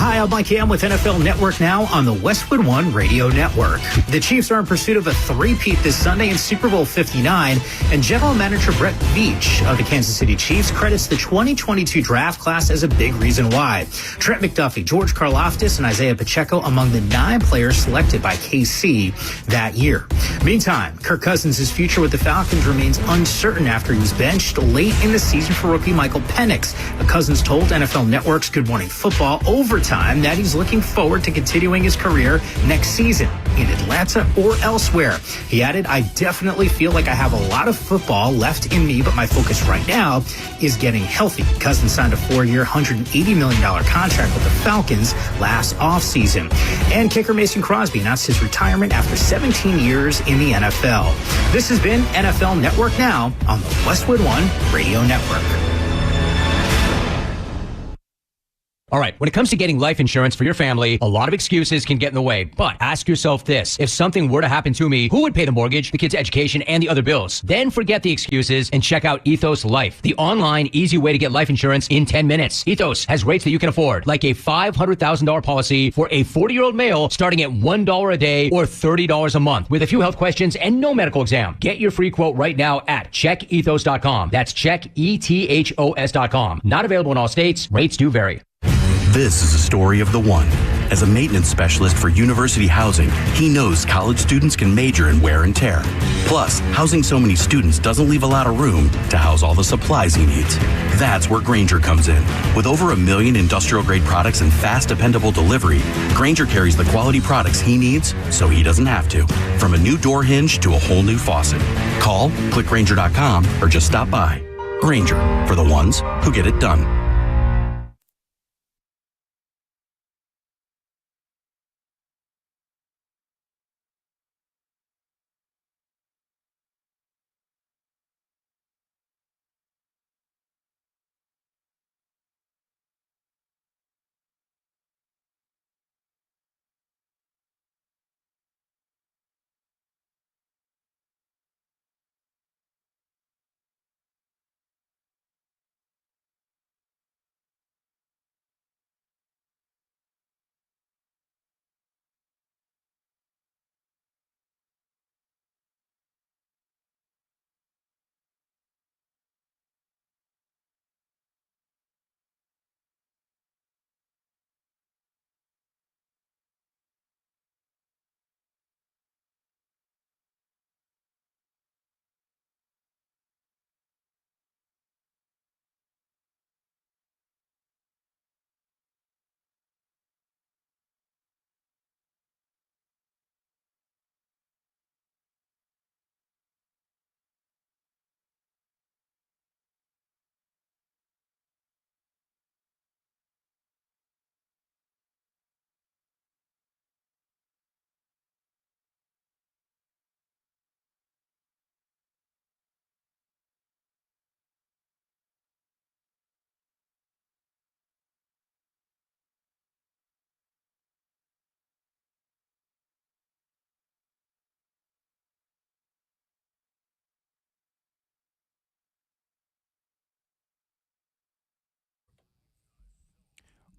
Hi, I'm Mike Ham with NFL Network Now on the Westwood One Radio Network. The Chiefs are in pursuit of a three-peat this Sunday in Super Bowl 59, and General Manager Brett Veach of the Kansas City Chiefs credits the 2022 draft class as a big reason why. Trent McDuffie, George Karlaftis, and Isaiah Pacheco among the 9 players selected by KC that year. Meantime, Kirk Cousins' future with the Falcons remains uncertain after he was benched late in the season for rookie Michael Penix. Cousins told NFL Network's Good Morning Football Overtime that he's looking forward to continuing his career next season in Atlanta or elsewhere. He added, "I definitely feel like I have a lot of football left in me, but my focus right now is getting healthy." Cousins signed a 4-year, $180 million contract with the Falcons last offseason. And kicker Mason Crosby announced his retirement after 17 years in the NFL. This has been NFL Network Now on the Westwood One Radio Network. All right, when it comes to getting life insurance for your family, a lot of excuses can get in the way. But ask yourself this: if something were to happen to me, who would pay the mortgage, the kids' education, and the other bills? Then forget the excuses and check out Ethos Life, the online, easy way to get life insurance in 10 minutes. Ethos has rates that you can afford, like a $500,000 policy for a 40-year-old male starting at $1 a day or $30 a month, with a few health questions and no medical exam. Get your free quote right now at checkethos.com. That's checkethos.com. Not available in all states. Rates do vary. This is a story of the one. As a maintenance specialist for university housing, he knows college students can major in wear and tear. Plus, housing so many students doesn't leave a lot of room to house all the supplies he needs. That's where Grainger comes in. With over 1 million industrial-grade products and fast, dependable delivery, Grainger carries the quality products he needs so he doesn't have to. From a new door hinge to a whole new faucet. Call, click Grainger.com, or just stop by. Grainger, for the ones who get it done.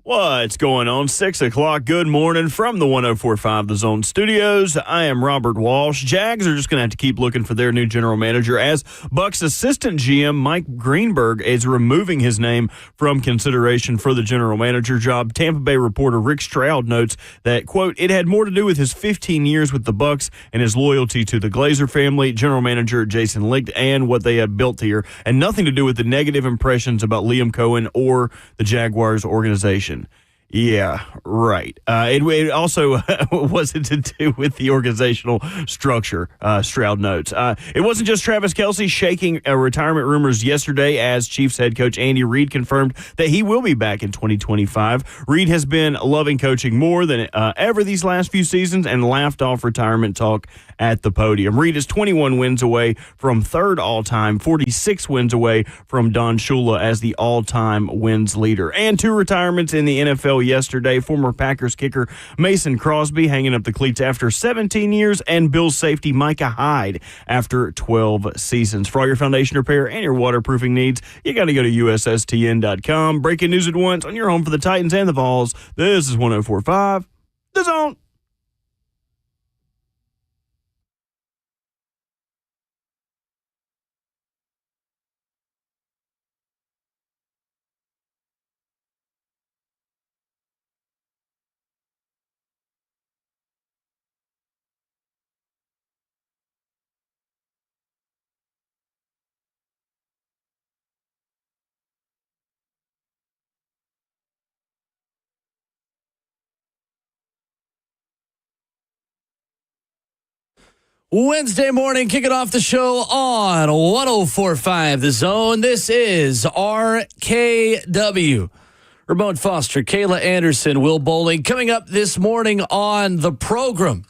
What's going on? 6 o'clock. Good morning from the 104.5 The Zone Studios. I am Robert Walsh. Jags are just going to have to keep looking for their new general manager as Bucs assistant GM Mike Greenberg is removing his name from consideration for the general manager job. Tampa Bay reporter Rick Stroud notes that, quote, "It had more to do with his 15 years with the Bucs and his loyalty to the Glazer family, general manager Jason Licht, and what they have built here, and nothing to do with the negative impressions about Liam Cohen or the Jaguars organization." Yeah, right. It also wasn't to do with the organizational structure, Stroud notes. It wasn't just Travis Kelce shaking retirement rumors yesterday, as Chiefs head coach Andy Reid confirmed that he will be back in 2025. Reid has been loving coaching more than ever these last few seasons and laughed off retirement talk at the podium. Reid is 21 wins away from third all-time, 46 wins away from Don Shula as the all-time wins leader. And 2 retirements in the NFL NFL yesterday. Former Packers kicker Mason Crosby hanging up the cleats after 17 years, and Bills safety Micah Hyde after 12 seasons. For all your foundation repair and your waterproofing needs, you got to go to USSTN.com. Breaking news at once on your home for the Titans and the Vols. This is 104.5 The Zone. Wednesday morning, kicking off the show on 104.5 The Zone. This is RKW. Ramon Foster, Kayla Anderson, Will Bowling. Coming up this morning on the program,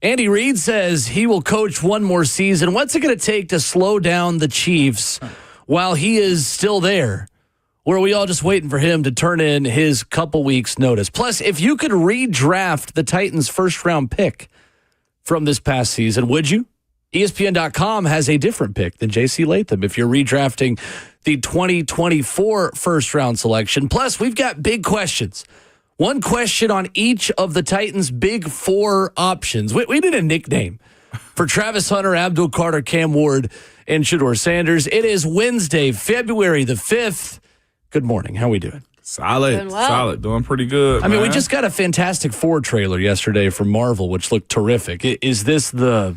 Andy Reid says he will coach one more season. What's it going to take to slow down the Chiefs while he is still there? Or are we all just waiting for him to turn in his couple weeks' notice? Plus, if you could redraft the Titans' first-round pick from this past season, would you? ESPN.com has a different pick than J.C. Latham if you're redrafting the 2024 first-round selection. Plus, we've got big questions. One question on each of the Titans' big four options. We need a nickname for Travis Hunter, Abdul Carter, Cam Ward, and Shedeur Sanders. It is Wednesday, February the 5th. Good morning. How are we doing? Solid. Solid. Doing pretty good. I mean, we just got a Fantastic Four trailer yesterday from Marvel, which looked terrific. Is this the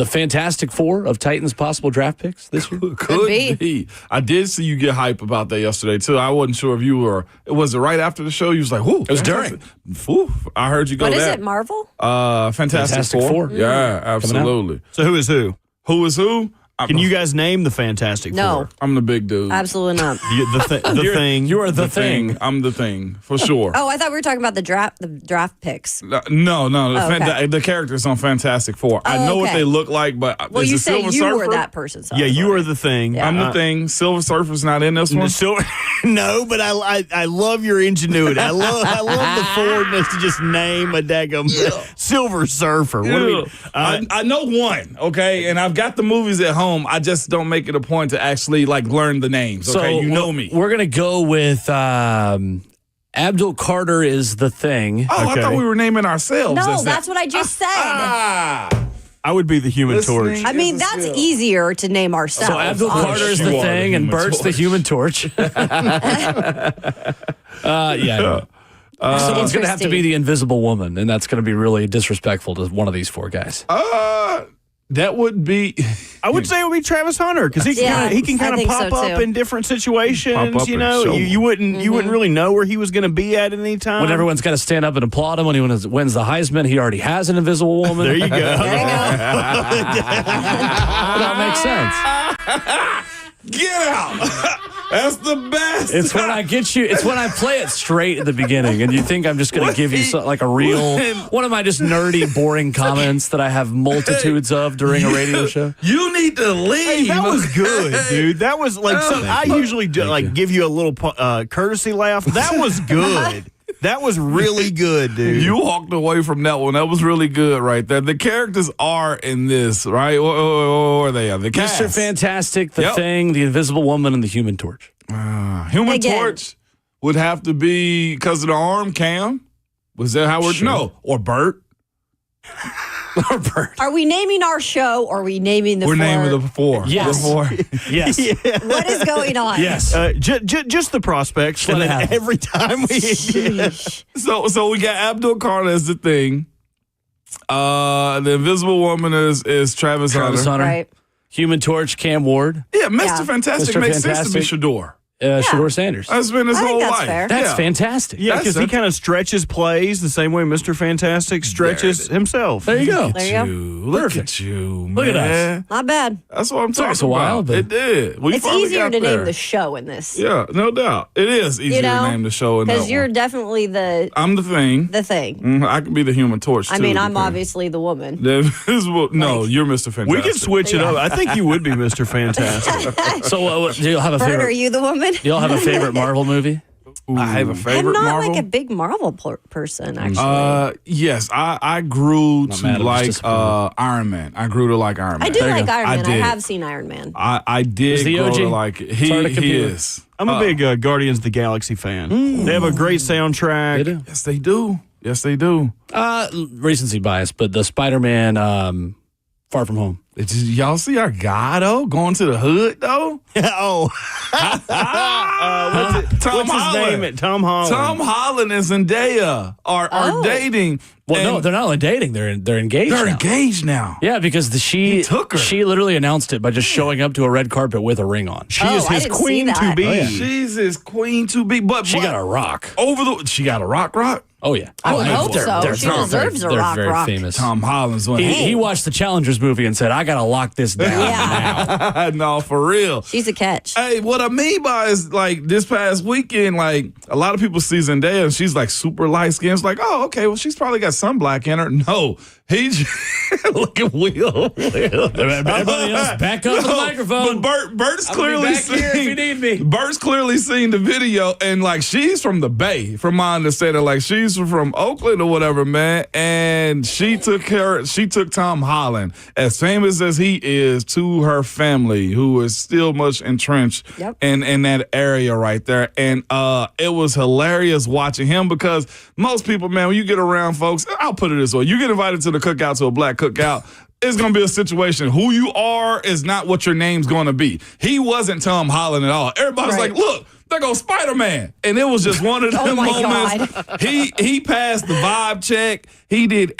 Fantastic Four of Titans' possible draft picks this year? Could be. I did see you get hype about that yesterday, too. I wasn't sure if you were. Was it right after the show? You was like, whoo. It was during. Whew, I heard you go What there. is it, Marvel? Fantastic Four. Yeah, absolutely. So who is who? Who is who? Can you guys name the Fantastic No. Four? I'm the big dude. Absolutely not. The thing. You are the thing. I'm the thing, for sure. Oh, I thought we were talking about the draft picks. No. okay. The characters on Fantastic Four. I know what okay. they look like, but Well, is you the say Silver you Surfer? were that person. So Yeah, you are the thing. Yeah. I'm the thing. Silver Surfer's not in this one. No, but I love your ingenuity. I love the forwardness to just name a daggum Silver Surfer. What do we, I know one, okay, and I've got the movies at home. I just don't make it a point to actually learn the names. Okay, you know me. We're gonna go with Abdul Carter is the thing. Oh, I thought we were naming ourselves. No, that's what I just said. I would be the Human Torch. I mean, that's easier to name ourselves. So Abdul Carter is the You are thing, the and Human Bert's the Torch. Human Torch. Someone's going to have to be the Invisible Woman, and that's going to be really disrespectful to one of these four guys. That would be. I would say it would be Travis Hunter because he can kind of pop up in different situations. Pop up You and know, show you wouldn't really know where he was going to be at any time. When everyone's got to stand up and applaud him when he wins the Heisman, he already has an Invisible Woman. There you go. That makes sense. Get out! That's the best. It's when I get you. It's when I play it straight at the beginning, and you think I'm just going to give you a real one of my just nerdy, boring comments that I have multitudes of during a radio show. You need to leave. Hey, that was good, dude. That was something I usually do, give you a little courtesy laugh. That was good. That was really good, dude. You walked away from that one. That was really good right there. The characters are in this, right? What are they? The cast. Mr. Fantastic, the Thing, the Invisible Woman, and the Human Torch. Human Torch would have to be because of the arm cam. Was that how we're or Bert? Or Bert. Are we naming our show or are we naming the We're four? naming the four. Yes. The four. Yes. What is going on? Yes. Just the prospects. And then every time we. So we got Abdul Carter as the thing. The Invisible Woman is Travis Hunter. Right. Human Torch, Cam Ward. Yeah, Mr. Fantastic Mr. makes sense to me, Fantastic. Shedeur. Shedeur Sanders. That's been his I think whole that's life. fair. That's fantastic. Yeah, because he kind of stretches plays the same way Mr. Fantastic stretches himself. There you go. There you go. Look Perfect. at you, man. Look at us. Not bad. That's what I'm talking us a while, about. but- It did. We It's finally easier got to there. name the show in this. Yeah, no doubt. It is easier to name the show in that Because you're one. definitely I'm the thing. the thing. I can be the Human Torch, too. I mean, I'm because obviously the woman. the invisible. No, you're Mr. Fantastic. We can switch it up. I think you would be Mr. Fantastic. So do y'all have a Bert, are favorite? you the woman? Do y'all have a favorite Marvel movie? I have a favorite I'm not Marvel. like a big Marvel person, actually. Yes, I grew Not to mad, I'm like just disappointed. Iron Man. I grew to like Iron Man. I do like Iron Man. I did. have seen Iron Man. I did Is the grow OG? to like it. He is. I'm a big Guardians of the Galaxy fan. They have a great soundtrack. They do. Yes, they do. Yes, they do. Recency bias, but the Spider-Man Far From Home. It's just, y'all see our guy though going to the hood though. Oh. Tom What's his Holland. name? Tom Holland. Tom Holland and Zendaya are dating. Well, no, and they're not only dating; they're engaged. they're now. engaged now. Yeah, because she took her. She literally announced it by just showing up to a red carpet with a ring on. She Oh, is I his didn't see queen to that. be. Oh, yeah. She's his queen to be, but She got a rock. she got a rock. Oh yeah, I would hope so. They're She deserves a they're rock very rock. famous. Tom Holland's one. He watched the Challengers movie and said, "I gotta lock this down Yeah. now." No, for real. She's a catch. Hey, what I mean by is like this past weekend, like a lot of people see Zendaya and she's like super light skinned. It's like, oh, okay, well, she's probably got some black in her. No, he look at Will. Everybody else, back up to the microphone. But Bert's I'll be clearly back here if you need me. Bert's clearly seen the video, and like she's from the Bay, from my understanding. Like she's from Oakland or whatever, man. And she took Tom Holland, as famous as he is, to her family, who is still much entrenched in that area right there. And it was hilarious watching him because most people, man, when you get around folks, I'll put it this way: you get invited to the cookout, to a black cookout, it's going to be a situation. Who you are is not what your name's going to be. He wasn't Tom Holland at all. Everybody's like, look, there goes Spider-Man. And it was just one of them moments. He passed the vibe check. He did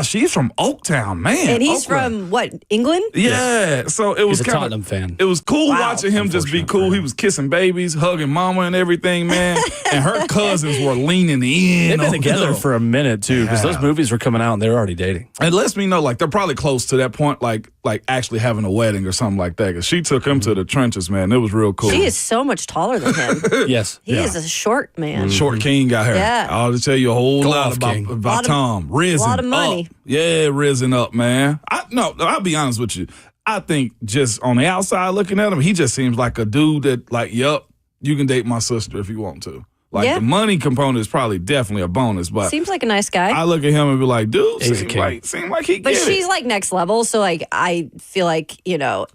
she's from Oaktown, man. And he's Oakland. from, what, England? Yeah. So it was He's a kind Tottenham fan. It was cool watching him just be cool. He was kissing babies, hugging mama and everything, man. And her cousins were leaning in. They've been together for a minute too, because those movies were coming out and they were already dating. It lets me know, like, they're probably close to that point, like actually having a wedding or something like that. Because she took him to the trenches, man. It was real cool. She is so much taller than him. Yes. He is a short man. Short King got her. Yeah. I'll just tell you a whole lot King. about Tom. Risen. A lot of money. Up. Yeah, risen up, man. I'll be honest with you. I think just on the outside looking at him, he just seems like a dude that, like, yup, you can date my sister if you want to. Like, the money component is probably definitely a bonus, but Seems like a nice guy. I look at him and be like, dude, He's a seem king. like he But get she's it. like next level, so like I feel like,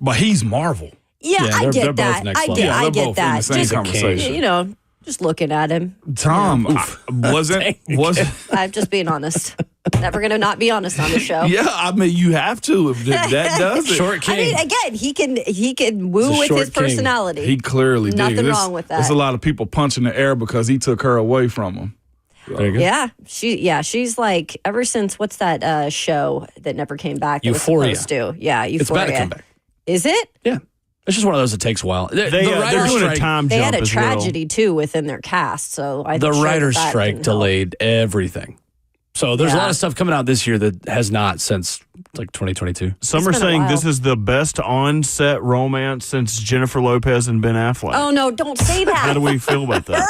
But he's Marvel. yeah, I they're get both that. next I level. get Yeah, I they're get both in that. the same Just conversation. just looking at him. Tom wasn't. I'm just being honest. Never gonna not be honest on the show. Yeah, I mean, you have to if that does it. Short I King. mean, again, he can woo He's a with short his king. personality. He clearly did. Nothing wrong with that. There's a lot of people punching the air because he took her away from him. There you go. Yeah, she's like ever since what's that show that never came back? that was Euphoria. supposed to. Yeah, Euphoria. It's about to come back. Is it? Yeah. It's just one of those that takes a while. The They're writer's doing a strike, time They jump had a as well. tragedy too within their cast, so the writer's strike delayed everything. So there's a lot of stuff coming out this year that has not since like 2022. Some are been a saying while. this is the best on-set romance since Jennifer Lopez and Ben Affleck. Oh no! Don't say that. How do we feel about that?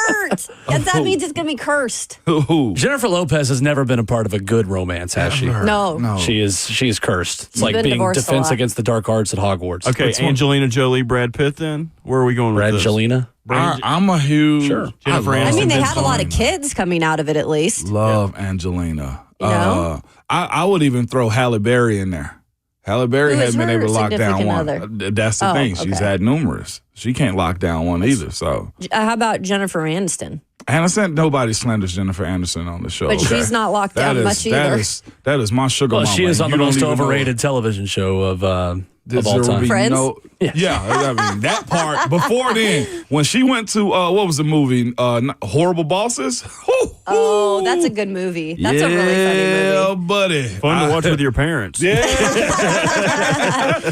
Bert? That means it's gonna be cursed. Jennifer Lopez has never been a part of a good romance, has she? No. She is cursed. It's She's like been being divorced a Defense lot. Against the Dark Arts at Hogwarts. Okay, Angelina Jolie, Brad Pitt then? Where are we going with this? Brangelina. I'm a huge. Sure. Jennifer I I Aniston. mean, they Vince had a lot of Vaughn. kids coming out of it at least. Love Angelina. You know? I would even throw Halle Berry in there. Halle Berry Who is hasn't been her able to lock down significant one. other? That's the Oh, thing. She's okay. had numerous. She can't lock down one either. So, How about Jennifer Aniston? Aniston, nobody slanders Jennifer Aniston on the show. But she's not locked down much either. That is my sugar Well, mama. she is on You the don't most even know- overrated television show of all time. Friends? Yeah, I mean that part. Before then, when she went to what was the movie? Horrible Bosses. Oh, that's a good movie. That's a really funny Yeah, movie. buddy. Fun to watch with your parents.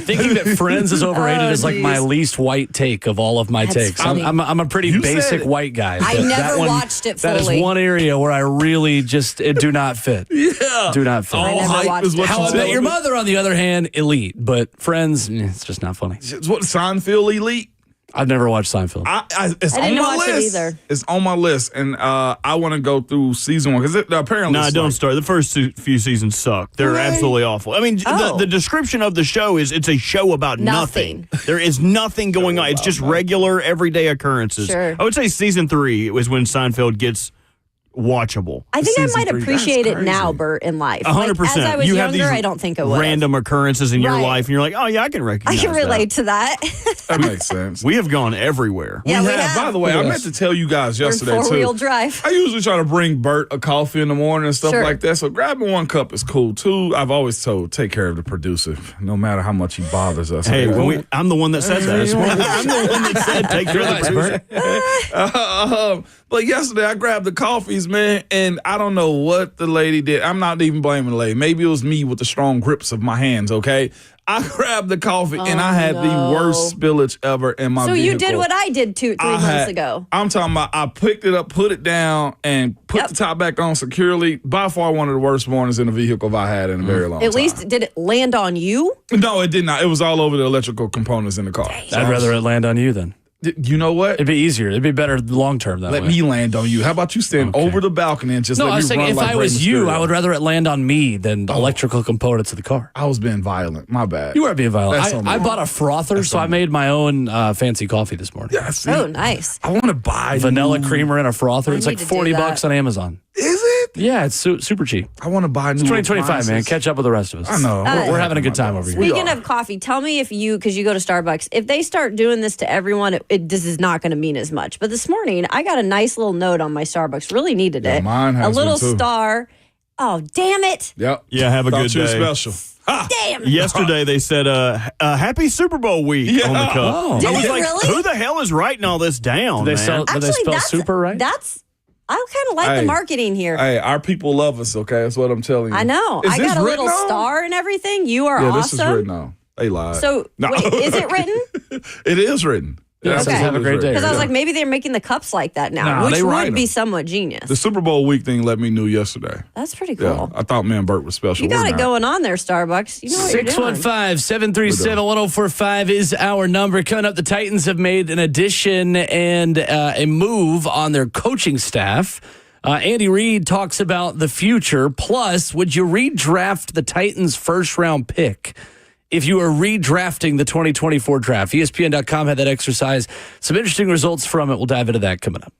Thinking that Friends is overrated is like my least white take of all of my That's takes. funny. I'm a pretty You said basic it. white guy. I but never that one- watched it That is fully. one area where I really just do not fit. Yeah. Do not fit. I All never hype watched is what it. How you I Met tell Your me. Mother, on the other hand, elite. But Friends, it's just not funny. It's what Seinfeld elite. I've never watched Seinfeld. It's I on didn't my watch it list. either. It's on my list, and I want to go through season 1 because apparently. No, don't start. The first few seasons suck. They're Really? absolutely awful. I mean, the description of the show is it's a show about nothing. There is nothing going on. It's just regular, everyday occurrences. Sure. I would say season 3 was when Seinfeld gets watchable. I think I Season might 3, appreciate that's it now, crazy. Bert, in life. 100%. Like, as I was You have younger, these I don't think I would. random occurrences in your Right. life, and you're like, oh, yeah, I can I recognize can relate to that. That makes sense. We have gone everywhere. Yeah, we have. By the way, I meant to tell you guys We're in yesterday, too. four-wheel drive. I usually try to bring Bert a coffee in the morning and stuff Sure. like that. So grabbing 1 cup is cool. 2, I've always told, take care of the producer, no matter how much he bothers us. Hey, I'm the one that said that. I'm the one that said take care of the producer. But yesterday I grabbed the coffees, man, and I don't know what the lady did. I'm not even blaming the lady. Maybe it was me with the strong grips of my hands, okay? I grabbed the coffee and I had the worst spillage ever in my So vehicle. you did what I did 3 months ago. I'm talking about I picked it up, put it down, and put the top back on securely. By far one of the worst mornings in the vehicle I've had in a very long time. At least, did it land on you? No, it did not. It was all over the electrical components in the car. So I'd rather it land on you then. you know what? It'd be easier. It'd be better long term that Let way. me land on you. How about you stand over the balcony and just No, let I me was saying run if like I Rey was you, Mysterio? I would rather it land on me than the electrical components of the car. I was being violent. My bad. You were being violent. That's on I me. bought a frother, so I made my own fancy coffee this morning. Yeah, see, Oh, nice. I want to buy Vanilla new- creamer and a frother. I It's need like to do $40 that. on Amazon. Is it? Yeah, it's super cheap. I want to buy new. It's 2025, man. appliances. Catch up with the rest of us. I know. We're having a good time over here. We Speaking are. of coffee, tell me if you, because you go to Starbucks, if they start doing this to everyone, this is not going to mean as much. But this morning, I got a nice little note on my Starbucks. Really needed Yeah, it. mine has a little one, too. star. Oh, damn it. Yep. Yeah, have a Thought good you were day. special. Ha! Damn. Yesterday they said, "Happy Super Bowl week" on the cup. Oh. I Did was it like, really? "Who the hell is writing all this down?" They man? sell- But they spell that's, super right? I kind of like Hey. the marketing here. Hey, our people love us. Okay, that's what I'm telling you. I know. Is I this got a written little on? star and everything. You are Yeah, awesome. this is written on. They lied. So, No. wait, is it written? It is written. Yeah, That's it says Okay. have a great day. Because I was Yeah. like, maybe they're making the cups like that now, Nah, which they write would be 'em. somewhat genius. The Super Bowl week thing let me know yesterday. That's pretty Yeah, cool. I thought me and Bert was special. You got We're it not. going on there, Starbucks. You know what you're doing. 615-737-1045 is our number. Coming up, the Titans have made an addition and a move on their coaching staff. Andy Reid talks about the future. Plus, would you redraft the Titans' first-round pick if you were redrafting the 2024 draft? ESPN.com had that exercise. Some interesting results from it. We'll dive into that coming up.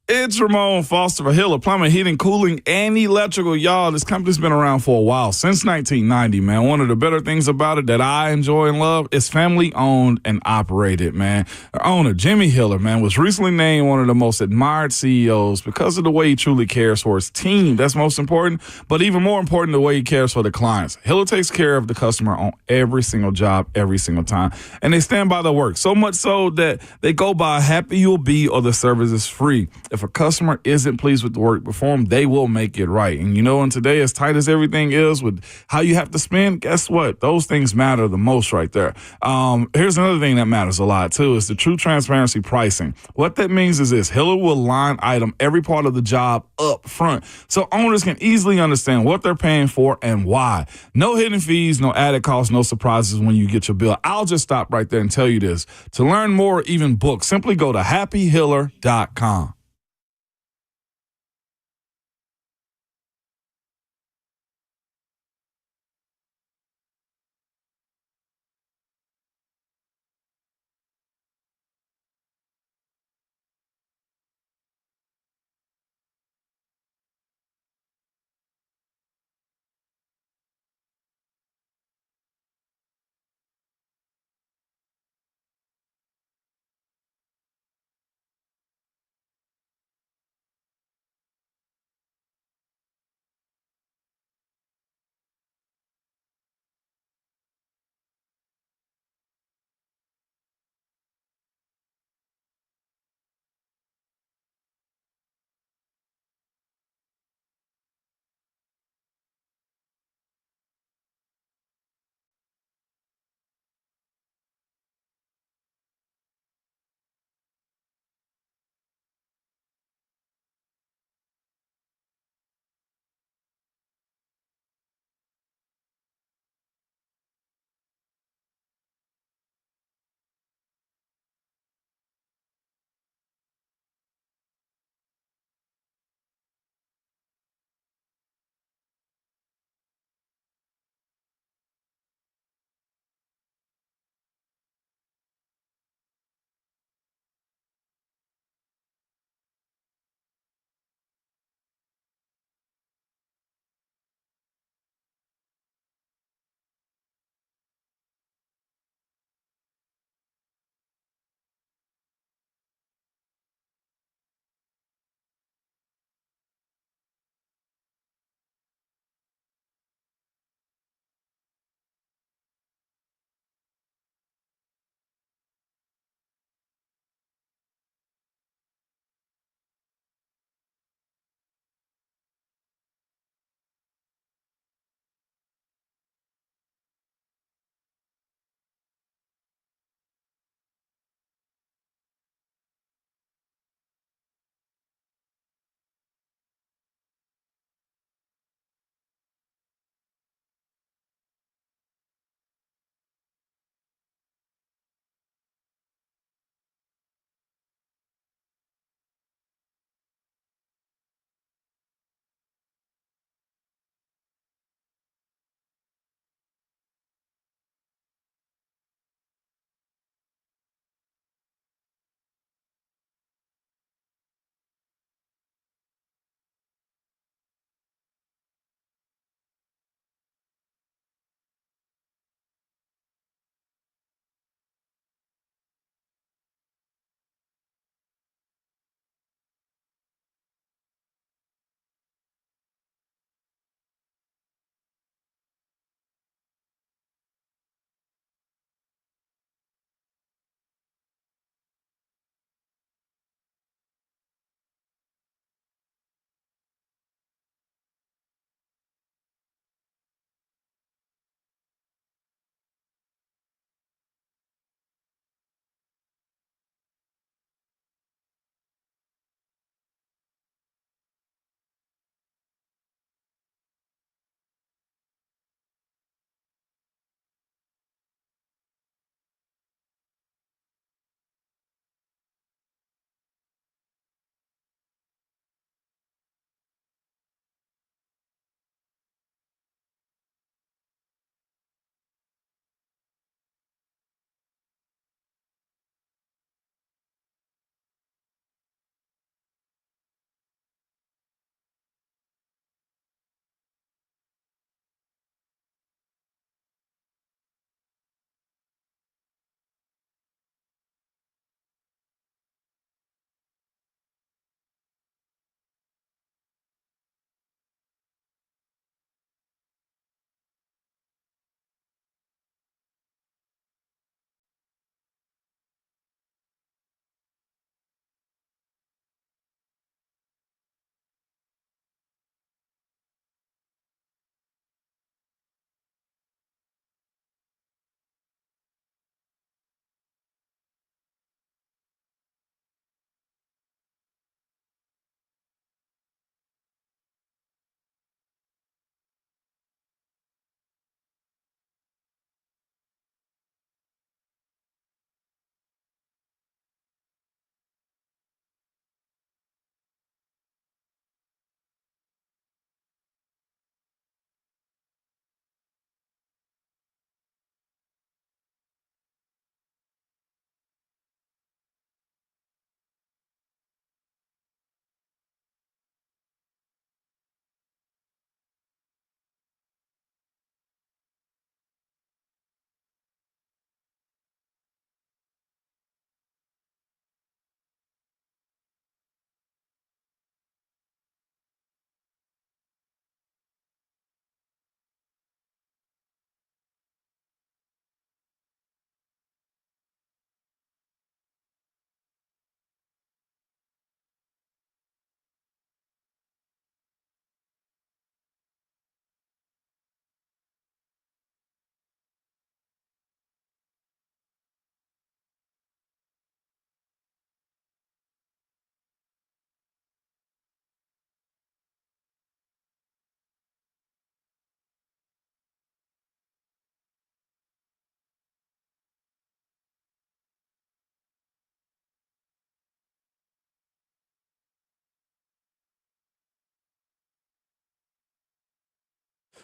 It's Ramon Foster for Hiller Plumbing, Heating, Cooling, and Electrical. Y'all, this company's been around for a while, since 1990, man. One of the better things about it that I enjoy and love is family owned and operated, man. The owner, Jimmy Hiller, man, was recently named one of the most admired CEOs because of the way he truly cares for his team. That's most important, but even more important, the way he cares for the clients. Hiller takes care of the customer on every single job, every single time, and they stand by their work. So much so that they go by happy you'll be or the service is free. If a customer isn't pleased with the work performed, they will make it right. And you know, in today, as tight as everything is with how you have to spend, guess what? Those things matter the most right there. Here's another thing that matters a lot too, is the true transparency pricing. What that means is this: Hiller will line item every part of the job up front so owners can easily understand what they're paying for and why. No hidden fees, no added costs, no surprises when you get your bill. I'll just stop right there and tell you this. To learn more, even book, simply go to happyhiller.com.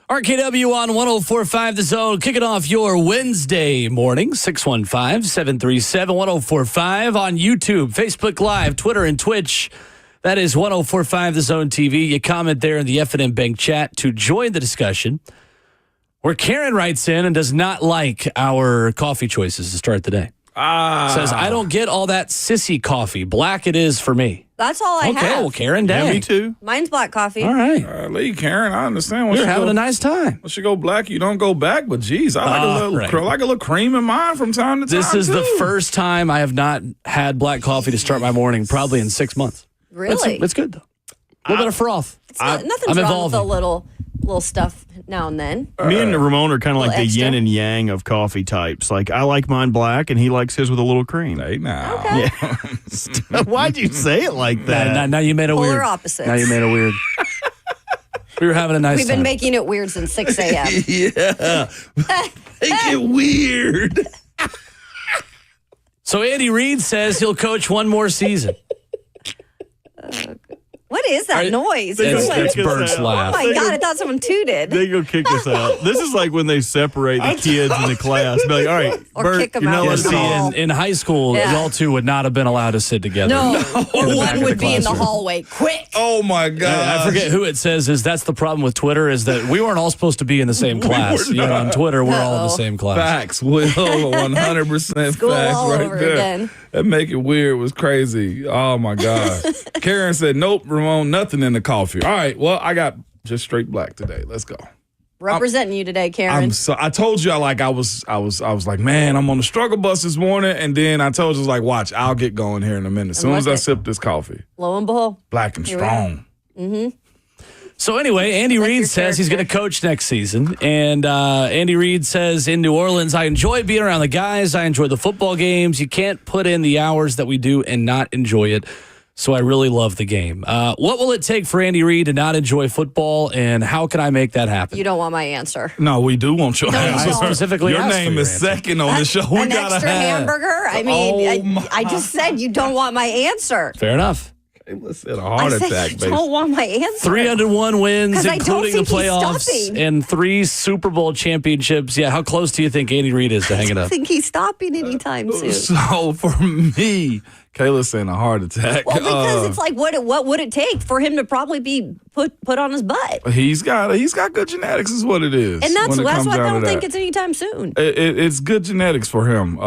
RKW on 104.5 The Zone, kicking off your Wednesday morning, 615-737-1045 on YouTube, Facebook Live, Twitter, and Twitch. That is 104.5 The Zone TV. You comment there in the F&M Bank chat to join the discussion, where Karen writes in and does not like our coffee choices to start the day. Says, I don't get all that sissy coffee. Black it is for me. That's all I have. Okay, well, Karen, dang. Yeah, me too. Mine's black coffee. All right. Lee, Karen, I understand. Once You're you having go, a nice time. Once you go black, you don't go back. But geez, I like a little cream in mine from time to time. This is the first time I have not had black coffee to start my morning, probably in 6 months. Really? It's good, though. A little bit of froth. Nothing's wrong with a little stuff now and then. Me and Ramon are kind of like the extra. yin and yang of coffee types. Like, I like mine black, and he likes his with a little cream. Hey, now. Okay. Yeah. Why'd you say it like that? Now you made it Polar weird. opposites. Now you made it weird. We were having a nice We've time. been making it weird since 6 a.m. Yeah. Make it weird. So Andy Reid says he'll coach one more season. What is that noise? It's Kick us Bert's out. Oh laugh. my God, I thought someone tooted. They go kick us out. This is like when they separate the kids in the class. Be like, all right, Or Bert, kick 'em you're out not in allowed the to hall. see In high school, Yeah. y'all two would not have been allowed to sit together. No, back one of would the be in the classroom. hallway. Quick. Oh, my God. I forget who it says is that's the problem with Twitter is that we weren't all supposed to be in the same class. You know, on Twitter, we're all in the same class. Facts, Will. 100% School facts all right over there. again. That make it weird was crazy. Oh, my God. Karen said, nope, Ramon, nothing in the coffee. All right, well, I got just straight black today. Let's go. Representing you today, Karen. I told you I was like, man, I'm on the struggle bus this morning, and then I told you, like, watch, I'll get going here in a minute. As soon as I sip this coffee. Lo and behold. Black and Here we are. strong. So anyway, Andy Like Reid your says he's going to character. coach next season. And Andy Reid says in New Orleans, I enjoy being around the guys. I enjoy the football games. You can't put in the hours that we do and not enjoy it. So I really love the game. What will it take for Andy Reid to not enjoy football, and how can I make that happen? You don't want my answer. No, we do want your answer. I specifically Your asked for name your is answer. second on the show. We An gotta extra have hamburger? I mean, I just said you don't want my answer. Fair enough. Let's hit a heart I said attack, you baby. don't want my answer. 301 wins, 'Cause I don't including the think he's playoffs, stopping. and 3 Super Bowl championships. Yeah, how close do you think Andy Reid is to hang it I up? think he's stopping anytime soon. So for me, Kayla's saying a heart attack. Well, because it's like, what would it take for him to probably be put on his butt? He's got good genetics, is what it is. And that's when it why comes I down don't to think that. it's anytime soon. It's good genetics for him.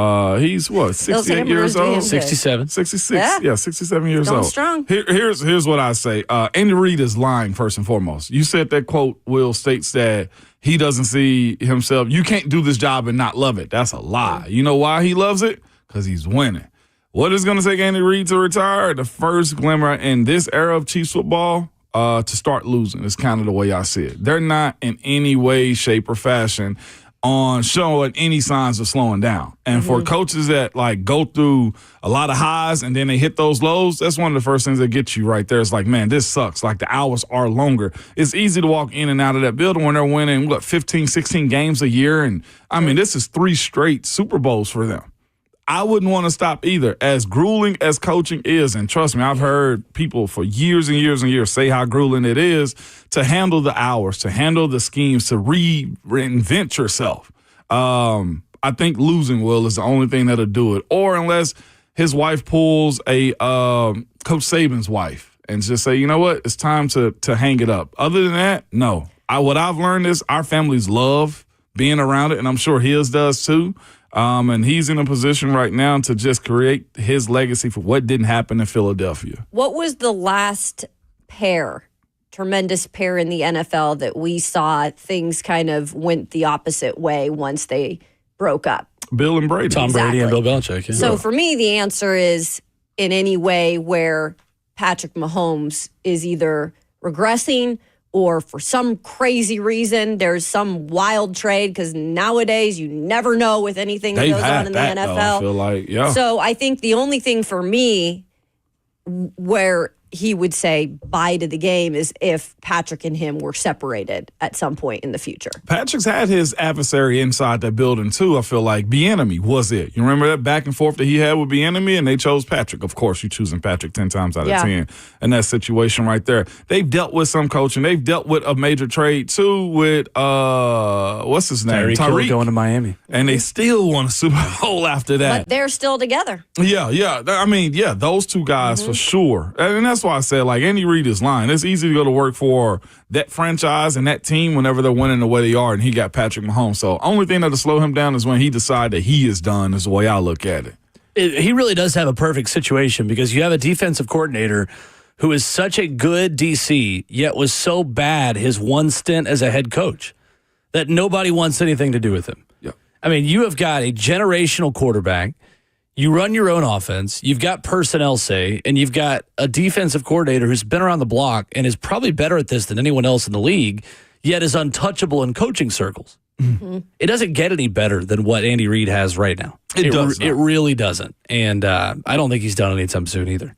He's what, 68 hamburgers years do him old? good. 67. 66. Yeah. 67 years Going old. strong. Here's what I say. Andy Reid is lying first and foremost. You said that quote, Will, states that he doesn't see himself. You can't do this job and not love it. That's a lie. You know why he loves it? Because he's winning. What is going to take Andy Reid to retire? The first glimmer in this era of Chiefs football to start losing is kind of the way I see it. They're not in any way, shape, or fashion on showing any signs of slowing down. And for coaches that like go through a lot of highs and then they hit those lows, that's one of the first things that get you right there. It's like, man, this sucks. Like the hours are longer. It's easy to walk in and out of that building when they're winning, 15, 16 games a year. And I mean, this is 3 straight Super Bowls for them. I wouldn't want to stop either. As grueling as coaching is, and trust me, I've heard people for years and years and years say how grueling it is to handle the hours, to handle the schemes, to reinvent yourself. I think losing, Will, is the only thing that'll do it. Or unless his wife pulls a Coach Saban's wife and just say, you know what, it's time to hang it up. Other than that, no. What I've learned is our families love being around it, and I'm sure his does too. And he's in a position right now to just create his legacy for what didn't happen in Philadelphia. What was the last tremendous pair in the NFL that we saw things kind of went the opposite way once they broke up? Bill and Brady. Tom Brady and Bill Exactly. Belichick. Yeah. So for me, the answer is in any way where Patrick Mahomes is either regressing or for some crazy reason there's some wild trade, because nowadays you never know with anything that They've goes had on in that, the though, NFL. I feel like, yeah. So I think the only thing for me where he would say bye to the game is if Patrick and him were separated at some point in the future. Patrick's had his adversary inside that building, too. I feel like Bieniemy was it. You remember that back and forth that he had with Bieniemy, and they chose Patrick. Of course, you're choosing Patrick 10 times out of 10 in that situation right there. They've dealt with some coaching. They've dealt with a major trade, too, with, what's his name? Tyreek going to Miami. And they still won a Super Bowl after that. But they're still together. Yeah. I mean, those two guys for sure. And that's why I said, like, Andy Reid is lying. It's easy to go to work for that franchise and that team whenever they're winning the way they are, and he got Patrick Mahomes. So only thing that'll slow him down is when he decides that he is done, is the way I look at it. He really does have a perfect situation because you have a defensive coordinator who is such a good DC, yet was so bad his one stint as a head coach that nobody wants anything to do with him. Yeah. I mean, you have got a generational quarterback. You run your own offense. You've got personnel say, and you've got a defensive coordinator who's been around the block and is probably better at this than anyone else in the league, yet is untouchable in coaching circles. Mm-hmm. It doesn't get any better than what Andy Reid has right now. It does not. It really doesn't. And I don't think he's done anytime soon either.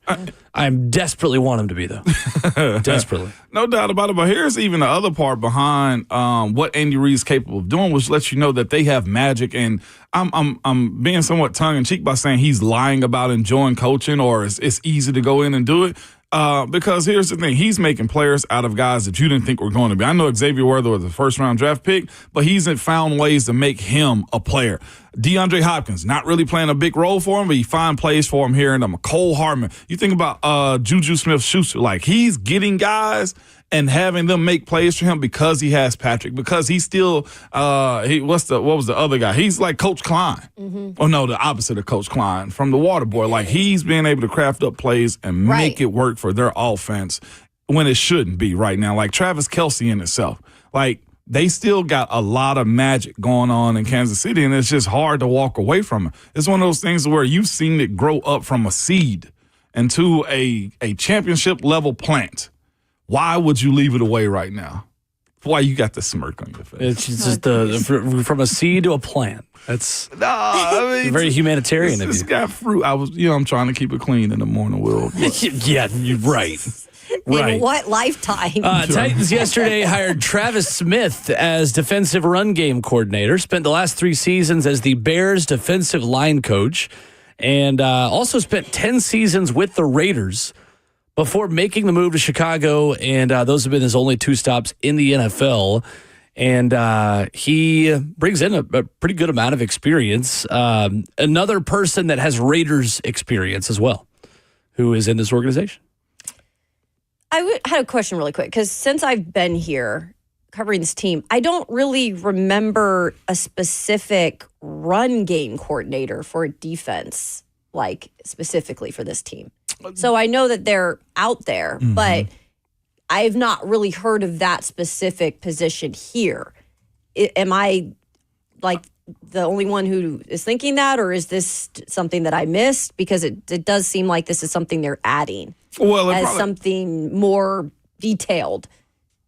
I desperately want him to be, though. Desperately. No doubt about it. But here's even the other part behind what Andy Reid's capable of doing, which lets you know that they have magic. And I'm being somewhat tongue-in-cheek by saying he's lying about enjoying coaching or it's easy to go in and do it. Because here's the thing, he's making players out of guys that you didn't think were going to be. I know Xavier Worthy was a first-round draft pick, but he's found ways to make him a player. DeAndre Hopkins, not really playing a big role for him, but he find plays for him here and there. Cole Hartman. You think about Juju Smith-Schuster. Like, he's getting guys and having them make plays for him because he has Patrick, because he's still what was the other guy? He's like Coach Klein. Mm-hmm. Oh no, the opposite of Coach Klein from the Water Boy. Like, he's being able to craft up plays and make it work for their offense when it shouldn't be right now. Like Travis Kelce in itself. Like, they still got a lot of magic going on in Kansas City, and it's just hard to walk away from it. It's one of those things where you've seen it grow up from a seed into a championship level plant. Why would you leave it away right now? Why you got the smirk on your face? It's just from a seed to a plant. That's very humanitarian of you. It's got fruit. I'm trying to keep it clean in the morning, Will. Yeah, you're right. Right. In what lifetime? Titans yesterday hired Travis Smith as defensive run game coordinator. Spent the last 3 seasons as the Bears defensive line coach, and also spent 10 seasons with the Raiders before making the move to Chicago. And those have been his only 2 stops in the NFL. And he brings in a pretty good amount of experience. Another person that has Raiders experience as well, who is in this organization. I had a question really quick, because since I've been here covering this team, I don't really remember a specific run game coordinator for a defense, like specifically for this team. So I know that they're out there, but I've not really heard of that specific position here. Am I like the only one who is thinking that, or is this something that I missed? Because it does seem like this is something they're adding something more detailed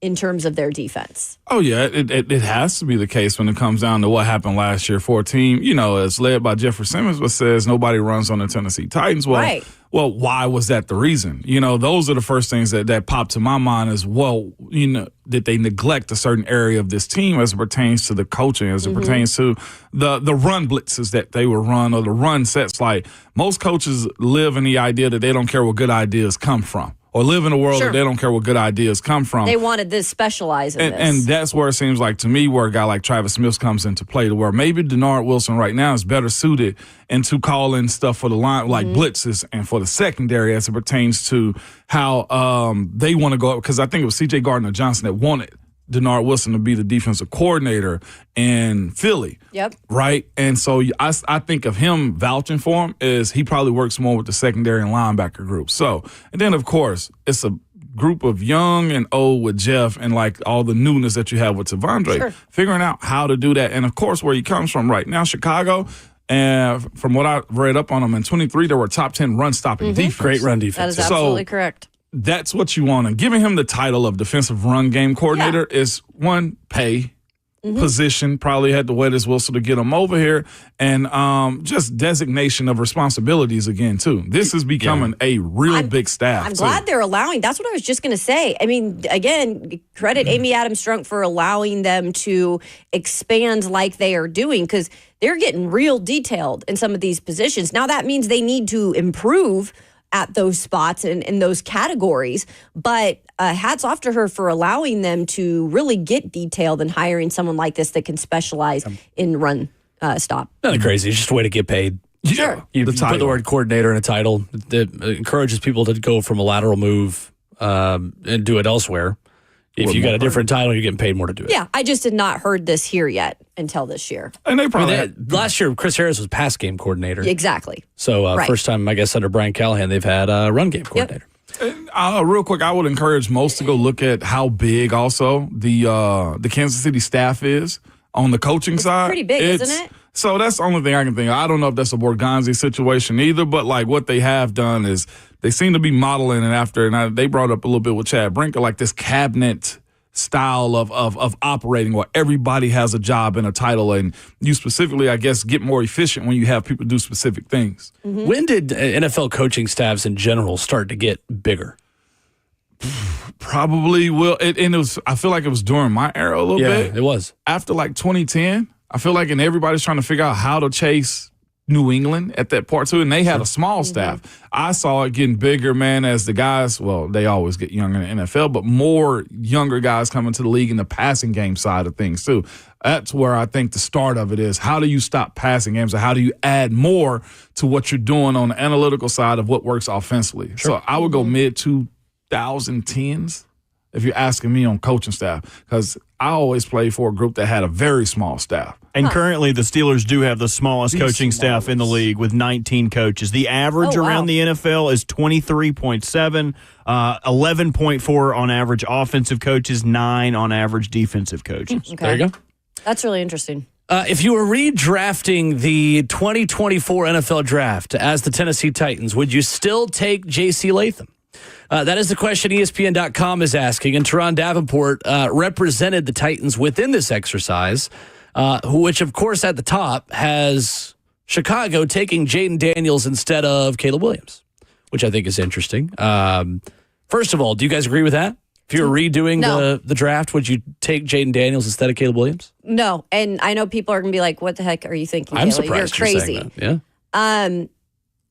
in terms of their defense. Oh, yeah, it has to be the case when it comes down to what happened last year for a team, it's led by Jeffrey Simmons, but says nobody runs on the Tennessee Titans. Well, well, why was that the reason? Those are the first things that pop to my mind is, did they neglect a certain area of this team as it pertains to the coaching, as it pertains to the run blitzes that they would run or the run sets? Like, most coaches live in the idea that they don't care where good ideas come from, or live in a world that they don't care where good ideas come from. They wanted this specialize in this. And that's where it seems like to me where a guy like Travis Smith comes into play, to where maybe Denard Wilson right now is better suited into calling stuff for the line, like blitzes, and for the secondary as it pertains to how they want to go up. Because I think it was C.J. Gardner-Johnson that wanted Denard Wilson to be the defensive coordinator in Philly. Yep. Right? And so I think of him vouching for him is he probably works more with the secondary and linebacker group. So, and then, of course, it's a group of young and old with Jeff and, like, all the newness that you have with Tavondre. Figuring out how to do that. And, of course, where he comes from right now, Chicago, and from what I read up on him, in 23, they were top 10 run-stopping defense. Great run defense. That is absolutely correct. That's what you want. And giving him the title of defensive run game coordinator is, one, pay. position, probably had to wet his whistle to get him over here, and just designation of responsibilities again too. This is becoming a real big staff. I'm glad they're allowing. That's what I was just going to say. I mean, again, credit Amy Adams Strunk for allowing them to expand like they are doing, because they're getting real detailed in some of these positions. Now that means they need to improve at those spots and in those categories. But hats off to her for allowing them to really get detailed and hiring someone like this that can specialize in run stop. Nothing crazy. It's just a way to get paid. Sure. You put the word coordinator in a title that encourages people to go from a lateral move and do it elsewhere. If you got a different title, you're getting paid more to do it. Yeah, I just had not heard this here yet until this year. And they probably last year, Chris Harris was pass game coordinator. Exactly. So first time, I guess, under Brian Callahan, they've had a run game coordinator. Yep. Real quick, I would encourage most to go look at how big also the Kansas City staff is on the coaching side. Pretty big, isn't it? So that's the only thing I can think of. I don't know if that's a Borgonzi situation either, but like what they have done is they seem to be modeling it after, and they brought up a little bit with Chad Brinker, like this cabinet style of operating where everybody has a job and a title, and you specifically, I guess, get more efficient when you have people do specific things. Mm-hmm. When did NFL coaching staffs in general start to get bigger? Probably will. And it was, I feel like it was during my era a little bit. Yeah, it was. After like 2010, I feel like, and everybody's trying to figure out how to chase New England at that part too, and they had a small staff. I saw it getting bigger, man, as the guys, well, they always get younger in the NFL, but more younger guys coming to the league in the passing game side of things too. That's where I think the start of it is. How do you stop passing games, or how do you add more to what you're doing on the analytical side of what works offensively? Sure. So I would go mid-2010s if you're asking me on coaching staff, because I always played for a group that had a very small staff. And currently, the Steelers do have the smallest coaching staff in the league with 19 coaches. The average around the NFL is 23.7, 11.4 on average offensive coaches, 9 on average defensive coaches. Okay. There you go. That's really interesting. If you were redrafting the 2024 NFL draft as the Tennessee Titans, would you still take J.C. Latham? That is the question ESPN.com is asking, and Teron Davenport represented the Titans within this exercise, which, of course, at the top has Chicago taking Jaden Daniels instead of Caleb Williams, which I think is interesting. First of all, do you guys agree with that? If you were redoing the draft, would you take Jaden Daniels instead of Caleb Williams? No, and I know people are going to be like, what the heck are you thinking, I'm Kayla? surprised You're you're crazy. saying that. Yeah.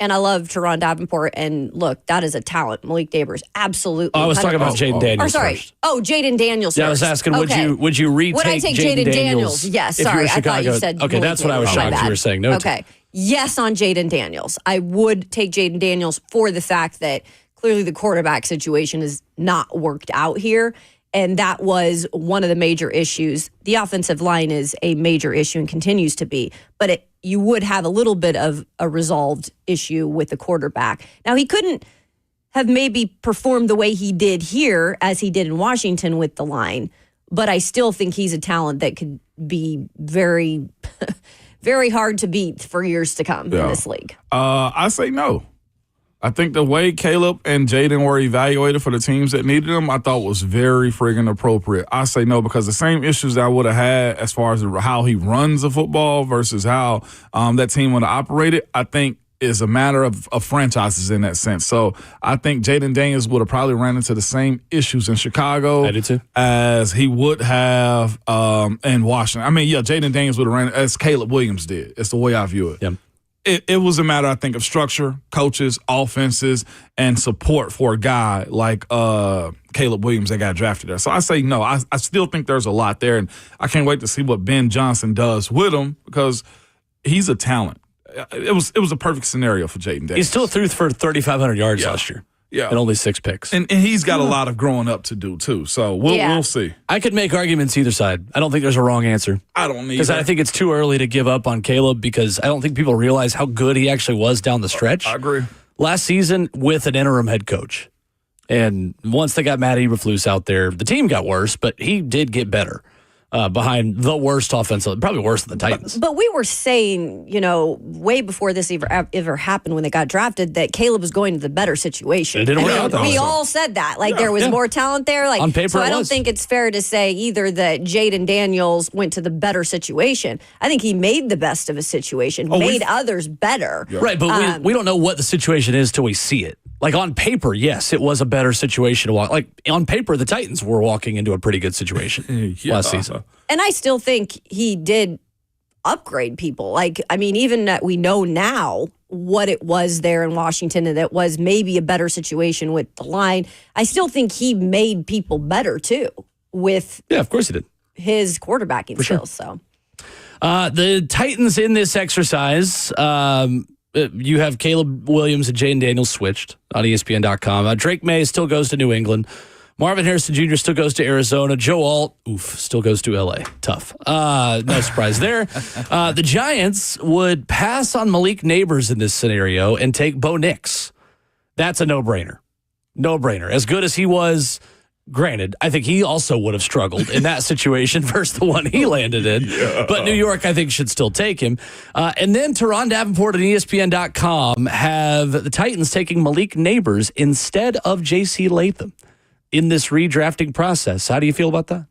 And I love Teron Davenport, and look, that is a talent. Malik Dabers, absolutely. Oh, I was talking about Jaden Daniels. Or sorry. First. Oh, Jaden Daniels. Yeah, I was asking, would you retake Would I take Jaden Daniels? Yes, if you sorry. were I thought you said okay, Malik that's what I was Davis. My shocked you bad. were saying. No. Okay. Yes, on Jaden Daniels. I would take Jaden Daniels for the fact that clearly the quarterback situation is not worked out here. And that was one of the major issues. The offensive line is a major issue and continues to be. But you would have a little bit of a resolved issue with the quarterback. Now, he couldn't have maybe performed the way he did here as he did in Washington with the line. But I still think he's a talent that could be very, very hard to beat for years to come in this league. I say no. I think the way Caleb and Jaden were evaluated for the teams that needed them, I thought was very friggin' appropriate. I say no because the same issues that I would have had as far as how he runs the football versus how that team would have operated, I think is a matter of franchises in that sense. So I think Jaden Daniels would have probably ran into the same issues in Chicago as he would have in Washington. I mean, yeah, Jaden Daniels would have ran as Caleb Williams did. It's the way I view it. Yeah. It was a matter, I think, of structure, coaches, offenses, and support for a guy like Caleb Williams that got drafted there. So I say no. I still think there's a lot there, and I can't wait to see what Ben Johnson does with him because he's a talent. It was a perfect scenario for Jaden Daniels. He still threw for 3,500 yards last year. Yeah. And only 6 picks. And he's got a lot of growing up to do, too. So we'll see. I could make arguments either side. I don't think there's a wrong answer. I don't need Because I think it's too early to give up on Caleb because I don't think people realize how good he actually was down the stretch. I agree. Last season with an interim head coach. And once they got Matt Eberflus out there, the team got worse, but he did get better. behind the worst offensive, probably worse than the Titans. But we were saying, way before this ever happened when they got drafted, that Caleb was going to the better situation. It didn't work out. We all said that. There was more talent there. On paper, so I don't think it's fair to say either that Jaden Daniels went to the better situation. I think he made the best of a situation, made others better. Right, but we don't know what the situation is till we see it. On paper, yes, it was a better situation to walk. On paper, the Titans were walking into a pretty good situation last season. And I still think he did upgrade people. Even that we know now what it was there in Washington and that was maybe a better situation with the line. I still think he made people better, too, with of course he did. His quarterbacking skills. Sure. So, the Titans in this exercise, you have Caleb Williams and Jaden Daniels switched on ESPN.com. Drake May still goes to New England. Marvin Harrison Jr. still goes to Arizona. Joe Alt, still goes to L.A. Tough. No surprise there. The Giants would pass on Malik Neighbors in this scenario and take Bo Nix. That's a no-brainer. No-brainer. As good as he was, granted, I think he also would have struggled in that situation versus the one he landed in. But New York, I think, should still take him. And then Teron Davenport and ESPN.com have the Titans taking Malik Neighbors instead of J.C. Latham in this redrafting process. How do you feel about that?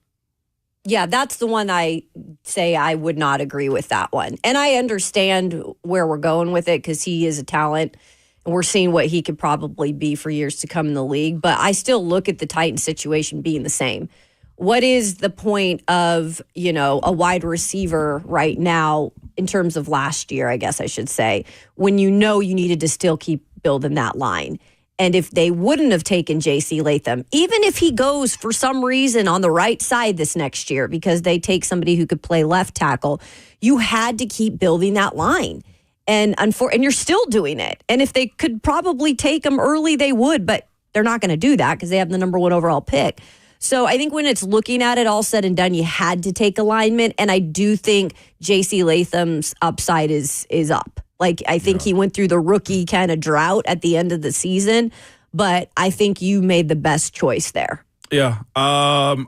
Yeah, that's the one I say I would not agree with that one. And I understand where we're going with it because he is a talent. And we're seeing what he could probably be for years to come in the league. But I still look at the Titans situation being the same. What is the point of, a wide receiver right now in terms of last year, I guess I should say, when you needed to still keep building that line? And if they wouldn't have taken J.C. Latham, even if he goes for some reason on the right side this next year because they take somebody who could play left tackle, you had to keep building that line. And you're still doing it. And if they could probably take him early, they would, but they're not going to do that because they have the number 1 overall pick. So I think when it's looking at it all said and done, you had to take alignment. And I do think J.C. Latham's upside is up. I think he went through the rookie kind of drought at the end of the season, but I think you made the best choice there. Yeah, I'm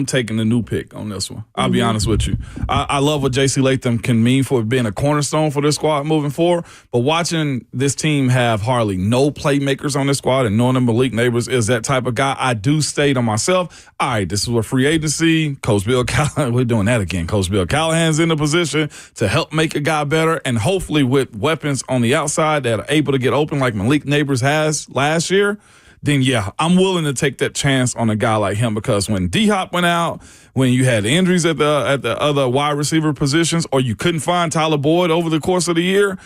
taking the new pick on this one. I'll be honest with you. I love what J.C. Latham can mean for being a cornerstone for this squad moving forward. But watching this team have hardly no playmakers on this squad and knowing that Malik Neighbors is that type of guy, I do state on myself, all right, this is a free agency. Coach Bill Callahan, we're doing that again. Coach Bill Callahan's in the position to help make a guy better, and hopefully with weapons on the outside that are able to get open like Malik Neighbors has last year, then yeah, I'm willing to take that chance on a guy like him because when D-Hop went out, when you had injuries at the other wide receiver positions, or you couldn't find Tyler Boyd over the course of the year,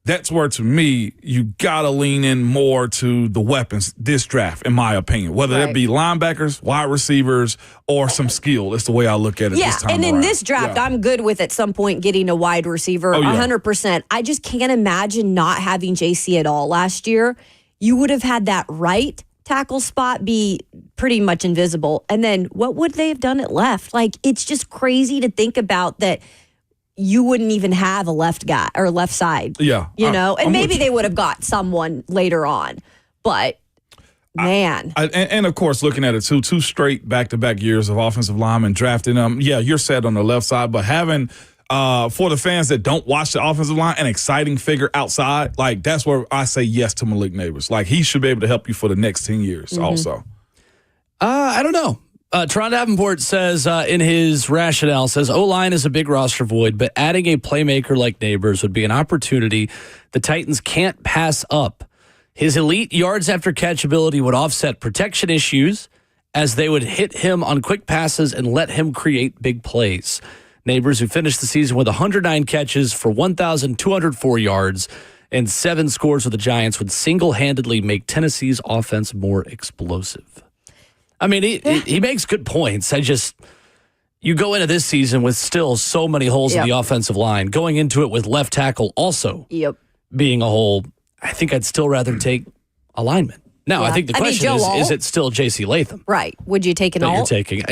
that's where, to me, you got to lean in more to the weapons this draft, in my opinion, whether that be linebackers, wide receivers, or some skill. That's the way I look at it this time and around. In this draft, I'm good with at some point getting a wide receiver, 100%. I just can't imagine not having JC at all last year. You would have had that right tackle spot be pretty much invisible. And then what would they have done at left? It's just crazy to think about that you wouldn't even have a left guy or left side. Yeah. And maybe they would have got someone later on. But, man. And of course, looking at it, two straight back-to-back years of offensive linemen drafting them. Yeah, you're set on the left side, but having – for the fans that don't watch the offensive line, an exciting figure outside, that's where I say yes to Malik Neighbors. He should be able to help you for the next 10 years also. I don't know. Teron Davenport says in his rationale, O-line is a big roster void, but adding a playmaker like Neighbors would be an opportunity the Titans can't pass up. His elite yards after catch ability would offset protection issues as they would hit him on quick passes and let him create big plays. Neighbors, who finished the season with 109 catches for 1,204 yards and 7 scores with the Giants, would single-handedly make Tennessee's offense more explosive. I mean, he makes good points. You go into this season with still so many holes in the offensive line. Going into it with left tackle also being a hole, I think I'd still rather take a lineman. Now, I think the question is it still J.C. Latham? Right. Would you take an Alt? You're taking.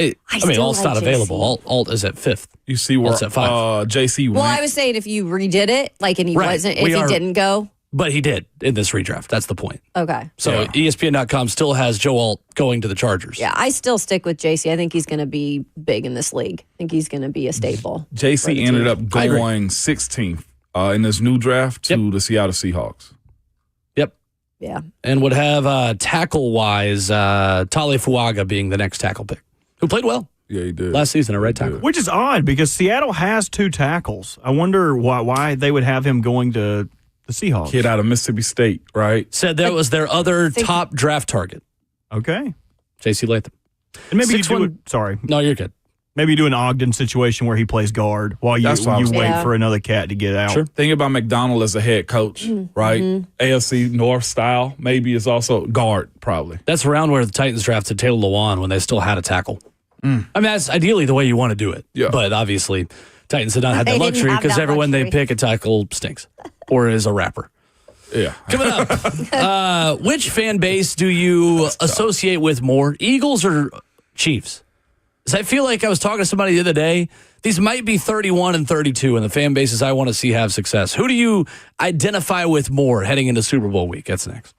Alt's not available. Alt is at 5th. You see where at 5. J.C. went. Well, I was saying if you redid it, and he wasn't, if he didn't go. But he did in this redraft. That's the point. Okay. So ESPN.com still has Joe Alt going to the Chargers. Yeah, I still stick with JC. I think he's going to be big in this league. I think he's going to be a staple. JC ended up going 16th in this new draft to the Seattle Seahawks. Yep. Yeah. And would have tackle-wise Tale Fuaga being the next tackle pick, who played well. Yeah, he did. Last season, a right tackle. Which is odd because Seattle has 2 tackles. I wonder why they would have him going to the Seahawks. Kid out of Mississippi State, right? Said that was their other top draft target. Okay. J.C. Latham. And maybe you 6'1" do it. Sorry. No, you're good. Maybe you do an Ogden situation where he plays guard while you That's what I was wait thinking. for another cat to get out. Sure. Think about McDonald as a head coach, right? AFC North style, maybe is also guard, probably. That's around where the Titans drafted Taylor Lewan when they still had a tackle. I mean, that's ideally the way you want to do it. Yeah. But obviously, Titans did not have that They didn't luxury have because that everyone they luxury. pick at tackle stinks or is a rapper. Yeah. Coming up, which fan base do you associate with more, Eagles or Chiefs? Because I feel like I was talking to somebody the other day. These might be 31 and 32 in the fan bases I want to see have success. Who do you identify with more heading into Super Bowl week? That's next.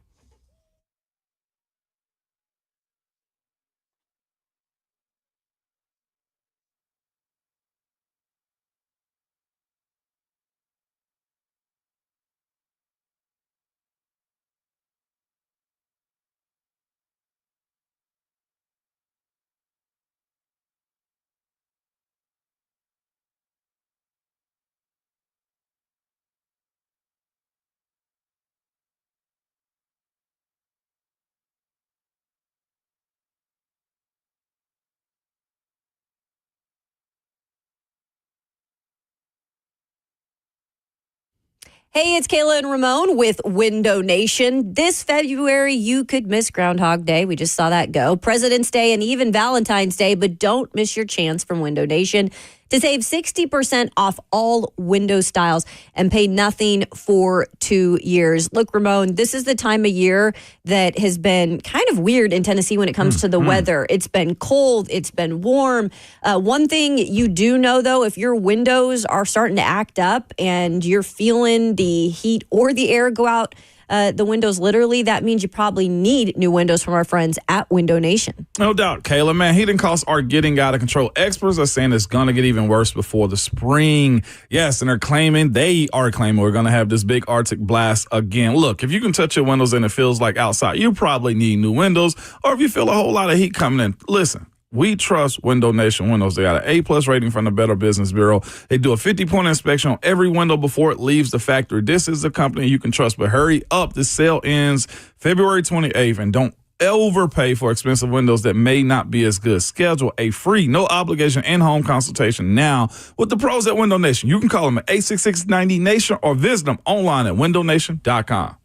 Hey, it's Kayla and Ramon with Window Nation. This February, you could miss Groundhog Day. We just saw that go. President's Day and even Valentine's Day, but don't miss your chance from Window Nation to save 60% off all window styles and pay nothing for 2 years. Look, Ramon, this is the time of year that has been kind of weird in Tennessee when it comes to the weather. It's been cold. It's been warm. One thing you do know, though, if your windows are starting to act up and you're feeling the heat or the air go out the windows literally, that means you probably need new windows from our friends at Window Nation. No doubt, Kayla, man. Heating costs are getting out of control. Experts are saying it's going to get even worse before the spring. Yes, and they are claiming we're going to have this big Arctic blast again. Look, if you can touch your windows and it feels like outside, you probably need new windows. Or if you feel a whole lot of heat coming in, listen. We trust Window Nation windows. They got an A+ rating from the Better Business Bureau. They do a 50-point inspection on every window before it leaves the factory. This is a company you can trust, but hurry up. This sale ends February 28th, and don't overpay for expensive windows that may not be as good. Schedule a free, no obligation in-home consultation now with the pros at Window Nation. You can call them at 866-90-NATION or visit them online at windownation.com.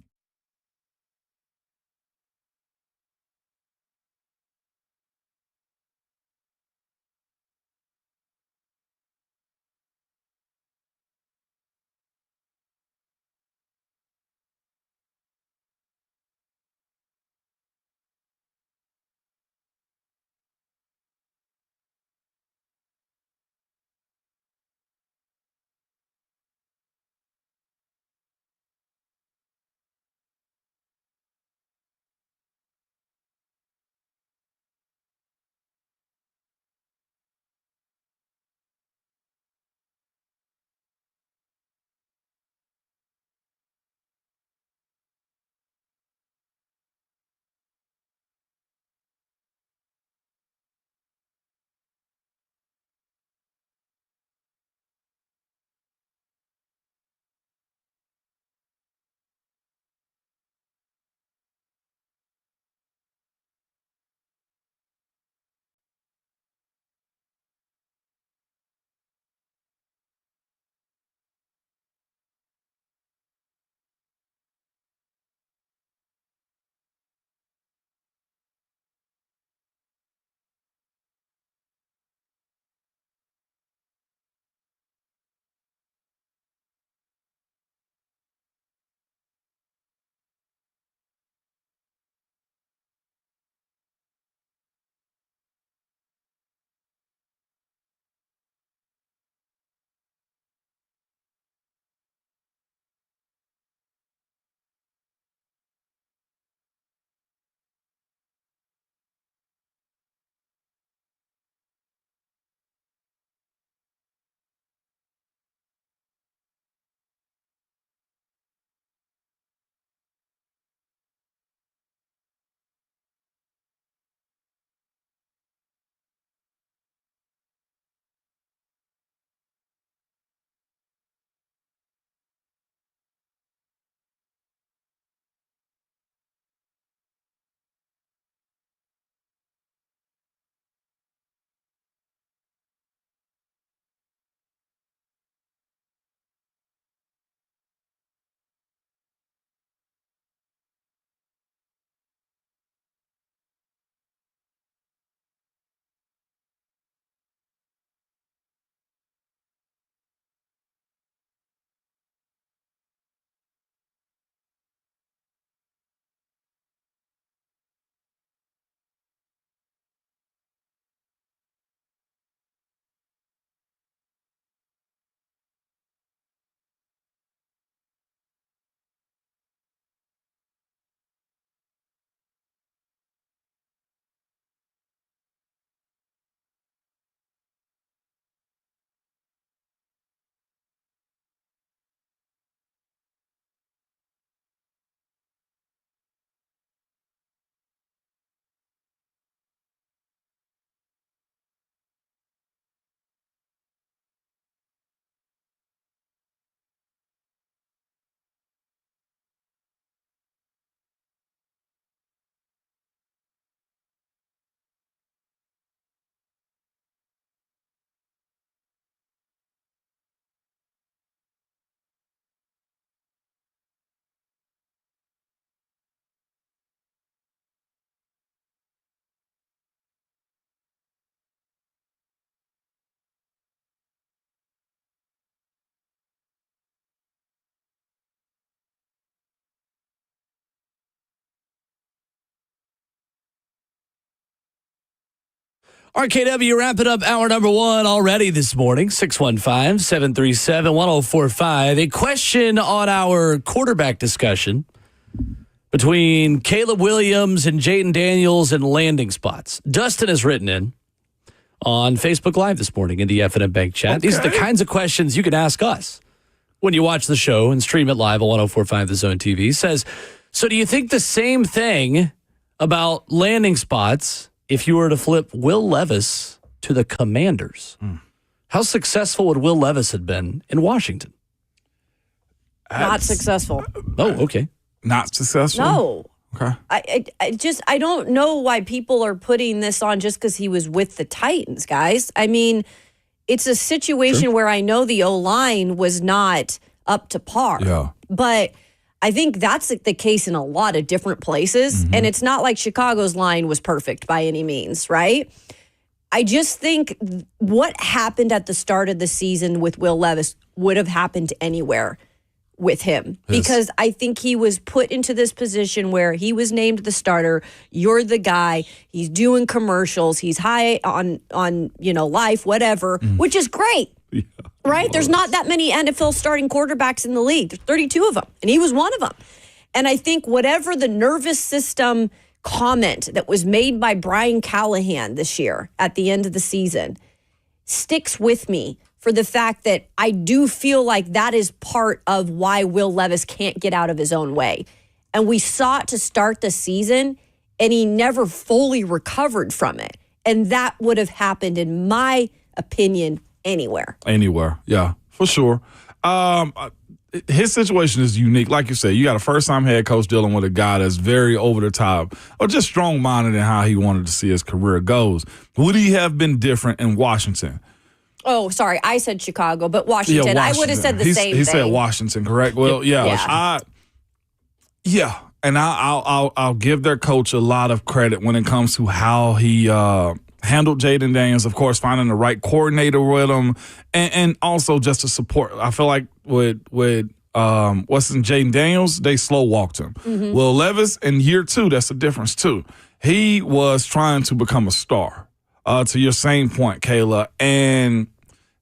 RKW wrapping up hour number 1 already this morning. 615-737-1045. A question on our quarterback discussion between Caleb Williams and Jaden Daniels and landing spots. Dustin has written in on Facebook Live this morning in the F&M Bank chat. Okay. These are the kinds of questions you can ask us when you watch the show and stream it live on 104.5 The Zone TV. He says, so do you think the same thing about landing spots if you were to flip Will Levis to the Commanders? How successful would Will Levis have been in Washington? Not successful. Oh, okay. Not successful? No. Okay. I don't know why people are putting this on just because he was with the Titans, guys. I mean, it's a situation where I know the O-line was not up to par. Yeah. But I think that's the case in a lot of different places. And it's not like Chicago's line was perfect by any means, right? I just think what happened at the start of the season with Will Levis would have happened anywhere with him, because I think he was put into this position where he was named the starter. You're the guy. He's doing commercials. He's high on life, whatever, which is great. Yeah, right? There's not that many NFL starting quarterbacks in the league. There's 32 of them, and he was one of them. And I think whatever the nervous system comment that was made by Bryan Callahan this year at the end of the season sticks with me, for the fact that I do feel like that is part of why Will Levis can't get out of his own way. And we saw it to start the season, and he never fully recovered from it. And that would have happened, in my opinion, anywhere. Anywhere, yeah, for sure. His situation is unique. Like you said, you got a first-time head coach dealing with a guy that's very over the top or just strong-minded in how he wanted to see his career goes. Would he have been different in Washington? Oh, sorry. I said Chicago, but Washington. I would have said the same thing. He said Washington, correct? Well, yeah. And I'll give their coach a lot of credit when it comes to how he handled Jaden Daniels, of course, finding the right coordinator with him, and also just to support. I feel like with Jaden Daniels, they slow walked him. Will Levis in year 2, that's the difference too. He was trying to become a star. To your same point, Kayla, and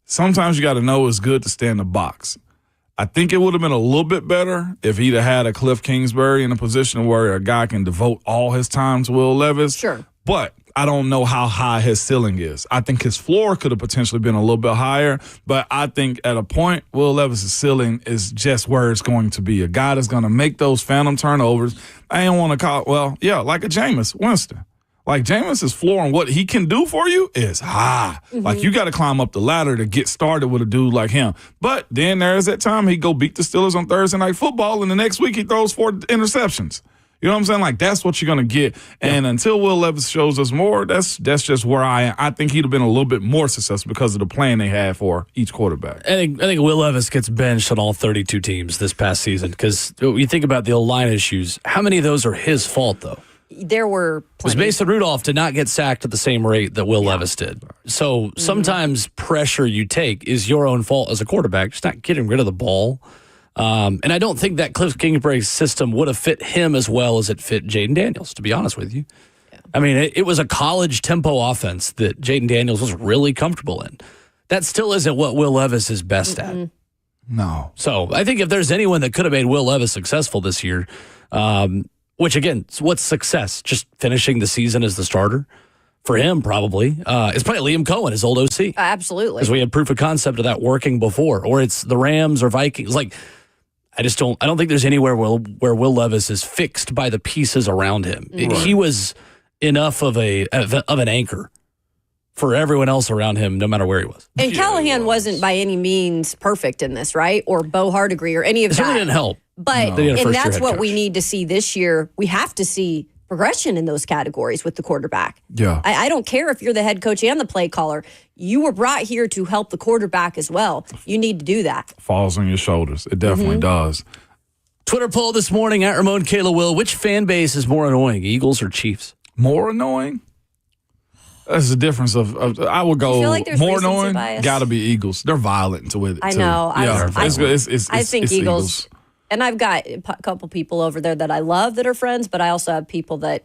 sometimes you got to know it's good to stay in the box. I think it would have been a little bit better if he'd have had a Cliff Kingsbury in a position where a guy can devote all his time to Will Levis. Sure. But I don't know how high his ceiling is. I think his floor could have potentially been a little bit higher, but I think at a point, Will Levis' ceiling is just where it's going to be. A guy that's going to make those phantom turnovers. I ain't want to call like a Jameis Winston. Like, Jameis' floor and what he can do for you is high. Like, you got to climb up the ladder to get started with a dude like him. But then there's that time he go beat the Steelers on Thursday Night Football, and the next week he throws 4 interceptions. You know what I'm saying? Like, that's what you're going to get. And until Will Levis shows us more, that's just where I am. I think he'd have been a little bit more successful because of the plan they had for each quarterback. I think Will Levis gets benched on all 32 teams this past season, because you think about the O-line issues. How many of those are his fault, though? There were plenty. Because Mason Rudolph did not get sacked at the same rate that Will Levis did. So sometimes pressure you take is your own fault as a quarterback, just not getting rid of the ball. And I don't think that Cliff Kingsbury's system would have fit him as well as it fit Jaden Daniels, to be honest with you. Yeah. I mean, it was a college tempo offense that Jaden Daniels was really comfortable in. That still isn't what Will Levis is best at. No. So I think if there's anyone that could have made Will Levis successful this year, which, again, what's success? Just finishing the season as the starter? For him, probably. It's probably Liam Cohen, his old OC. Absolutely. Because we had proof of concept of that working before. Or it's the Rams or Vikings. Like, I don't think there's anywhere where Will Levis is fixed by the pieces around him. Right. He was enough of an anchor for everyone else around him, no matter where he was. And Callahan wasn't by any means perfect in this, right? Or Bo Hardegree or any of that. It really didn't help. But, and that's what we need to see this year. We have to see progression in those categories with the quarterback. Yeah. I don't care if you're the head coach and the play caller. You were brought here to help the quarterback as well. You need to do that. Falls on your shoulders. It definitely does. Twitter poll this morning at Ramon Kayla Will. Which fan base is more annoying, Eagles or Chiefs? More annoying? That's the difference of I would go like more annoying. Got to be Eagles. They're violent with it. I know. I think Eagles. And I've got a couple people over there that I love that are friends, but I also have people that,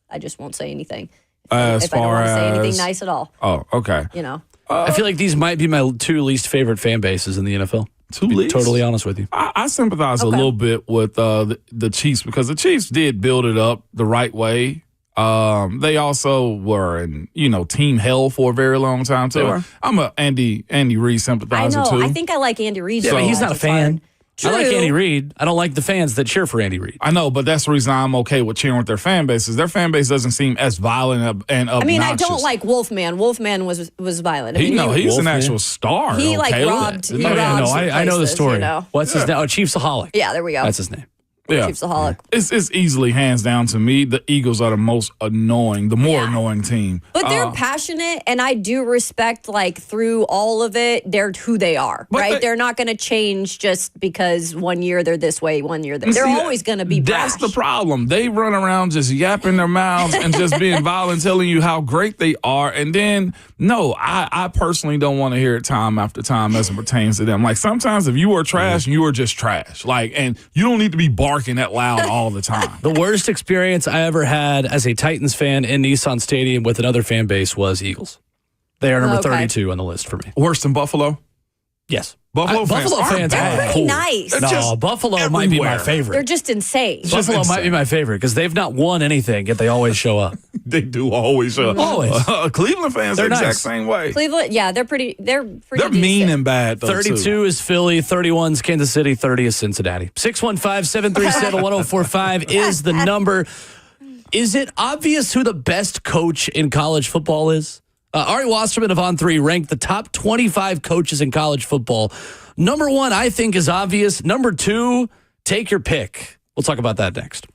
I just won't say anything As if I don't far want to say anything as- nice at all. Oh, okay. You know. I feel like these might be my two least favorite fan bases in the NFL. Two To be least? totally honest with you. I sympathize a Okay. little bit with the Chiefs because the Chiefs did build it up the right way. They also were in, team hell for a very long time too. They were. I'm a Andy Reid I sympathizer know. too. I think I like Andy Reid. Yeah, so but he's not a much. It's hard. fan. I like True. Andy Reid. I don't like the fans that cheer for Andy Reid. I know, but that's the reason I'm okay with cheering with their fan bases. Their fan base doesn't seem as violent and obnoxious. I mean, I don't like Wolfman. Wolfman was violent. I mean, He's an Wolfman. actual star. He, like, Caleb. robbed- he Oh, yeah, robbed no, some I know the places, story. you know? What's his name? Oh, Chiefsaholic. Yeah, there we go. That's his name. Yeah. Chiefsaholic. It's easily hands down to me. The Eagles are the most annoying, the more annoying team. But they're passionate, and I do respect, through all of it, they're who they are, But right? they- They're not going to change just because one year they're this way, one year they're always going to be brash. That's the problem. They run around just yapping their mouths and just being violent, telling you how great they are. And then, no, I personally don't want to hear it time after time as it pertains to them. Like, sometimes if you are trash, you are just trash. And you don't need to be barking that loud all the time. The worst experience I ever had as a Titans fan in Nissan Stadium with another fan base was Eagles. They are number Okay. 32 on the list for me. Worse than Buffalo? Yes. Buffalo fans aren't fans bad. are They're pretty cool. nice. They're No, just Buffalo might be my everywhere. favorite. They're just insane. just Buffalo might insane. be my favorite because they've not won anything, yet they always show up. They do always show up. Always. Cleveland fans are They're the exact nice. same way. Cleveland, yeah, they're pretty. They're They're mean decent. and bad, though, 32 too. is Philly, 31 is Kansas City, 30 is Cincinnati. 615-737-1045 is the number. Is it obvious who the best coach in college football is? Ari Wasserman of On3 ranked the top 25 coaches in college football. Number one, I think, is obvious. Number two, take your pick. We'll talk about that next.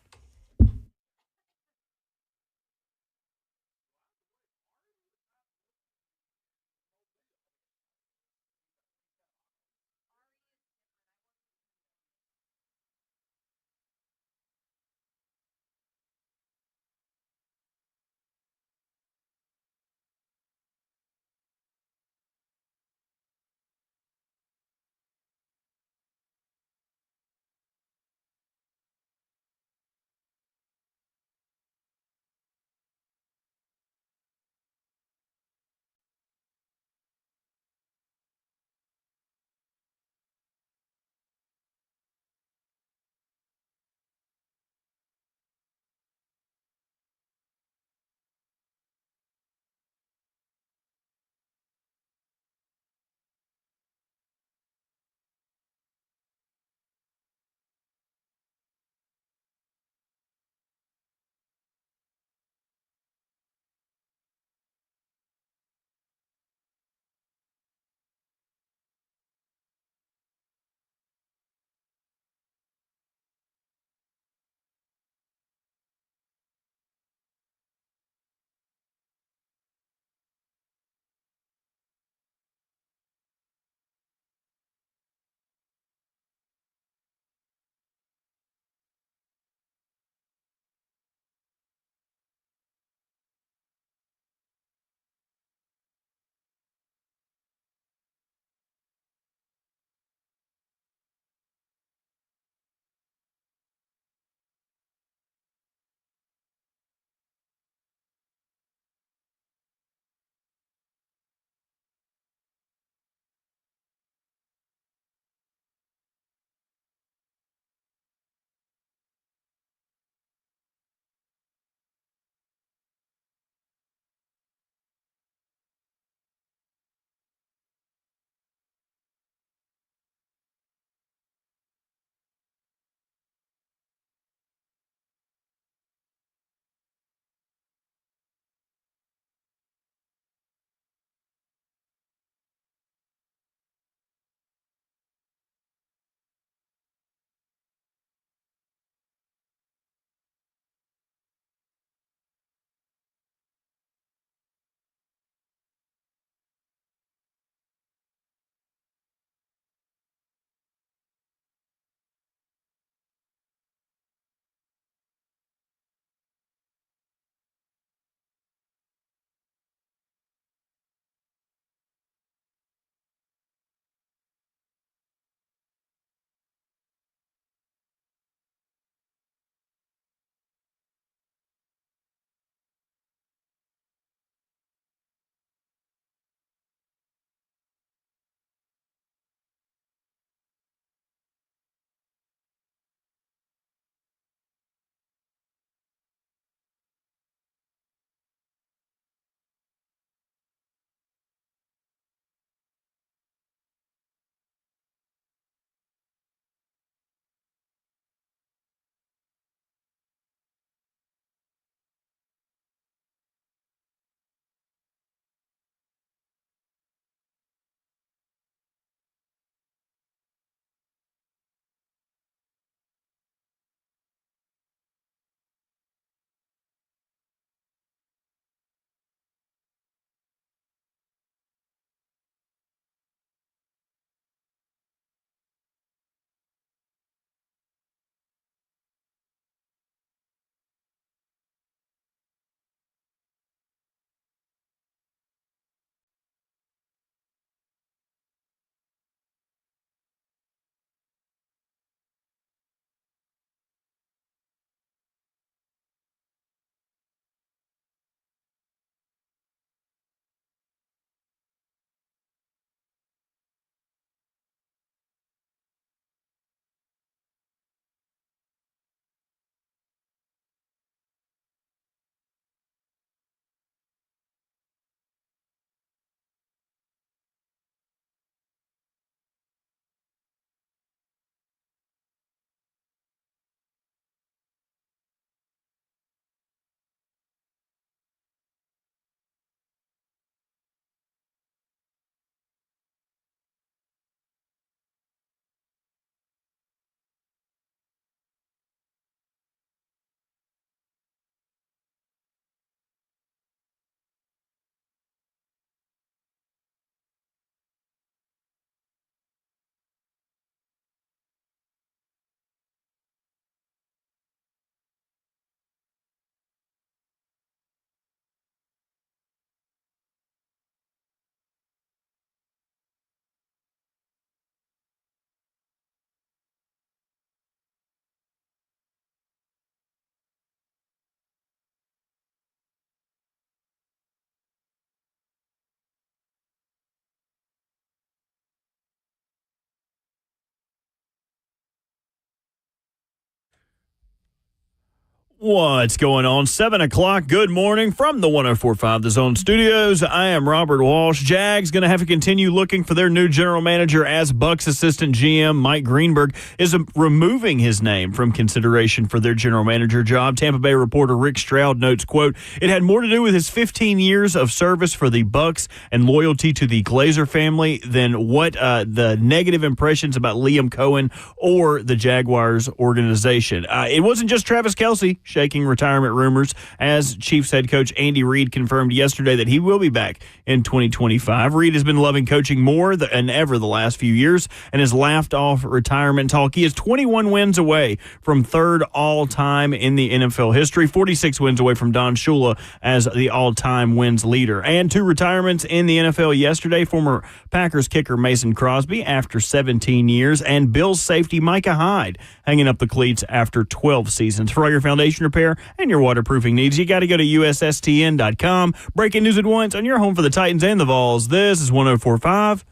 What's going on? 7 o'clock. Good morning from the 104.5 The Zone Studios. I am Robert Walsh. Jags going to have to continue looking for their new general manager as Bucs assistant GM Mike Greenberg is removing his name from consideration for their general manager job. Tampa Bay reporter Rick Stroud notes, quote, it had more to do with his 15 years of service for the Bucs and loyalty to the Glazer family than what the negative impressions about Liam Cohen or the Jaguars organization. It wasn't just Travis Kelce shaking retirement rumors, as Chiefs head coach Andy Reid confirmed yesterday that he will be back in 2025. Reid has been loving coaching more than ever the last few years and has laughed off retirement talk. He is 21 wins away from third all-time in the NFL history, 46 wins away from Don Shula as the all-time wins leader. And two retirements in the NFL yesterday, former Packers kicker Mason Crosby after 17 years, and Bills safety Micah Hyde hanging up the cleats after 12 seasons. For all your foundation repair and your waterproofing needs, you got to go to USSTN.com. Breaking news at once on your home for the Titans and the Vols. This is 104.5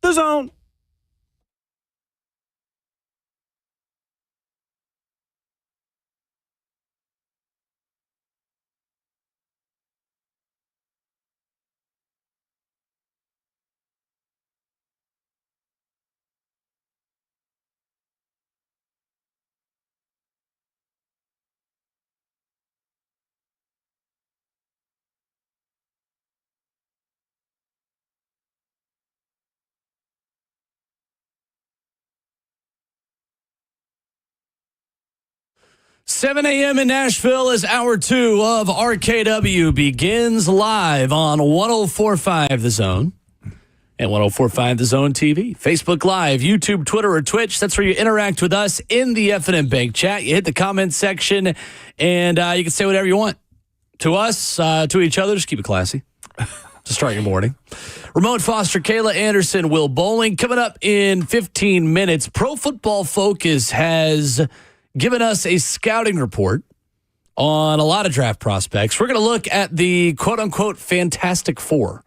The Zone. $7 a.m. in Nashville as hour 2 of RKW begins live on 104.5 The Zone and 104.5 The Zone TV, Facebook Live, YouTube, Twitter, or Twitch. That's where you interact with us in the F&M Bank chat. You hit the comment section, and you can say whatever you want to us, to each other. Just keep it classy to start your morning. Ramon Foster, Kayla Anderson, Will Bowling. Coming up in 15 minutes, Pro Football Focus has given us a scouting report on a lot of draft prospects. We're going to look at the quote-unquote Fantastic Four.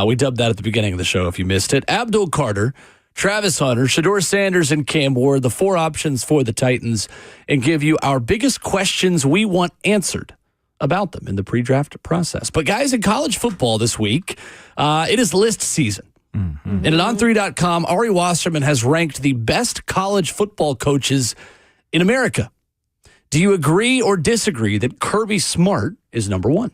We dubbed that at the beginning of the show if you missed it. Abdul Carter, Travis Hunter, Shedeur Sanders, and Cam Ward, the 4 options for the Titans, and give you our biggest questions we want answered about them in the pre-draft process. But guys, in college football this week, it is list season. Mm-hmm. And at On3.com, Ari Wasserman has ranked the best college football coaches in America. Do you agree or disagree that Kirby Smart is number 1?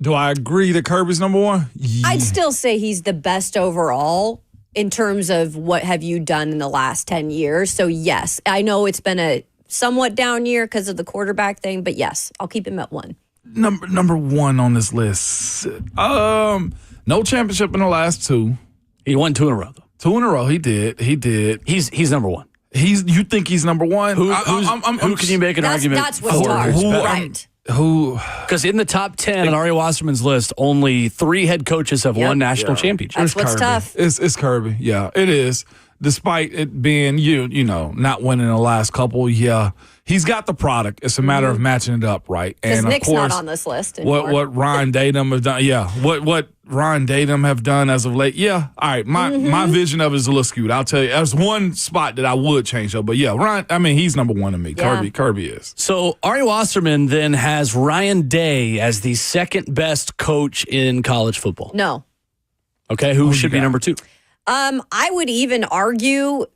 Do I agree that Kirby's number 1? Yeah. I'd still say he's the best overall in terms of what have you done in the last 10 years. So, yes, I know it's been a somewhat down year because of the quarterback thing, but yes, I'll keep him at 1. Number 1 on this list. No championship in the last 2. He won 2 in a row, though. 2 in a row, he did. He's number 1. You think he's number 1? Who can you make an argument that's what's hard, right? Because in the top 10 on Ari Wasserman's list, only 3 head coaches have won national championships. That's what's tough. It's Kirby. Yeah, it is. Despite it being you know, not winning the last couple, yeah, he's got the product. It's a matter of matching it up, right? Because And Nick's of course, not on this list anymore. what Ryan Datum have done, yeah, what Ryan Datum have done as of late, yeah. All right, my vision of it is a little skewed. I'll tell you, there's one spot that I would change though, but yeah, Ryan. I mean, he's number 1 to me. Yeah. Kirby is. So Ari Wasserman then has Ryan Day as the second best coach in college football. No. Okay, who should be number 2? I would even argue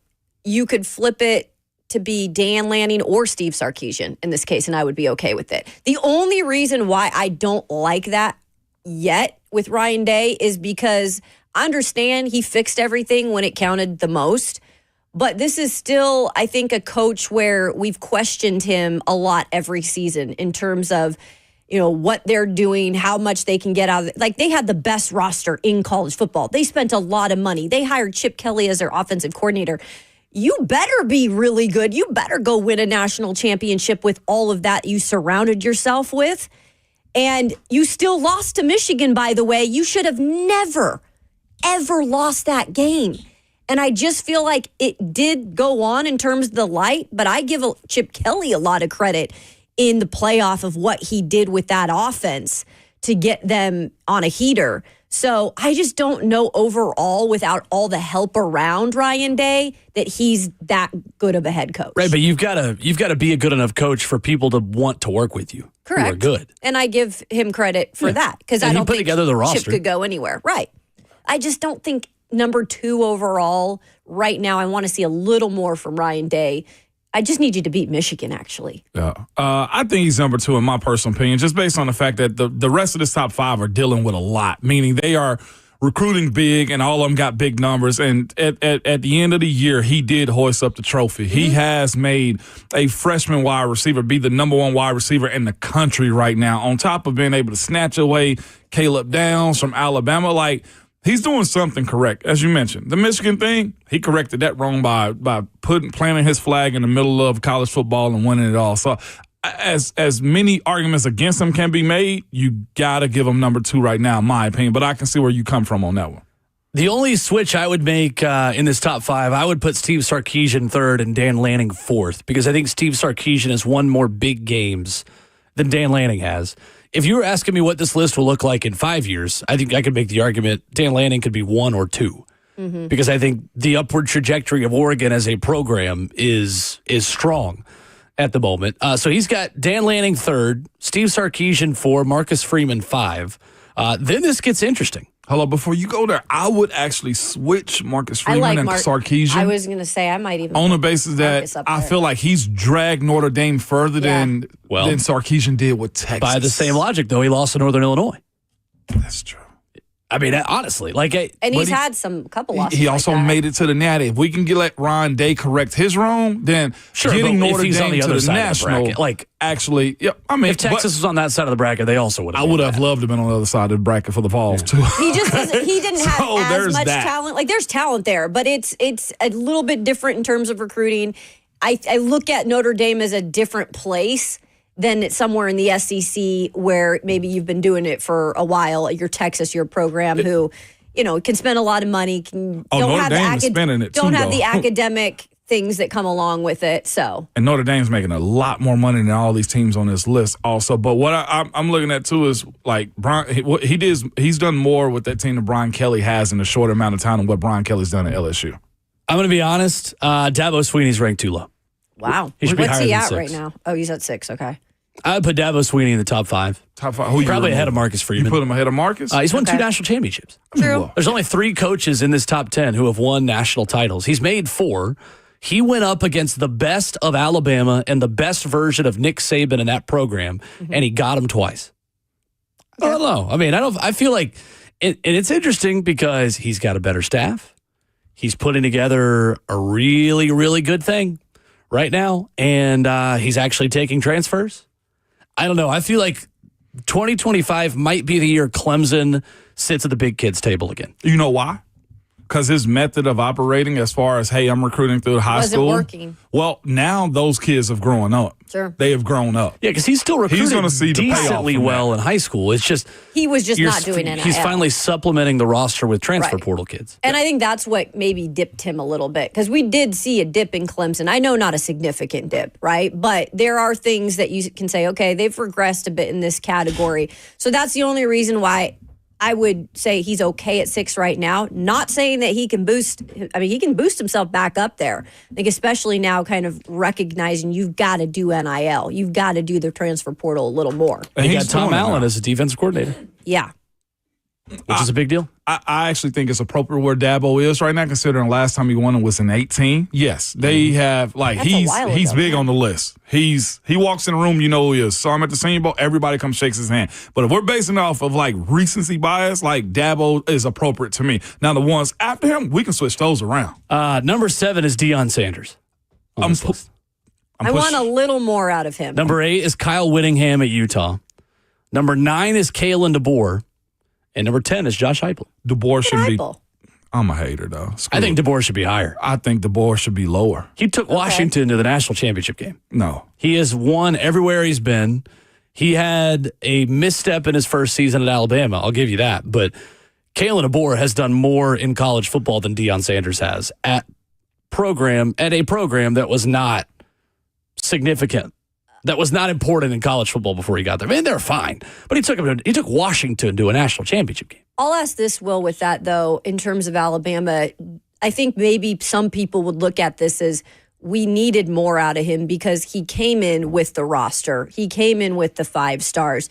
you could flip it to be Dan Lanning or Steve Sarkisian in this case, and I would be okay with it. The only reason why I don't like that yet with Ryan Day is because I understand he fixed everything when it counted the most, but this is still, I think, a coach where we've questioned him a lot every season in terms of, you know, what they're doing, how much they can get out of it. Like, they had the best roster in college football. They spent a lot of money. They hired Chip Kelly as their offensive coordinator. You better be really good. You better go win a national championship with all of that you surrounded yourself with. And you still lost to Michigan, by the way. You should have never, ever lost that game. And I just feel like it did go on in terms of the light, but I give Chip Kelly a lot of credit in the playoff of what he did with that offense to get them on a heater. So I just don't know overall, without all the help around Ryan Day, that he's that good of a head coach. Right, but you've got to be a good enough coach for people to want to work with you. Correct. Who are good. And I give him credit for that, because I don't put think together the roster. Chip could go anywhere. Right. I just don't think number 2 overall right now. I want to see a little more from Ryan Day. I just need you to beat Michigan, actually. Yeah. I think he's number 2 in my personal opinion, just based on the fact that the rest of this top 5 are dealing with a lot, meaning they are recruiting big and all of them got big numbers. And at the end of the year, he did hoist up the trophy. Mm-hmm. He has made a freshman wide receiver be the number 1 wide receiver in the country right now, on top of being able to snatch away Caleb Downs from Alabama. Like, he's doing something correct. As you mentioned, the Michigan thing, he corrected that wrong by planting his flag in the middle of college football and winning it all. So as many arguments against him can be made, you got to give him number 2 right now, in my opinion. But I can see where you come from on that one. The only switch I would make in this top 5, I would put Steve Sarkisian 3rd and Dan Lanning 4th, because I think Steve Sarkisian has won more big games than Dan Lanning has. If you were asking me what this list will look like in 5 years, I think I could make the argument Dan Lanning could be 1 or 2. Mm-hmm. Because I think the upward trajectory of Oregon as a program is strong at the moment. So he's got Dan Lanning 3rd, Steve Sarkisian 4, Marcus Freeman 5. Then this gets interesting. Hello, before you go there, I would actually switch Marcus Freeman and Sarkisian. I was going to say I might even on the basis that I feel like he's dragged Notre Dame further than Sarkisian did with Texas. By the same logic, though, he lost to Northern Illinois. That's true. I mean, honestly, and he's had some couple losses. He also made it to the Natty. If we can let Ryan Day correct his wrong, then getting Notre Dame to the national, actually, I mean, if Texas was on that side of the bracket, they also would have. I would have loved to have been on the other side of the bracket for the Vols too. He just he didn't have as much talent. Like, there's talent there, but it's a little bit different in terms of recruiting. I look at Notre Dame as a different place than it's somewhere in the SEC where maybe you've been doing it for a while. You're Texas, you're a program who, can spend a lot of money. Don't have the academic things that come along with it. So, and Notre Dame's making a lot more money than all these teams on this list also. But what I'm looking at too is like Bryan. What he's done more with that team than Brian Kelly has in a short amount of time than what Brian Kelly's done at LSU. I'm going to be honest. Dabo Sweeney's ranked too low. Wow. What's he at right now? Oh, he's at 6. Okay. I would put Dabo Sweeney in the top 5. Top 5. Who probably ahead of Marcus Freeman. You put him ahead of Marcus? He's won 2 national championships. True. There's only 3 coaches in this top 10 who have won national titles. He's made 4. He went up against the best of Alabama and the best version of Nick Saban in that program, and he got him twice. I don't know. I mean, I feel like, and it's interesting because he's got a better staff. He's putting together a really, really good thing right now, and he's actually taking transfers. I don't know. I feel like 2025 might be the year Clemson sits at the big kids table again. You know why? Because his method of operating as far as, hey, I'm recruiting through high school. Wasn't working. Well, now those kids have grown up. Sure. They have grown up. Yeah, because he's still recruiting decently well in high school. It's just he was just not doing NIL. He's finally supplementing the roster with transfer portal kids. And I think that's what maybe dipped him a little bit, because we did see a dip in Clemson. I know not a significant dip, right? But there are things that you can say, okay, they've regressed a bit in this category. So that's the only reason why I would say he's okay at 6 right now. Not saying that he can boost. I mean, he can boost himself back up there. I think especially now, kind of recognizing you've got to do NIL. You've got to do the transfer portal a little more. And he got Tom Allen as a defensive coordinator. Yeah. Which is a big deal. I actually think it's appropriate where Dabo is right now, considering last time he won it was in 18. Yes, they have, he's big on the list. He walks in the room, you know who he is. So I'm at the Senior Bowl, everybody comes shakes his hand. But if we're basing off of recency bias, Dabo is appropriate to me. Now the ones after him, we can switch those around. Number 7 is Deion Sanders. I want a little more out of him. Number 8 is Kyle Whittingham at Utah. Number 9 is Kalen DeBoer. And number 10 is Josh Heupel. DeBoer should be. I'm a hater, though. I think DeBoer should be higher. I think DeBoer should be lower. He took Washington to the national championship game. No. He has won everywhere he's been. He had a misstep in his first season at Alabama. I'll give you that. But Kalen DeBoer has done more in college football than Deion Sanders has at a program that was not significant that was not important in college football before he got there. I mean, they're fine, but he took Washington to a national championship game. I'll ask this, Will, with that, though, in terms of Alabama, I think maybe some people would look at this as we needed more out of him because he came in with the roster. He came in with the 5 stars.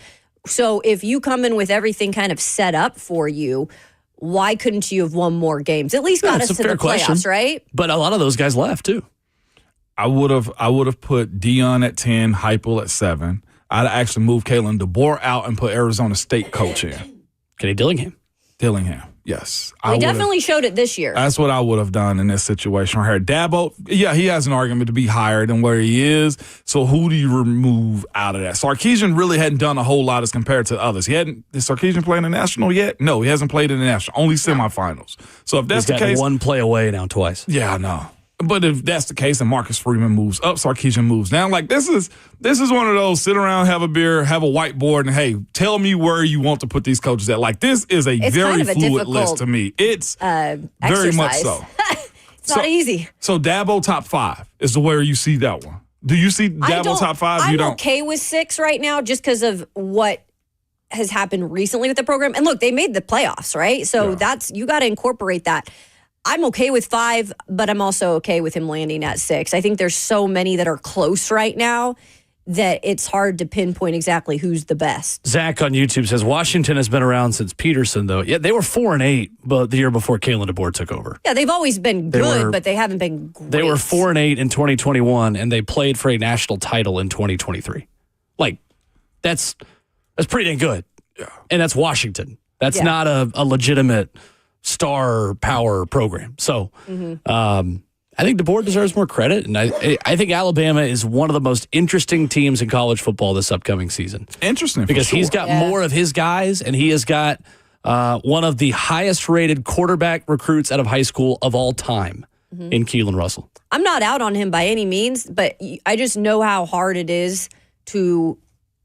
So if you come in with everything kind of set up for you, why couldn't you have won more games? At least got us to the playoffs, right? But a lot of those guys left, too. I would have put Dion at 10, Heupel at 7. I'd actually moved Kalen DeBoer out and put Arizona State coach in. Kenny Dillingham. Yes. He definitely showed it this year. That's what I would have done in this situation right here. Dabo, yeah, he has an argument to be higher than where he is. So who do you remove out of that? Sarkisian really hadn't done a whole lot as compared to others. Did Sarkisian play in the national yet? No, he hasn't played in the national, only semifinals. So if that's the case. One play away now twice. Yeah, I know. But if that's the case, and Marcus Freeman moves up, Sarkisian moves down. Like this is one of those sit around, have a beer, have a whiteboard, and hey, tell me where you want to put these coaches at. Like this is it's very kind of fluid list to me. It's very much so. It's not easy. So Dabo top 5 is the where you see that one. Do you see Dabo top 5? I'm okay with 6 right now, just because of what has happened recently with the program. And look, they made the playoffs, right? So you got to incorporate that. I'm okay with 5, but I'm also okay with him landing at 6. I think there's so many that are close right now that it's hard to pinpoint exactly who's the best. Zach on YouTube says Washington has been around since Peterson, though. Yeah, they were 4-8, but the year before Kalen DeBoer took over. Yeah, they've always been good, but they haven't been great. They were 4-8 in 2021, and they played for a national title in 2023. Like, that's pretty dang good. Yeah. And that's Washington. That's not a legitimate star power program. So I think DeBoer deserves more credit, and I think Alabama is one of the most interesting teams in college football this upcoming season. Interesting, because he's got more of his guys, and he has got one of the highest rated quarterback recruits out of high school of all time in Keelan Russell. I'm not out on him by any means, but I just know how hard it is to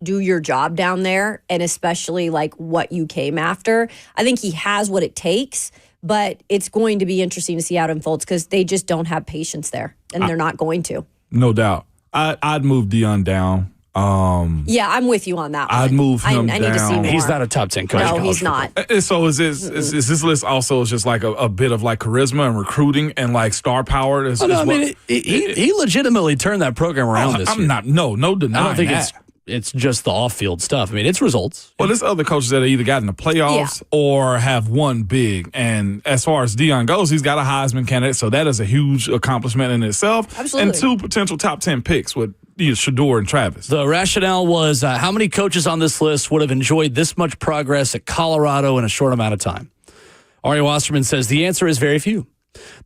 do your job down there, and especially like what you came after. I think he has what it takes, but it's going to be interesting to see how it unfolds because they just don't have patience there, and they're not going to. No doubt. I'd move Dion down. Yeah, I'm with you on that one. I'd move him I need to see more. He's not a top 10 coach. No, he's not. So is this list also just like a bit of like charisma and recruiting and like star power? He legitimately turned that program around this year. No denying I don't think that. It's just the off-field stuff. I mean, it's results. Well, there's other coaches that have either gotten the playoffs or have won big. And as far as Dion goes, he's got a Heisman candidate, so that is a huge accomplishment in itself. Absolutely. And 2 potential top 10 picks with Shador and Travis. The rationale was how many coaches on this list would have enjoyed this much progress at Colorado in a short amount of time? Ari Wasserman says the answer is very few.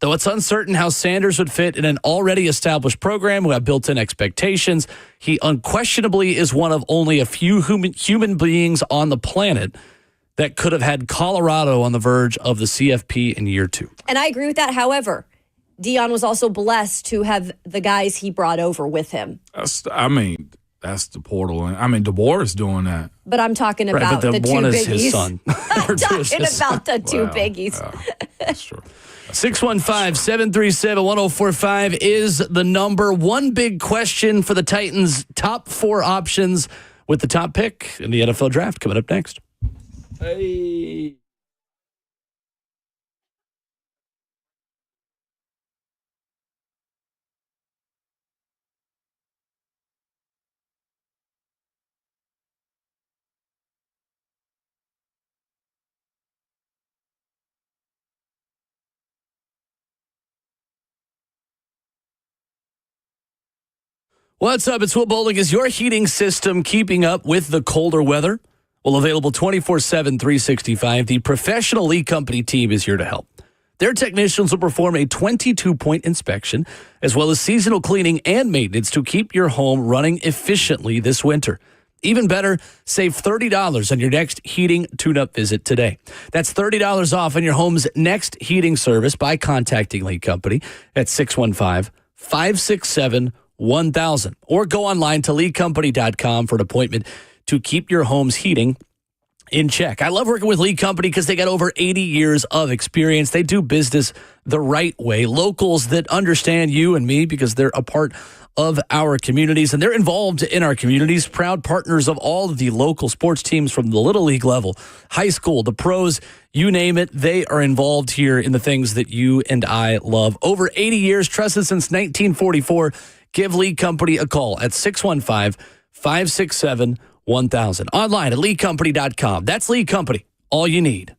Though it's uncertain how Sanders would fit in an already established program who have built-in expectations, he unquestionably is one of only a few human beings on the planet that could have had Colorado on the verge of the CFP in year 2. And I agree with that. However, Dion was also blessed to have the guys he brought over with him. That's the portal. DeBoer is doing that. But I'm talking about the 2 biggies. Is his son. I'm talking about the 2 biggies. That's true. 615-737-1045 is the number. One big question for the Titans' top 4 options with the top pick in the NFL draft coming up next. Hey. What's up? It's Will Bowling. Is your heating system keeping up with the colder weather? Well, available 24/7, 365, the professional Lee Company team is here to help. Their technicians will perform a 22-point inspection, as well as seasonal cleaning and maintenance to keep your home running efficiently this winter. Even better, save $30 on your next heating tune-up visit today. That's $30 off on your home's next heating service by contacting Lee Company at 615-567-1000 or go online to leecompany.com for an appointment to keep your home's heating in check. I love working with Lee Company because they got over 80 years of experience. They do business the right way. Locals that understand you and me because they're a part of our communities, and they're involved in our communities, proud partners of all of the local sports teams from the Little League level, high school, the pros, you name it. They are involved here in the things that you and I love. Over 80 years, trusted since 1944. Give Lee Company a call at 615-567-1000. Online at leecompany.com. That's Lee Company, all you need.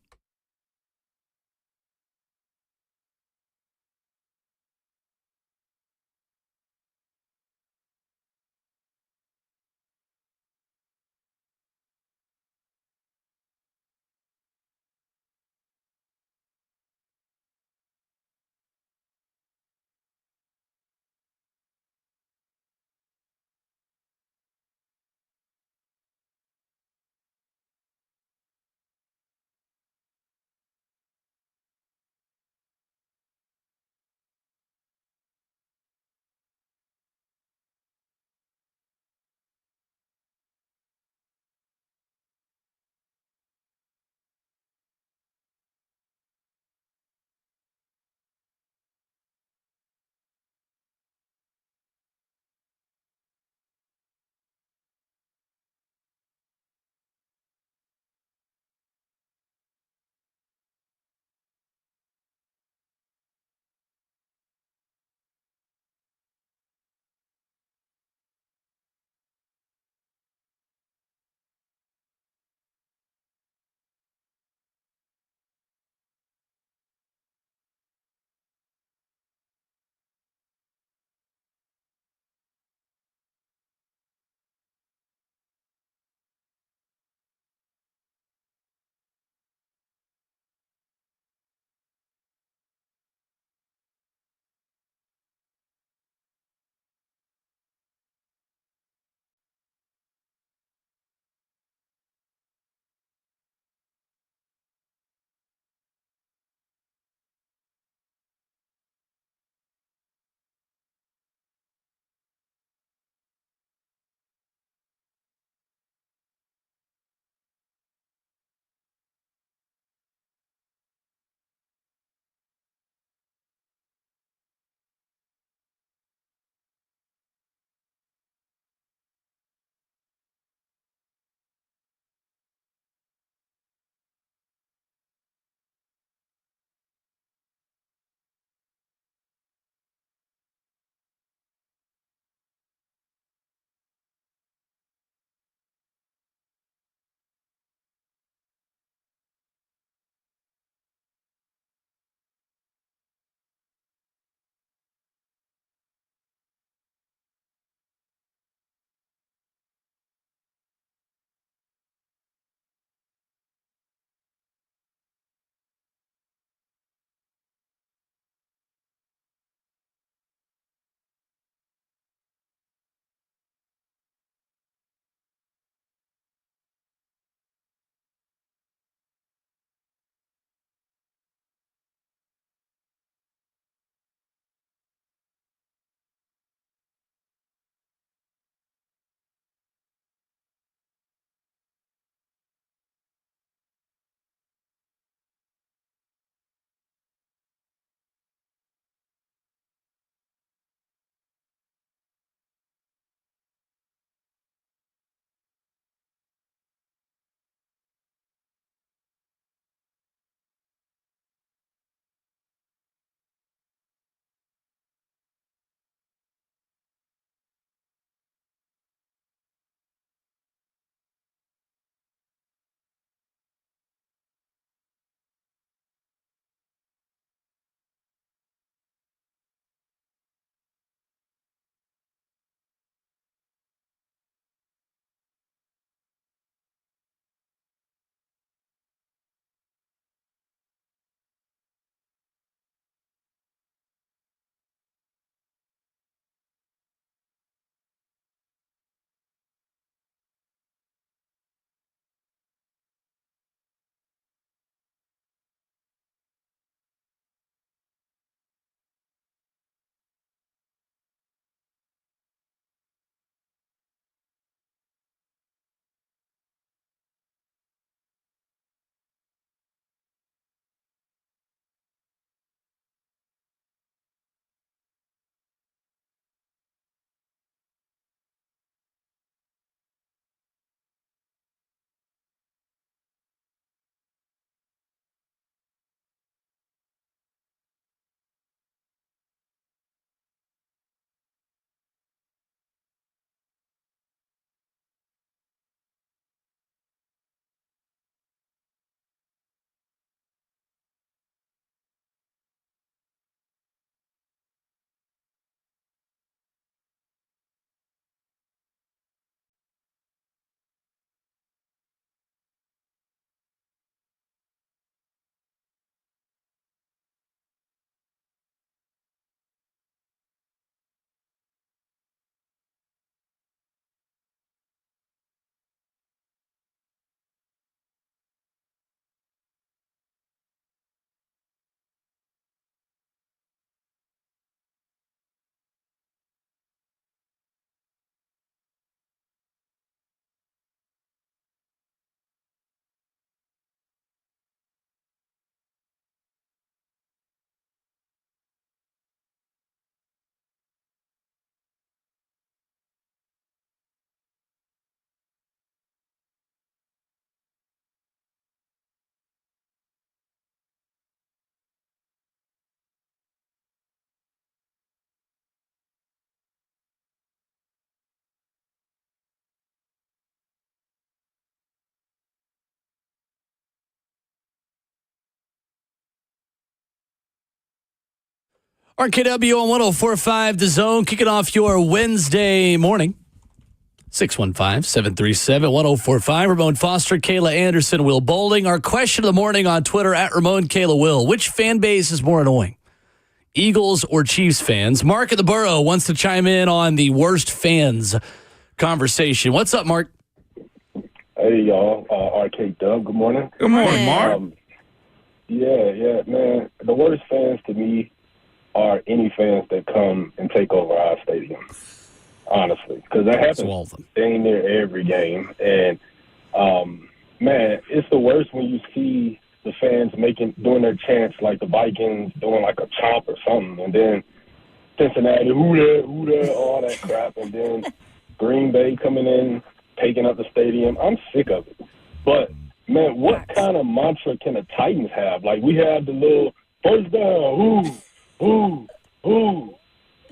RKW on 104.5 The Zone, kicking off your Wednesday morning. 615-737-1045. Ramon Foster, Kayla Anderson, Will Bowling. Our question of the morning on Twitter at Ramon Kayla Will. Which fan base is more annoying? Eagles or Chiefs fans? Mark at the Borough wants to chime in on the worst fans conversation. What's up, Mark? Hey, y'all. RK Dub, good morning. Good morning, Mark. Yeah, man. The worst fans to me are any fans that come and take over our stadium, honestly, because that happens dang near every game. And, man, it's the worst when you see the fans doing their chants like the Vikings doing like a chomp or something, and then Cincinnati, who there, all that crap, and then Green Bay coming in, taking up the stadium. I'm sick of it. But, man, what kind of mantra can the Titans have? Like, we have the little first down, who?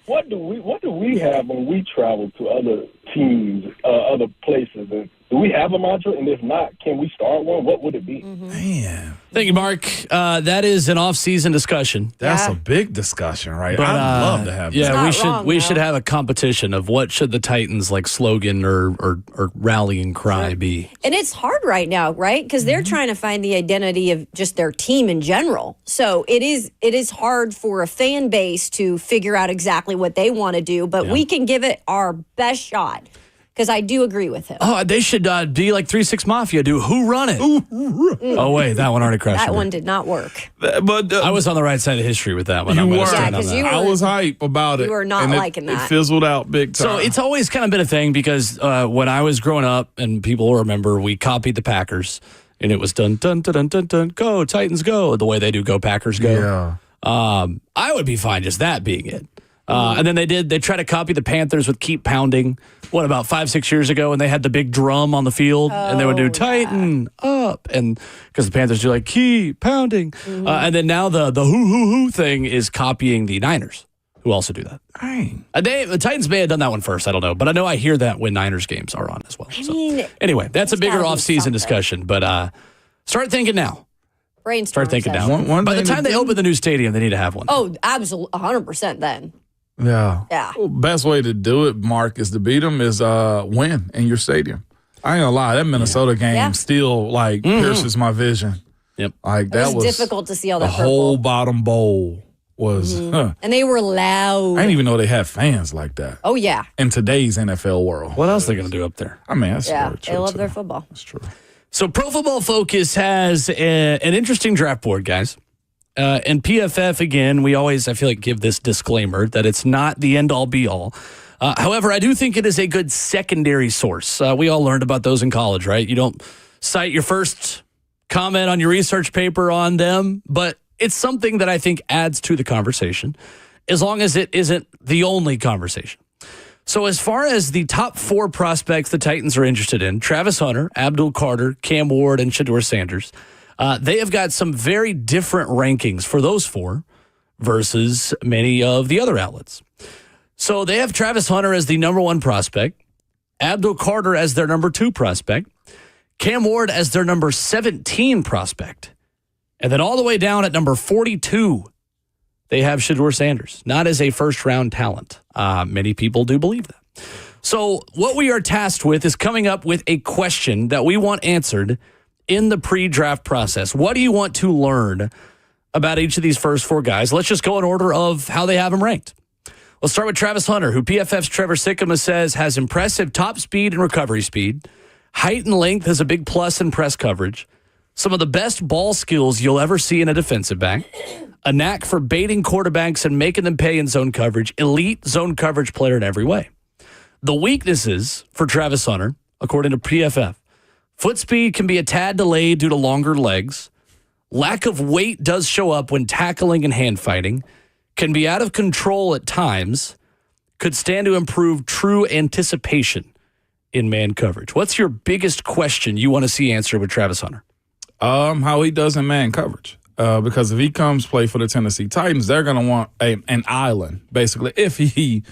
What do we have when we travel to other teams, other places? And do we have a mantra? And if not, can we start one? What would it be? Man. Thank you, Mark. That is an off-season discussion. That's a big discussion, right? But, I'd love to have that. Yeah, we should have a competition of what should the Titans like slogan or rallying cry be. And it's hard right now, right? Because they're trying to find the identity of just their team in general. So it is hard for a fan base to figure out exactly what they want to do, but we can give it our best shot. Because I do agree with him. Oh, they should be like 3-6 Mafia, do Who Run It? Oh, wait, that one already crashed. That one did not work. But I was on the right side of history with that one. You were. Yeah, 'cause you I was hype about it. You were not and liking that. It fizzled out big time. So it's always kind of been a thing because when I was growing up, and people will remember, we copied the Packers, and it was dun, dun, dun, dun, dun, dun, go, Titans go, the way they do Go Packers go. Yeah. I would be fine just that being it. And then they tried to copy the Panthers with Keep Pounding, about 5-6 years ago, and they had the big drum on the field, and they would do Tighten up, and because the Panthers do like Keep Pounding. And then now the who thing is copying the Niners, who also do that. Dang. The Titans may have done that one first, I don't know, but I know I hear that when Niners games are on as well. Anyway, that's a bigger off-season discussion, but start thinking now. Brainstorm. Start thinking session. now. By the time they open the new stadium, they need to have one. Oh, absolutely, 100% then. Yeah. Yeah. Best way to do it, Mark, is to beat them is win in your stadium. I ain't gonna lie, that Minnesota game still pierces my vision. Yep. Like that was difficult to see all that the whole bottom bowl was. And they were loud. I didn't even know they had fans like that. Oh yeah. In today's NFL world, what else are they gonna do up there? I mean, that's yeah, very true they love too. their football. That's true. So Pro Football Focus has an interesting draft board, guys. And PFF, again, we always, I feel like, give this disclaimer that it's not the end-all, be-all. However, I do think it is a good secondary source. We all learned about those in college, right? You don't cite your first comment on your research paper on them, but it's something that I think adds to the conversation, as long as it isn't the only conversation. So as far as the top 4 prospects the Titans are interested in, Travis Hunter, Abdul Carter, Cam Ward, and Shedeur Sanders, they have got some very different rankings for those 4 versus many of the other outlets. So they have Travis Hunter as the number 1 prospect, Abdul Carter as their number 2 prospect, Cam Ward as their number 17 prospect, and then all the way down at number 42, they have Shedeur Sanders, not as a first-round talent. Many people do believe that. So what we are tasked with is coming up with a question that we want answered in the pre-draft process. What do you want to learn about each of these first 4 guys? Let's just go in order of how they have them ranked. Let's start with Travis Hunter, who PFF's Trevor Sikkema says has impressive top speed and recovery speed. Height and length is a big plus in press coverage. Some of the best ball skills you'll ever see in a defensive back. A knack for baiting quarterbacks and making them pay in zone coverage. Elite zone coverage player in every way. The weaknesses for Travis Hunter, according to PFF, foot speed can be a tad delayed due to longer legs. Lack of weight does show up when tackling and hand fighting. Can be out of control at times. Could stand to improve true anticipation in man coverage. What's your biggest question you want to see answered with Travis Hunter? How he does in man coverage. Because if he comes play for the Tennessee Titans, they're going to want an island, basically, if he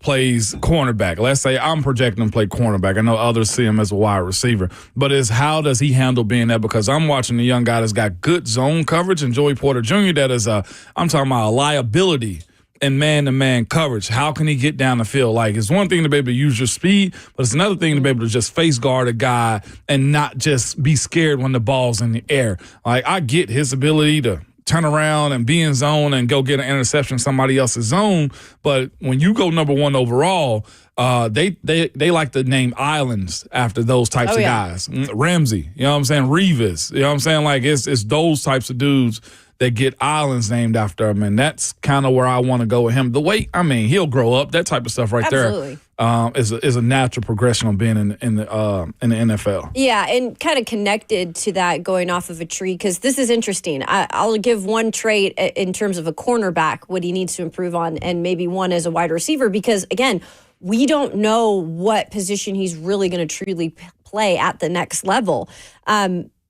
plays cornerback. Let's say I'm projecting him to play cornerback. I know others see him as a wide receiver. But it's how does he handle being that? Because I'm watching a young guy that's got good zone coverage, and Joey Porter Jr. that is I'm talking about a liability in man-to-man coverage. How can he get down the field? Like, it's one thing to be able to use your speed, but it's another thing to be able to just face guard a guy and not just be scared when the ball's in the air. Like, I get his ability to turn around and be in zone and go get an interception in somebody else's zone, but when you go number 1 overall, they like to name islands after those types of guys. Ramsey, you know what I'm saying? Revis, you know what I'm saying? Like, it's those types of dudes that get islands named after him, and that's kind of where I want to go with him. The way, I mean, he'll grow up. That type of stuff right Absolutely. there is a natural progression of being in the NFL. Yeah, and kind of connected to that, going off of a tree, because this is interesting. I'll give one trait in terms of a cornerback, what he needs to improve on, and maybe one as a wide receiver, because, again, we don't know what position he's really going to truly play at the next level.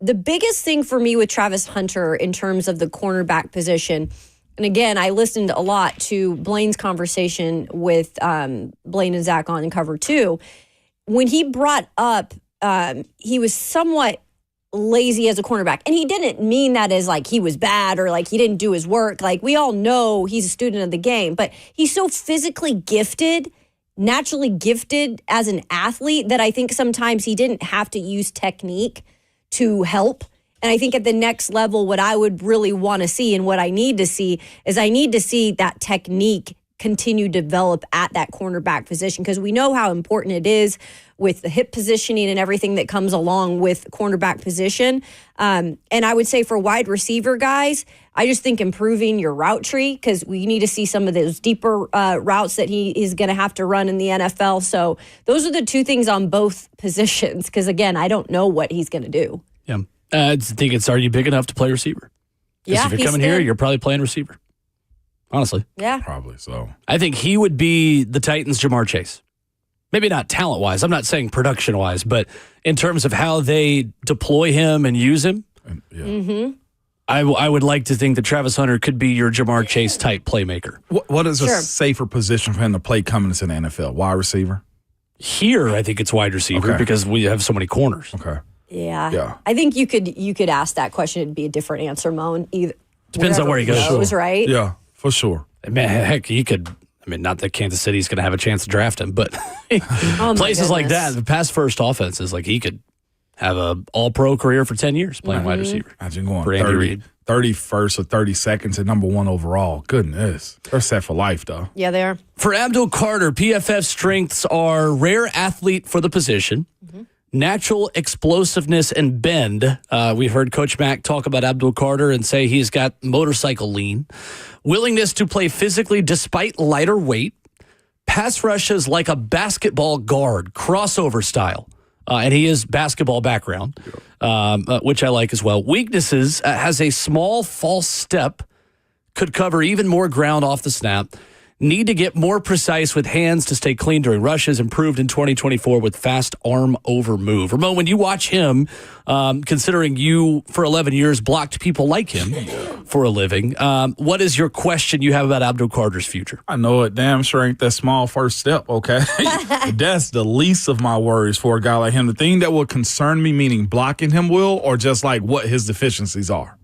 The biggest thing for me with Travis Hunter in terms of the cornerback position, and again, I listened a lot to Blaine's conversation with Blaine and Zach on Cover 2. When he brought up, he was somewhat lazy as a cornerback. And he didn't mean that as like he was bad or like he didn't do his work. Like, we all know he's a student of the game, but he's so physically gifted, naturally gifted as an athlete, that I think sometimes he didn't have to use technique to help. And I think at the next level, what I would really want to see and what I need to see is I need to see that technique continue to develop at that cornerback position, because we know how important it is with the hip positioning and everything that comes along with cornerback position. And I would say for wide receiver guys, I just think improving your route tree, because we need to see some of those deeper routes that he is going to have to run in the NFL. So those are the two things on both positions, because, again, I don't know what he's going to do. Yeah. I think it's, are you big enough to play receiver? Yeah, if you're coming here, you're probably playing receiver. Honestly. Yeah. Probably so. I think he would be the Titans' Jamar Chase. Maybe not talent-wise. I'm not saying production-wise, but in terms of how they deploy him and use him, I would like to think that Travis Hunter could be your Jamar Chase type playmaker. What is a safer position for him to play coming into the NFL? Wide receiver? Here, I think it's wide receiver because we have so many corners. Okay. Yeah. I think you could ask that question. It'd be a different answer, Moan. Depends on where he goes. Right? Yeah, for sure. Man, heck, he could. I mean, not that Kansas City's going to have a chance to draft him, but places like that, the past first offenses, like he could have a all-pro career for 10 years playing wide receiver. Imagine going 31st or 32nd to number 1 overall. Goodness. They're set for life, though. Yeah, they are. For Abdul Carter, PFF strengths are rare athlete for the position, natural explosiveness and bend. We've heard Coach Mack talk about Abdul Carter and say he's got motorcycle lean, willingness to play physically despite lighter weight, pass rushes like a basketball guard, crossover style. And he is basketball background, which I like as well. Weaknesses, has a small false step, could cover even more ground off the snap. Need to get more precise with hands to stay clean during rushes. Improved in 2024 with fast arm over move. Ramon, when you watch him, considering you for 11 years blocked people like him for a living, what is your question you have about Abdul Carter's future? I know it damn sure ain't that small first step, okay? That's the least of my worries for a guy like him. The thing that would concern me, meaning blocking him, will, or just like what his deficiencies are?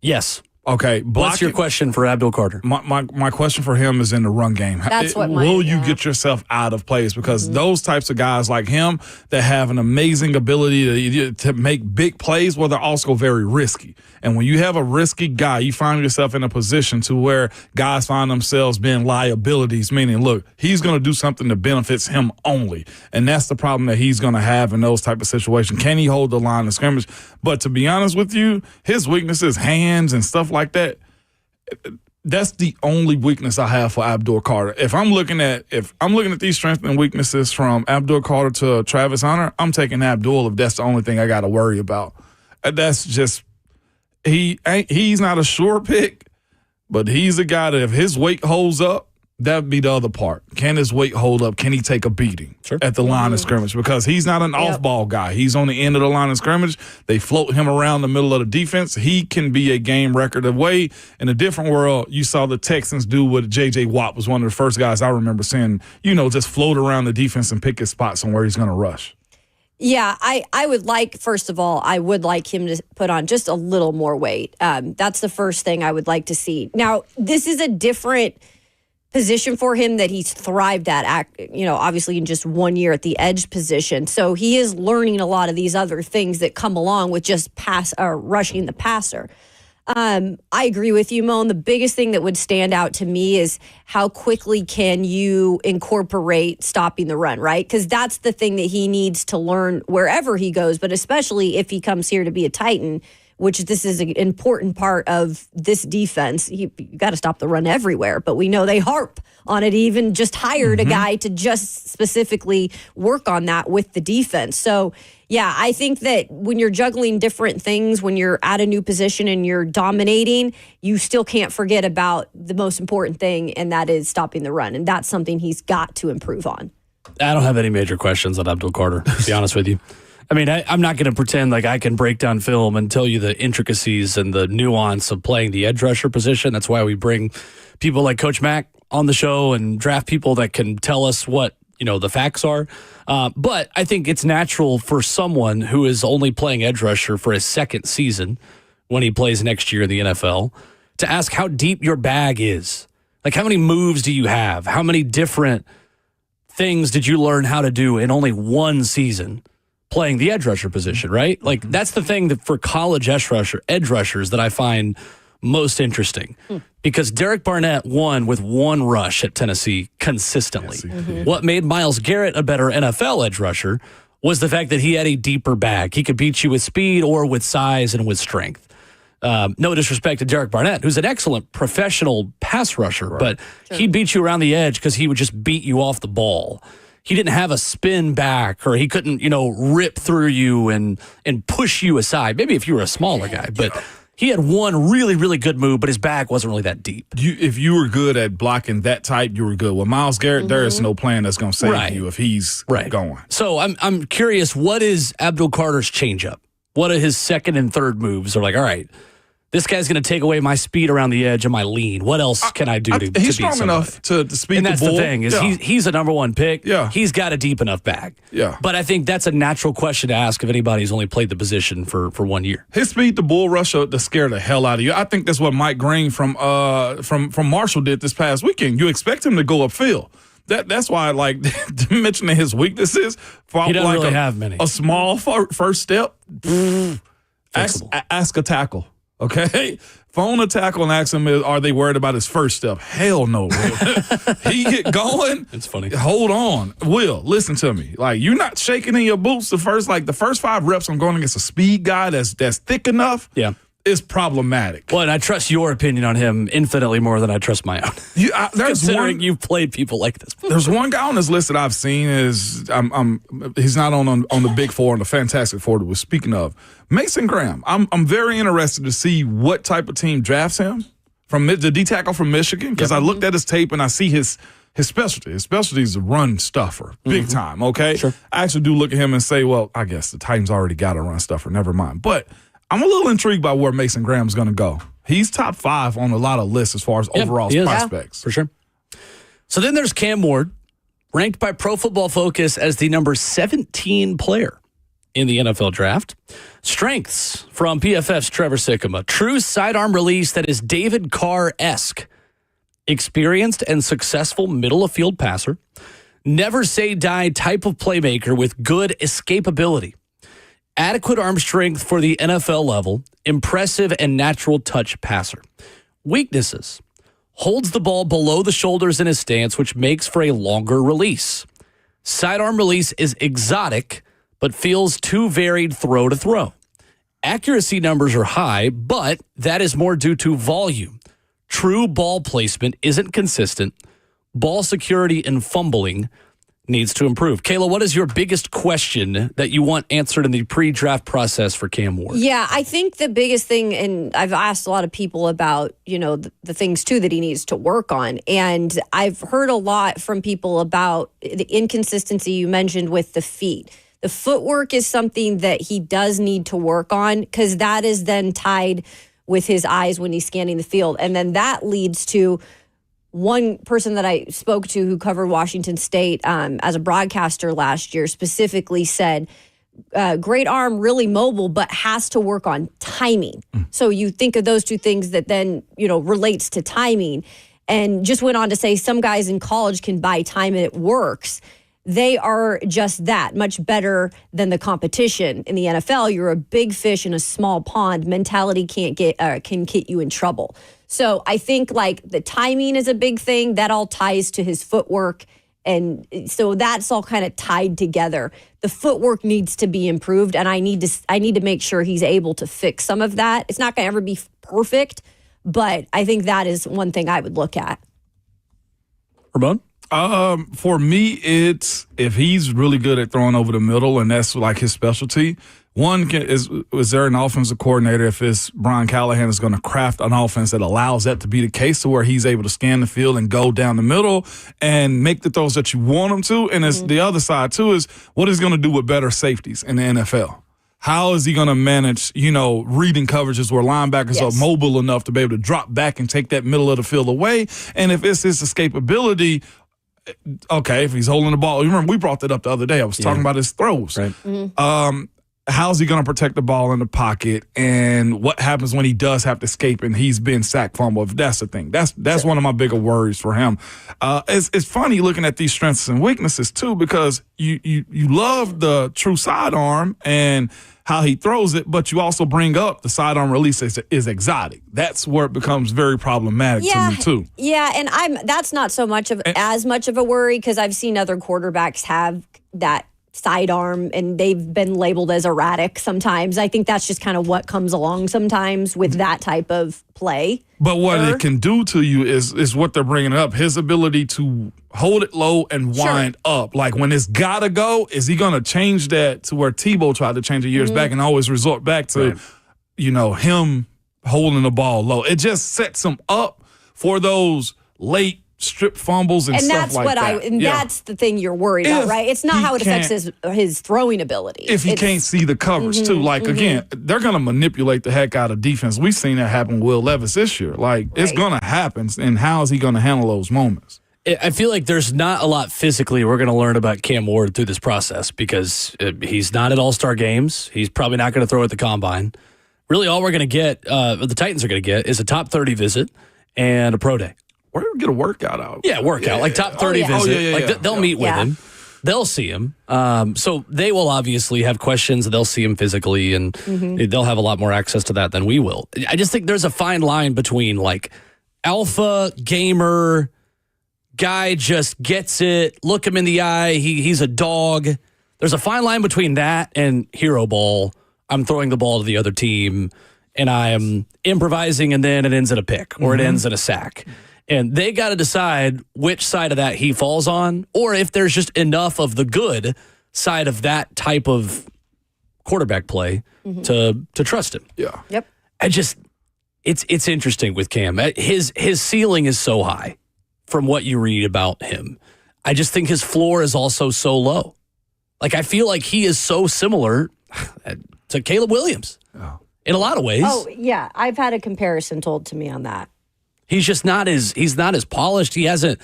Yes. Okay, what's your question for Abdul Carter? My question for him is in the run game. Will you get yourself out of plays? Because those types of guys like him that have an amazing ability to make big plays, well, they're also very risky. And when you have a risky guy, you find yourself in a position to where guys find themselves being liabilities, meaning, look, he's going to do something that benefits him only. And that's the problem that he's going to have in those type of situations. Can he hold the line of scrimmage? But to be honest with you, his weakness is hands and stuff like that. That's the only weakness I have for Abdul Carter. If I'm looking at these strengths and weaknesses from Abdul Carter to Travis Hunter, I'm taking Abdul if that's the only thing I got to worry about. That's just he's not a sure pick, but he's a guy that if his weight holds up, that'd be the other part. Can his weight hold up? Can he take a beating at the line of scrimmage? Because he's not an off-ball guy. He's on the end of the line of scrimmage. They float him around the middle of the defense. He can be a game record away. In a different world, you saw the Texans do what J.J. Watt was one of the first guys I remember seeing, just float around the defense and pick his spot somewhere he's going to rush. Yeah, I would like, first of all, I would like him to put on just a little more weight. That's the first thing I would like to see. Now, this is a different position for him that he's thrived at, obviously in just 1 year at the edge position. So he is learning a lot of these other things that come along with just rushing the passer. I agree with you, Moan. The biggest thing that would stand out to me is how quickly can you incorporate stopping the run, right? Because that's the thing that he needs to learn wherever he goes, but especially if he comes here to be a Titan, which this is an important part of this defense. You got to stop the run everywhere, but we know they harp on it. Even just hired a guy to just specifically work on that with the defense. So, yeah, I think that when you're juggling different things, when you're at a new position and you're dominating, you still can't forget about the most important thing, and that is stopping the run. And that's something he's got to improve on. I don't have any major questions on Abdul Carter, to be honest with you. I mean, I'm not going to pretend like I can break down film and tell you the intricacies and the nuance of playing the edge rusher position. That's why we bring people like Coach Mack on the show and draft people that can tell us what, the facts are. But I think it's natural for someone who is only playing edge rusher for his second season when he plays next year in the NFL to ask how deep your bag is. Like, how many moves do you have? How many different things did you learn how to do in only one season playing the edge rusher position, right? Like, that's the thing that for college edge rushers that I find most interesting. Because Derek Barnett won with one rush at Tennessee consistently. Yes, what made Myles Garrett a better NFL edge rusher was the fact that he had a deeper bag. He could beat you with speed or with size and with strength. No disrespect to Derek Barnett, who's an excellent professional pass rusher, but he beat you around the edge because he would just beat you off the ball. He didn't have a spin back, or he couldn't, rip through you and push you aside. Maybe if you were a smaller guy, but he had one really, really good move, but his bag wasn't really that deep. If you were good at blocking that type, you were good. With Myles Garrett, there is no plan that's going to save you if he's going. So I'm curious, what is Abdul Carter's changeup? What are his second and third moves? Are like, all right, this guy's going to take away my speed around the edge and my lean. What else can I do to beat he's strong somebody? enough to speed and the that's bull. the thing, is he's a number one pick. Yeah. He's got a deep enough bag. Yeah. But I think that's a natural question to ask if anybody's only played the position for 1 year. His speed the bull rusher to scare the hell out of you. I think that's what Mike Green from Marshall did this past weekend. You expect him to go upfield. That's why I like mentioning his weaknesses. He doesn't really have many. A small first step. Ask a tackle. Okay? Phone a tackle and ask him, are they worried about his first step? Hell no, Will. He get going. It's funny. Hold on. Will, listen to me. Like, you're not shaking in your boots the first 5 reps I'm going against a speed guy that's thick enough. Yeah. Is problematic. Well, and I trust your opinion on him infinitely more than I trust my own. Considering you've played people like this. There's one guy on this list that I've seen he's not on the Big Four and the Fantastic Four that we're speaking of. Mason Graham. I'm very interested to see what type of team drafts him from the D tackle from Michigan, because I looked at his tape and I see his specialty. His specialty is a run stuffer, big time. Okay, sure. I actually do look at him and say, well, I guess the Titans already got a run stuffer. Never mind, but I'm a little intrigued by where Mason Graham's going to go. He's top 5 on a lot of lists as far as overall prospects. For sure. So then there's Cam Ward, ranked by Pro Football Focus as the number 17 player in the NFL draft. Strengths from PFF's Trevor Sikkema. True sidearm release that is David Carr-esque. Experienced and successful middle-of-field passer. Never say die type of playmaker with good escapability. Adequate arm strength for the NFL level, impressive and natural touch passer. Weaknesses. Holds the ball below the shoulders in his stance, which makes for a longer release. Sidearm release is exotic, but feels too varied throw to throw. Accuracy numbers are high, but that is more due to volume. True ball placement isn't consistent. Ball security and fumbling needs to improve. Kayla, what is your biggest question that you want answered in the pre-draft process for Cam Ward? Yeah, I think the biggest thing, and I've asked a lot of people about, the things too that he needs to work on. And I've heard a lot from people about the inconsistency you mentioned with the feet. The footwork is something that he does need to work on, because that is then tied with his eyes when he's scanning the field. And then that leads to one person that I spoke to who covered Washington State as a broadcaster last year specifically said great arm, really mobile, but has to work on timing. So you think of those two things that then, relates to timing. And just went on to say some guys in college can buy time and it works. They are just that much better than the competition. In the NFL, you're a big fish in a small pond. Mentality can get you in trouble. So I think like the timing is a big thing. That all ties to his footwork. And so that's all kind of tied together. The footwork needs to be improved, and I need to make sure he's able to fix some of that. It's not going to ever be perfect, but I think that is one thing I would look at. Ramon? For me, it's if he's really good at throwing over the middle, and that's like his specialty. Is there an offensive coordinator, if it's Brian Callahan, is going to craft an offense that allows that to be the case, to where he's able to scan the field and go down the middle and make the throws that you want him to? And it's the other side too, is what he's going to do with better safeties in the NFL. How is he going to manage, reading coverages where linebackers are mobile enough to be able to drop back and take that middle of the field away? And if it's his escapability, okay, if he's holding the ball, you remember we brought that up the other day. I was talking about his throws. Right. How's he going to protect the ball in the pocket, and what happens when he does have to escape and he's been sacked, fumble? If that's the thing, that's one of my bigger worries for him. It's funny looking at these strengths and weaknesses too, because you love the true sidearm and how he throws it, but you also bring up the sidearm release is exotic. That's where it becomes very problematic to me too. Yeah, and that's not so much of as much of a worry, because I've seen other quarterbacks have that sidearm and they've been labeled as erratic sometimes. I think that's just kind of what comes along sometimes with that type of play. But what it can do to you is what they're bringing up, his ability to hold it low and wind up. Like when it's got to go, is he going to change that to where Tebow tried to change it years back and always resort back to, him holding the ball low? It just sets him up for those late strip fumbles and stuff like that. That's the thing you're worried about, right? It's not how it affects his throwing ability. If he can't see the coverage too. Like again, they're gonna manipulate the heck out of defense. We've seen that happen with Will Levis this year. Like it's gonna happen, and how is he gonna handle those moments? I feel like there's not a lot physically we're going to learn about Cam Ward through this process, because he's not at all-star games. He's probably not going to throw at the combine. Really, all we're going to get, the Titans are going to get, is a top 30 visit and a pro day. We're going to get a workout out. Yeah, workout. Like top 30 visit. They'll meet with him. They'll see him. So they will obviously have questions. They'll see him physically, and they'll have a lot more access to that than we will. I just think there's a fine line between like alpha, gamer, guy just gets it, look him in the eye, he's a dog. There's a fine line between that and hero ball. I'm throwing the ball to the other team, and I am improvising, and then it ends in a pick, or it ends in a sack. And they got to decide which side of that he falls on, or if there's just enough of the good side of that type of quarterback play to trust him. Yeah. Yep. It's interesting with Cam. His ceiling is so high from what you read about him. I just think his floor is also so low. Like, I feel like he is so similar to Caleb Williams in a lot of ways. Oh, yeah. I've had a comparison told to me on that. He's just not as polished. He hasn't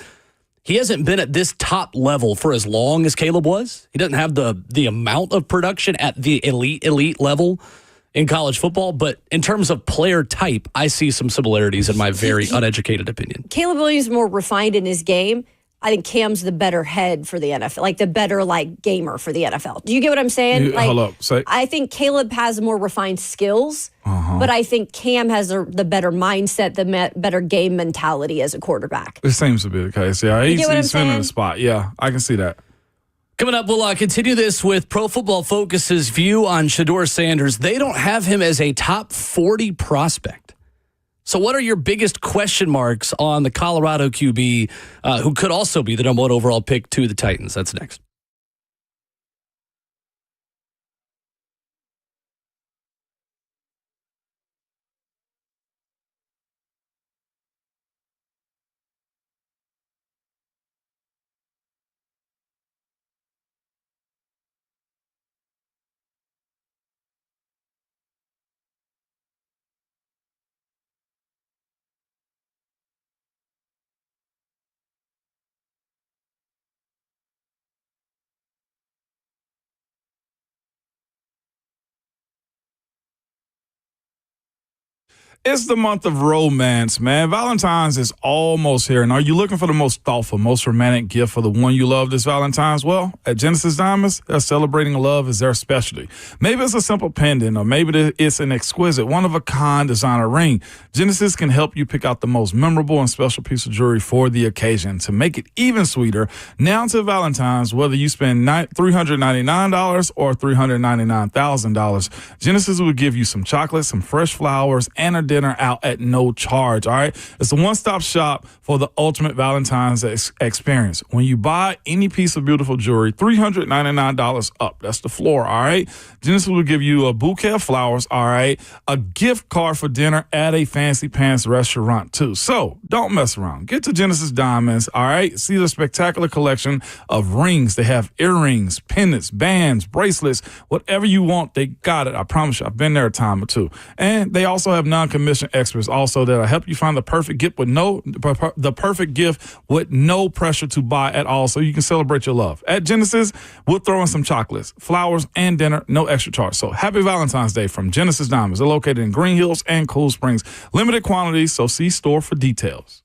been at this top level for as long as Caleb was. He doesn't have the amount of production at the elite level in college football, but in terms of player type, I see some similarities in my very uneducated opinion. Caleb Williams is more refined in his game. I think Cam's the better head for the NFL, like the better gamer for the NFL. Do you get what I'm saying? Hold up. I think Caleb has more refined skills, but I think Cam has the better mindset, the better game mentality as a quarterback. It seems to be the case. Yeah, he's spinning the spot. Yeah, I can see that. Coming up, we'll continue this with Pro Football Focus's view on Shedeur Sanders. They don't have him as a top 40 prospect. So what are your biggest question marks on the Colorado QB, who could also be the number 1 overall pick to the Titans? That's next. It's the month of romance, man. Valentine's is almost here. And are you looking for the most thoughtful, most romantic gift for the one you love this Valentine's? Well, at Genesis Diamonds, they're celebrating love as their specialty. Maybe it's a simple pendant, or maybe it's an exquisite, one-of-a-kind designer ring. Genesis can help you pick out the most memorable and special piece of jewelry for the occasion. To make it even sweeter, now to Valentine's, whether you spend $399 or $399,000, Genesis will give you some chocolate, some fresh flowers, and a dinner out at no charge, all right? It's a one-stop shop for the ultimate Valentine's experience. When you buy any piece of beautiful jewelry, $399 up. That's the floor, all right? Genesis will give you a bouquet of flowers, all right? A gift card for dinner at a fancy pants restaurant, too. So don't mess around. Get to Genesis Diamonds, all right? See the spectacular collection of rings. They have earrings, pendants, bands, bracelets, whatever you want, they got it. I promise you, I've been there a time or two. And they also have non-commissioned experts also that'll help you find the perfect gift with no pressure to buy at all, so you can celebrate your love. At Genesis, we'll throw in some chocolates, flowers, and dinner, no extra charge. So happy Valentine's Day from Genesis Diamonds. They're located in Green Hills and Cool Springs. Limited quantities, so see store for details.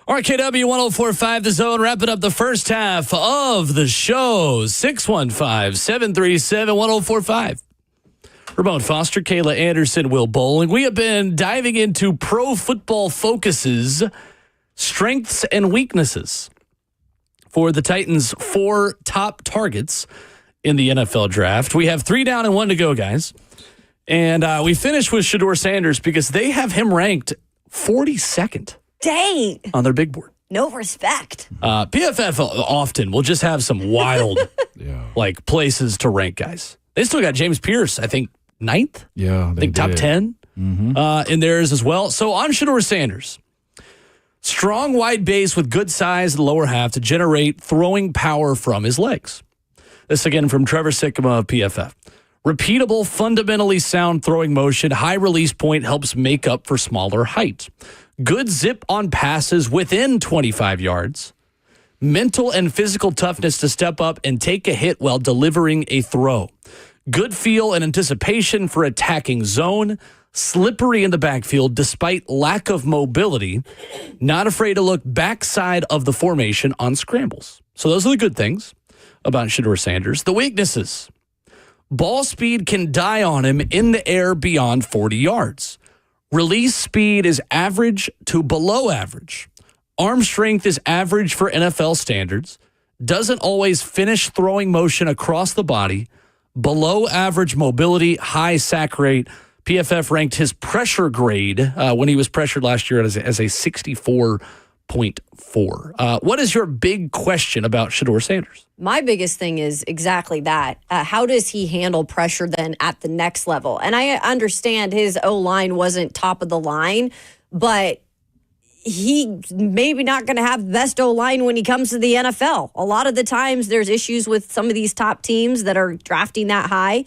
RKW 1045 The Zone, wrapping up the first half of the show. 615-737-1045. Ramon Foster, Kayla Anderson, Will Bowling. We have been diving into Pro Football Focus's strengths and weaknesses for the Titans' 4 top targets in the NFL draft. We have 3 down and 1 to go, guys. And we finished with Shedeur Sanders because they have him ranked 42nd. Dang. On their big board. No respect. PFF often will just have some wild like places to rank guys. They still got James Pierce, I think, 9th? Yeah, I think top 10 in theirs as well. So on Shedeur Sanders, strong wide base with good size in the lower half to generate throwing power from his legs. This again from Trevor Sikkema of PFF. Repeatable, fundamentally sound throwing motion, high release point helps make up for smaller height. Good zip on passes within 25 yards. Mental and physical toughness to step up and take a hit while delivering a throw. Good feel and anticipation for attacking zone. Slippery in the backfield despite lack of mobility. Not afraid to look backside of the formation on scrambles. So those are the good things about Shedeur Sanders. The weaknesses. Ball speed can die on him in the air beyond 40 yards. Release speed is average to below average. Arm strength is average for NFL standards. Doesn't always finish throwing motion across the body. Below average mobility, high sack rate. PFF ranked his pressure grade when he was pressured last year as a 64.4. What is your big question about Shedeur Sanders? My biggest thing is exactly that. How does he handle pressure then at the next level? And I understand his O-line wasn't top of the line, but he maybe not going to have the best O-line when he comes to the NFL. A lot of the times there's issues with some of these top teams that are drafting that high,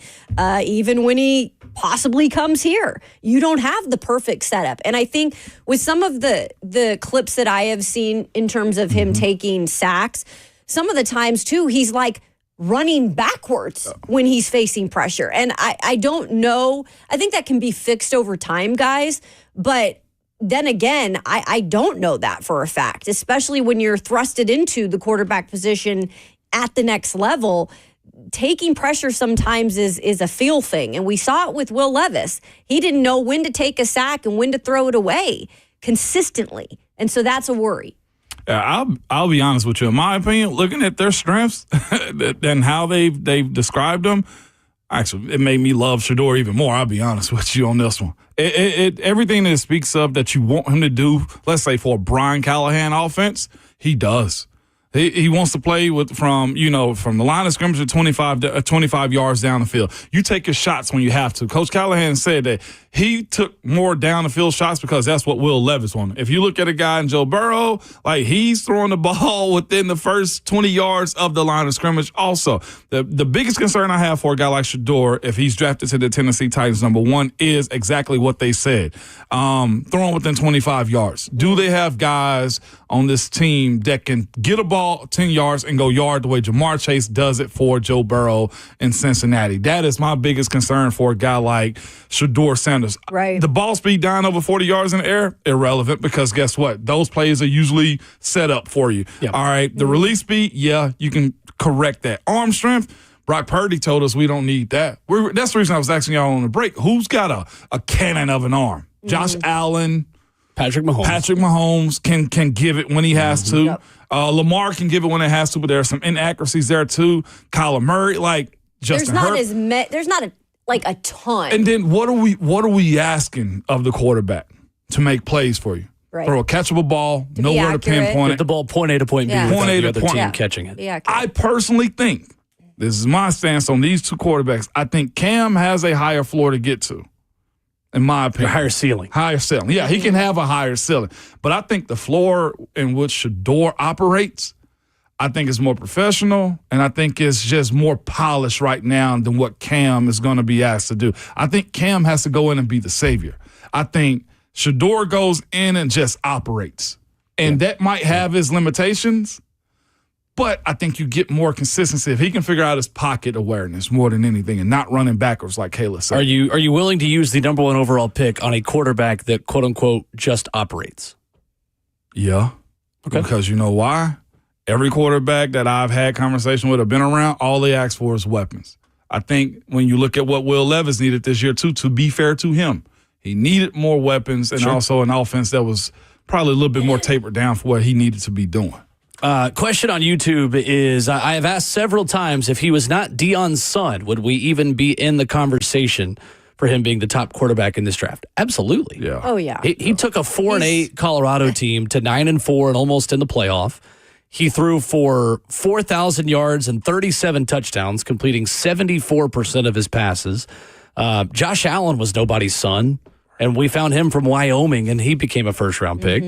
even when he possibly comes here. You don't have the perfect setup. And I think with some of the clips that I have seen in terms of him taking sacks, some of the times, too, he's like running backwards when he's facing pressure. And I don't know. I think that can be fixed over time, guys. But then again, I don't know that for a fact, especially when you're thrusted into the quarterback position at the next level. Taking pressure sometimes is a feel thing. And we saw it with Will Levis. He didn't know when to take a sack and when to throw it away consistently. And so that's a worry. I'll be honest with you. In my opinion, looking at their strengths and how they've described them, actually, it made me love Shedeur even more. I'll be honest with you on this one. Everything that it speaks of that you want him to do, let's say for a Bryan Callahan offense, he does. He wants to play from the line of scrimmage to 25 yards down the field. You take your shots when you have to. Coach Callahan said that he took more down the field shots because that's what Will Levis wanted. If you look at a guy in Joe Burrow, like he's throwing the ball within the first 20 yards of the line of scrimmage. Also, the biggest concern I have for a guy like Shedeur, if he's drafted to the Tennessee Titans, number one, is exactly what they said. Throwing within 25 yards. Do they have guys on this team that can get a ball 10 yards and go yard the way Jamar Chase does it for Joe Burrow in Cincinnati? That is my biggest concern for a guy like Shedeur Sanders. Right. The ball speed down over 40 yards in the air, irrelevant, because guess what? Those plays are usually set up for you. Yep. All right. The release speed, yeah, you can correct that. Arm strength, Brock Purdy told us we don't need that. That's the reason I was asking y'all on the break. Who's got a cannon of an arm? Josh Allen, Patrick Mahomes. Patrick Mahomes can give it when he has to. Yep. Lamar can give it when it has to, but there are some inaccuracies there too. Kyler Murray, like Justin Herbert. There's not a ton. And then what are we asking of the quarterback to make plays for you? Right. Throw a catchable ball, nowhere to pinpoint Get it. the ball point A to point B without the other team catching it. Yeah, I personally think, this is my stance on these two quarterbacks, I think Cam has a higher floor to get to, in my opinion. A higher ceiling. Higher ceiling. Yeah, he can have a higher ceiling. But I think the floor in which Shedeur operates, I think it's more professional, and I think it's just more polished right now than what Cam is going to be asked to do. I think Cam has to go in and be the savior. I think Shedeur goes in and just operates. And that might have his limitations, but I think you get more consistency if he can figure out his pocket awareness more than anything and not running backwards like Kayla said. Are you willing to use the number 1 overall pick on a quarterback that, quote-unquote, just operates? Yeah. Because you know why? Every quarterback that I've had conversation with or been around, all they ask for is weapons. I think when you look at what Will Levis needed this year, too, to be fair to him, he needed more weapons and also an offense that was probably a little bit more tapered down for what he needed to be doing. Question on YouTube is, I have asked several times if he was not Deion's son, would we even be in the conversation for him being the top quarterback in this draft? Absolutely. Yeah. Oh, yeah. He took a 4-8 Colorado team to 9-4 and almost in the playoff. He threw for 4,000 yards and 37 touchdowns, completing 74% of his passes. Josh Allen was nobody's son, and we found him from Wyoming, and he became a first-round pick.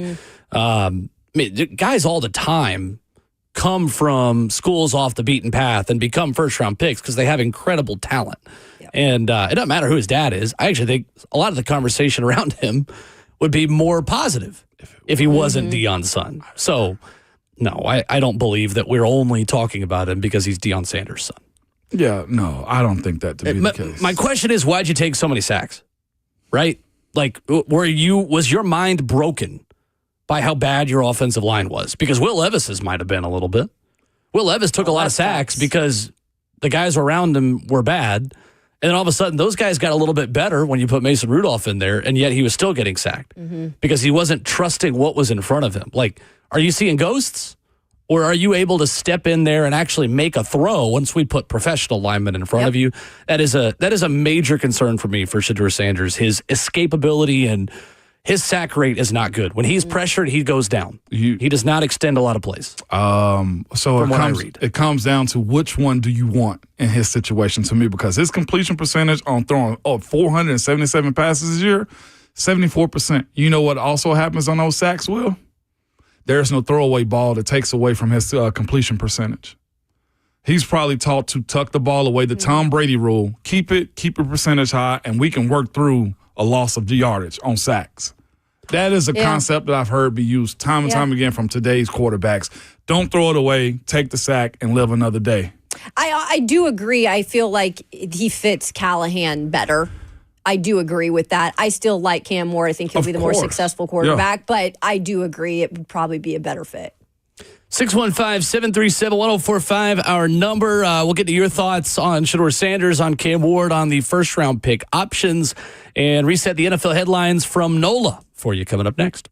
Guys all the time come from schools off the beaten path and become first-round picks because they have incredible talent. Yep. And it doesn't matter who his dad is. I actually think a lot of the conversation around him would be more positive if he wasn't Deion's son. So, no, I don't believe that we're only talking about him because he's Deion Sanders' son. Yeah, no, I don't think that to be the case. My question is, why'd you take so many sacks? Right? Like, was your mind broken by how bad your offensive line was? Because Will Levis's might have been a little bit. Will Levis took a lot of sacks because the guys around him were bad. And then all of a sudden, those guys got a little bit better when you put Mason Rudolph in there, and yet he was still getting sacked because he wasn't trusting what was in front of him. Like, are you seeing ghosts? Or are you able to step in there and actually make a throw once we put professional linemen in front of you? That is a major concern for me for Shedeur Sanders. His escapability and his sack rate is not good. When he's pressured, he goes down. He does not extend a lot of plays. So it comes down to which one do you want in his situation to me, because his completion percentage on throwing 477 passes a year, 74%. You know what also happens on those sacks, Will? There's no throwaway ball that takes away from his completion percentage. He's probably taught to tuck the ball away, the Tom Brady rule, keep it percentage high, and we can work through a loss of yardage on sacks. That is a concept that I've heard be used time and time again from today's quarterbacks. Don't throw it away, take the sack, and live another day. I do agree. I feel like he fits Callahan better. I do agree with that. I still like Cam Ward. I think he'll be the more successful quarterback, but I do agree it would probably be a better fit. 615-737-1045, our number. We'll get to your thoughts on Shedeur Sanders, on Cam Ward, on the first-round pick options, and reset the NFL headlines from NOLA for you coming up next.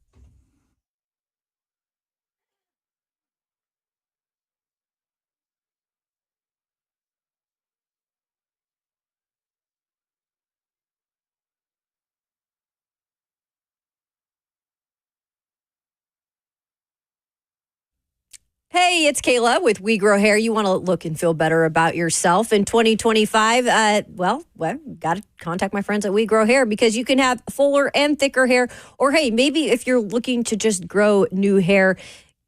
Hey, it's Kayla with We Grow Hair. You want to look and feel better about yourself in 2025? Well, got to contact my friends at We Grow Hair because you can have fuller and thicker hair. Or, hey, maybe if you're looking to just grow new hair,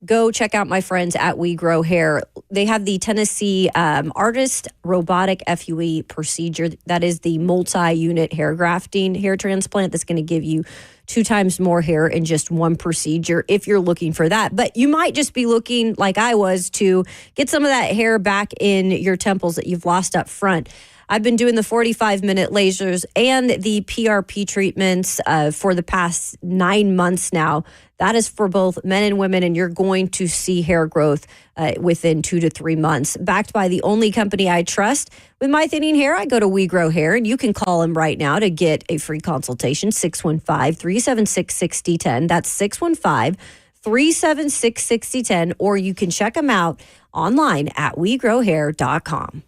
go check out my friends at We Grow Hair. They have the Tennessee Artist Robotic FUE procedure. That is the multi-unit hair grafting hair transplant that's going to give you 2 times more hair in just one procedure if you're looking for that. But you might just be looking, like I was, to get some of that hair back in your temples that you've lost up front. I've been doing the 45-minute lasers and the PRP treatments for the past 9 months now. That is for both men and women, and you're going to see hair growth within 2 to 3 months. Backed by the only company I trust. With my thinning hair, I go to We Grow Hair, and you can call them right now to get a free consultation, 615-376-6010. That's 615-376-6010, or you can check them out online at wegrowhair.com.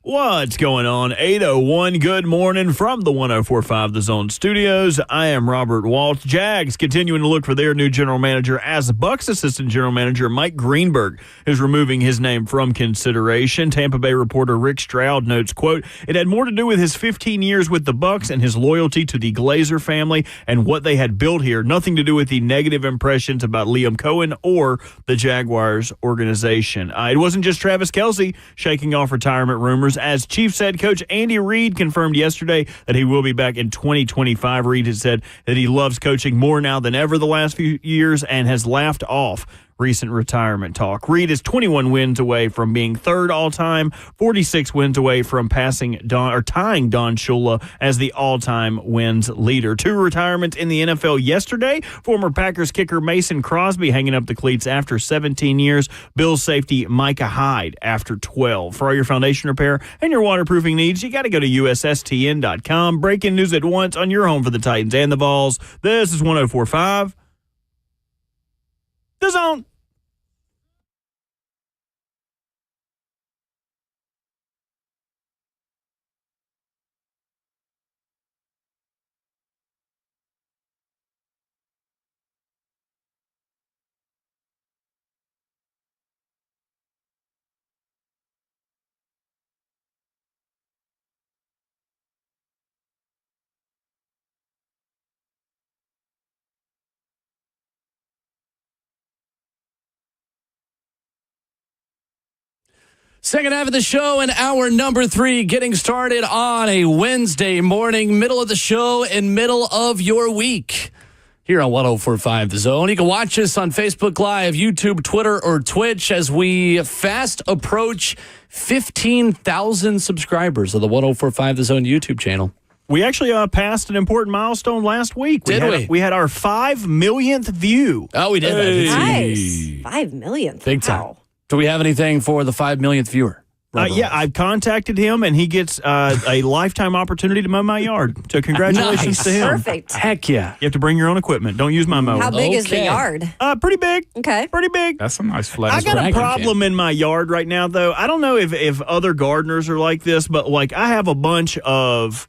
What's going on? 801, good morning from the 104.5 The Zone Studios. I am Robert Walsh. Jags continuing to look for their new general manager as Bucs assistant general manager Mike Greenberg is removing his name from consideration. Tampa Bay reporter Rick Stroud notes, quote, it had more to do with his 15 years with the Bucs and his loyalty to the Glazer family and what they had built here. Nothing to do with the negative impressions about Liam Cohen or the Jaguars organization. It wasn't just Travis Kelce shaking off retirement rumors, as Chiefs head coach Andy Reid confirmed yesterday that he will be back in 2025. Reid has said that he loves coaching more now than ever the last few years and has laughed off recent retirement talk. Reid is 21 wins away from being third all-time, 46 wins away from tying Don Shula as the all-time wins leader. 2 retirements in the NFL yesterday. Former Packers kicker Mason Crosby hanging up the cleats after 17 years. Bills safety Micah Hyde after 12. For all your foundation repair and your waterproofing needs, you got to go to USSTN.com. Breaking news at once on your home for the Titans and the Vols. This is 104.5 The Zone. Second half of the show and hour number 3 getting started on a Wednesday morning, middle of the show and middle of your week here on 104.5 The Zone. You can watch us on Facebook Live, YouTube, Twitter, or Twitch as we fast approach 15,000 subscribers of the 104.5 The Zone YouTube channel. We actually passed an important milestone last week. Did we? We had our 5 millionth view. Oh, we did. Nice. 5 millionth. Big time. Wow. Do we have anything for the 5 millionth viewer? Yeah, I've contacted him, and he gets a lifetime opportunity to mow my yard. So congratulations Nice. to him. Perfect. Heck yeah. You have to bring your own equipment. Don't use my mower. How big is the Okay. yard? Pretty big. Okay. Pretty big. That's a nice flat. I got a bragging, problem in my yard right now, though. I don't know if other gardeners are like this, but like I have a bunch of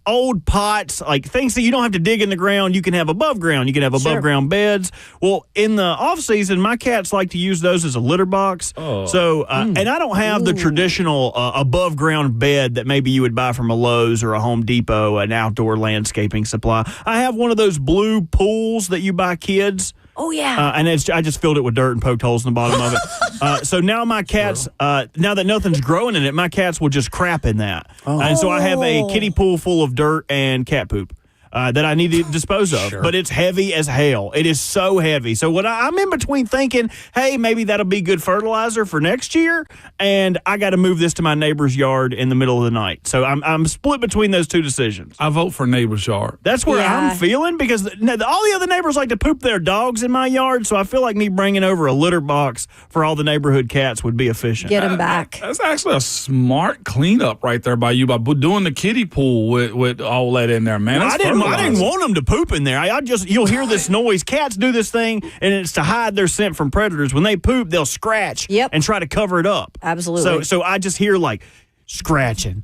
old pots, like things that you don't have to dig in the ground. You can have above ground. You can have above ground beds. Well, in the off season, my cats like to use those as a litter box. So, and I don't have the traditional above ground bed that maybe you would buy from a Lowe's or a Home Depot, an outdoor landscaping supply. I have one of those blue pools that you buy kids. Oh, yeah. And I just filled it with dirt and poked holes in the bottom of it. So now my cats, now that nothing's growing in it, my cats will just crap in that. And so I have a kiddie pool full of dirt and cat poop that I need to dispose of. But it's heavy as hell. It is so heavy. So what I'm in between thinking, hey, maybe that'll be good fertilizer for next year, and I got to move this to my neighbor's yard in the middle of the night. So I'm split between those two decisions. I vote for neighbor's yard. That's where I'm feeling, because all the other neighbors like to poop their dogs in my yard, so I feel like me bringing over a litter box for all the neighborhood cats would be efficient. Get them back. That's actually a smart cleanup right there by you, by doing the kiddie pool with all that in there, man. I didn't want them to poop in there. You'll hear this noise. Cats do this thing, and it's to hide their scent from predators. When they poop, they'll scratch and try to cover it up. Absolutely. So I just hear like scratching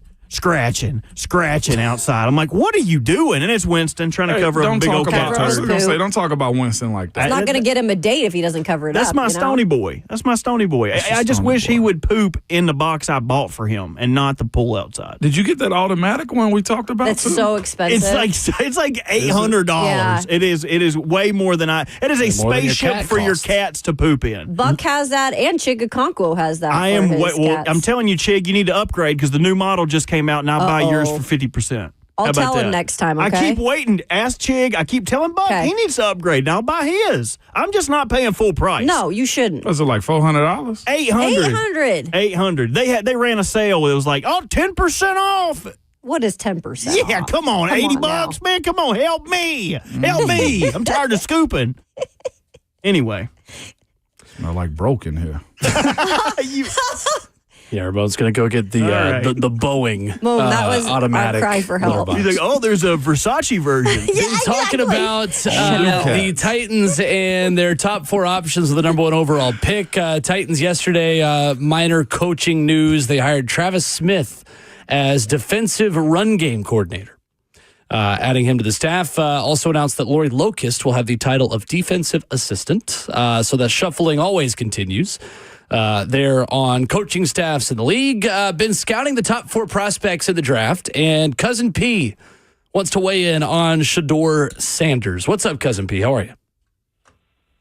outside. I'm like, what are you doing? And it's Winston trying to cover up a big old cat I was turd. going to say, don't talk about Winston like that. It's not going to get him a date if he doesn't cover it That's up. my stony boy. That's my stony boy. I just wish he would poop in the box I bought for him and not the pool outside. Did you get that automatic one we talked about? That's too? so expensive. It's like $800. Yeah. It is way more than It is a more than your spaceship cat for your costs. cats to poop in. Buck has that, and Chigaconquo has that. I'm telling you, Chig, you need to upgrade because the new model just came out, and I'll buy yours for 50%. I'll tell him next time, okay? I keep waiting. Ask Chig. I keep telling Buck he needs to upgrade, and I'll buy his. I'm just not paying full price. No, you shouldn't. Was it like $400? $800. They ran a sale. It was like 10% off. What is 10%? Yeah, come on, $80, man. Come on, help me. Help me. I'm tired of scooping. Anyway. Smell like broken here. Yeah, Ramon's going to go get the right. the Boeing Boom, that was our automatic cry for help. litter He's box. like, oh, there's a Versace version. Talking about the Titans and their top 4 options with the number 1 overall pick. Titans yesterday, minor coaching news. They hired Travis Smith as defensive run game coordinator. Adding him to the staff, also announced that Lori Locust will have the title of defensive assistant. So that shuffling always continues. They're on coaching staffs in the league. Been scouting the top 4 prospects in the draft. And Cousin P wants to weigh in on Shedeur Sanders. What's up, Cousin P? How are you?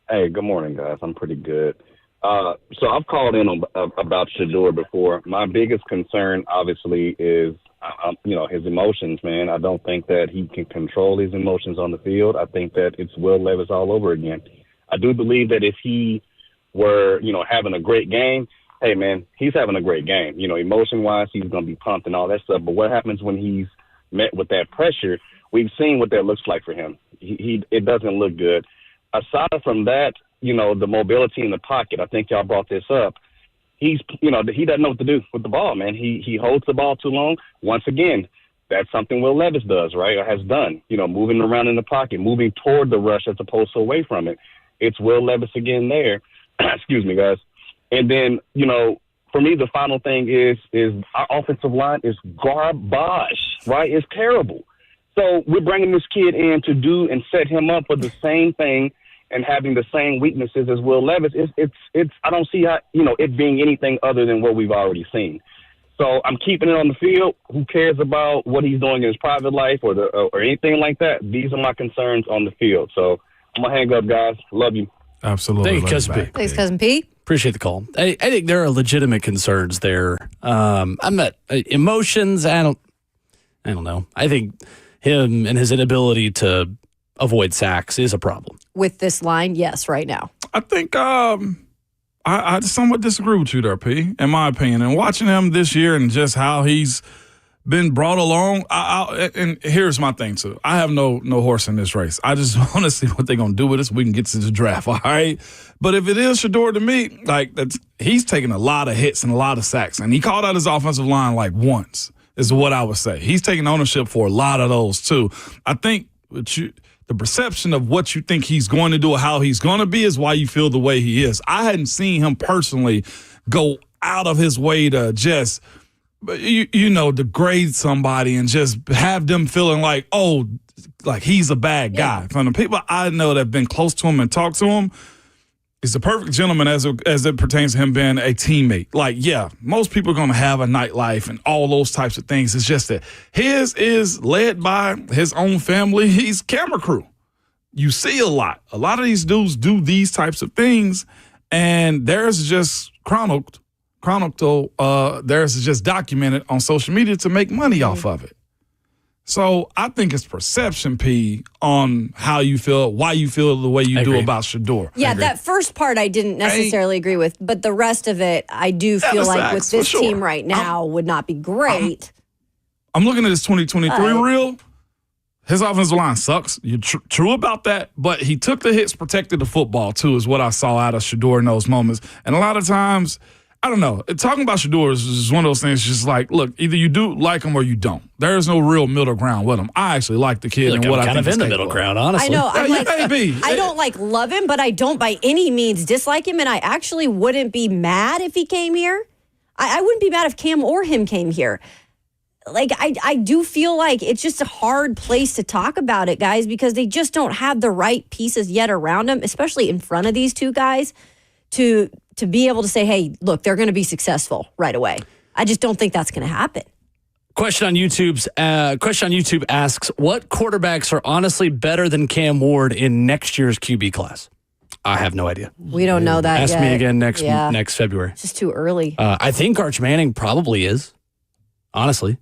Hey, good morning, guys. I'm pretty good. So I've called in about Shedeur before. My biggest concern, obviously, is his emotions, man. I don't think that he can control his emotions on the field. I think that it's Will Levis all over again. I do believe that if he were, having a great game, hey, man, he's having a great game. Emotion-wise, he's going to be pumped and all that stuff. But what happens when he's met with that pressure? We've seen what that looks like for him. It doesn't look good. Aside from that, the mobility in the pocket, I think y'all brought this up. He doesn't know what to do with the ball, man. He holds the ball too long. Once again, that's something Will Levis does, right, or has done, moving around in the pocket, moving toward the rush as opposed to away from it. It's Will Levis again there. Excuse me, guys. And then, for me, the final thing is our offensive line is garbage, right? It's terrible. So we're bringing this kid in to do and set him up for the same thing and having the same weaknesses as Will Levis. It's I don't see how, it being anything other than what we've already seen. So I'm keeping it on the field. Who cares about what he's doing in his private life or anything like that? These are my concerns on the field. So I'm going to hang up, guys. Love you. Absolutely. Thank you, Cousin P. Thanks, Cousin P. Appreciate the call. I think there are legitimate concerns there. I'm not emotions. I don't know. I think him and his inability to avoid sacks is a problem. With this line, yes, right now. I think I somewhat disagree with you there, P, in my opinion. And watching him this year and just how he's been brought along, and here's my thing, too. I have no horse in this race. I just want to see what they're going to do with us. We can get to the draft, all right? But if it is Shedeur to me, he's taking a lot of hits and a lot of sacks. And he called out his offensive line once, is what I would say. He's taking ownership for a lot of those, too. I think the perception of what you think he's going to do or how he's going to be is why you feel the way he is. I hadn't seen him personally go out of his way to just, degrade somebody and just have them feeling like he's a bad guy. From the people I know that have been close to him and talked to him, he's the perfect gentleman as it pertains to him being a teammate. Most people are going to have a nightlife and all those types of things. It's just that his is led by his own family. He's camera crew. You see a lot. A lot of these dudes do these types of things, and theirs is just chronicled. Theirs is just documented on social media to make money off of it. So I think it's perception, P, on how you feel, why you feel the way you do about Shedeur. Yeah, that first part I didn't necessarily agree with, but the rest of it I do feel like with this team right now would not be great. I'm looking at this 2023 reel. His offensive line sucks. You're true about that, but he took the hits, protected the football, too, is what I saw out of Shedeur in those moments. And a lot of times, I don't know. Talking about Shedeur is one of those things just look, either you do like him or you don't. There is no real middle ground with him. I actually like the kid and what I think kind of in the middle ground, honestly. I know. I don't love him, but I don't by any means dislike him, and I actually wouldn't be mad if he came here. I wouldn't be mad if Cam or him came here. I do feel like it's just a hard place to talk about it, guys, because they just don't have the right pieces yet around him, especially in front of these two guys, to be able to say, hey, look, they're going to be successful right away. I just don't think that's going to happen. Question on YouTube asks, what quarterbacks are honestly better than Cam Ward in next year's QB class? I have no idea. We don't know that yet. Ask me again next February. It's just too early. I think Arch Manning probably is, honestly,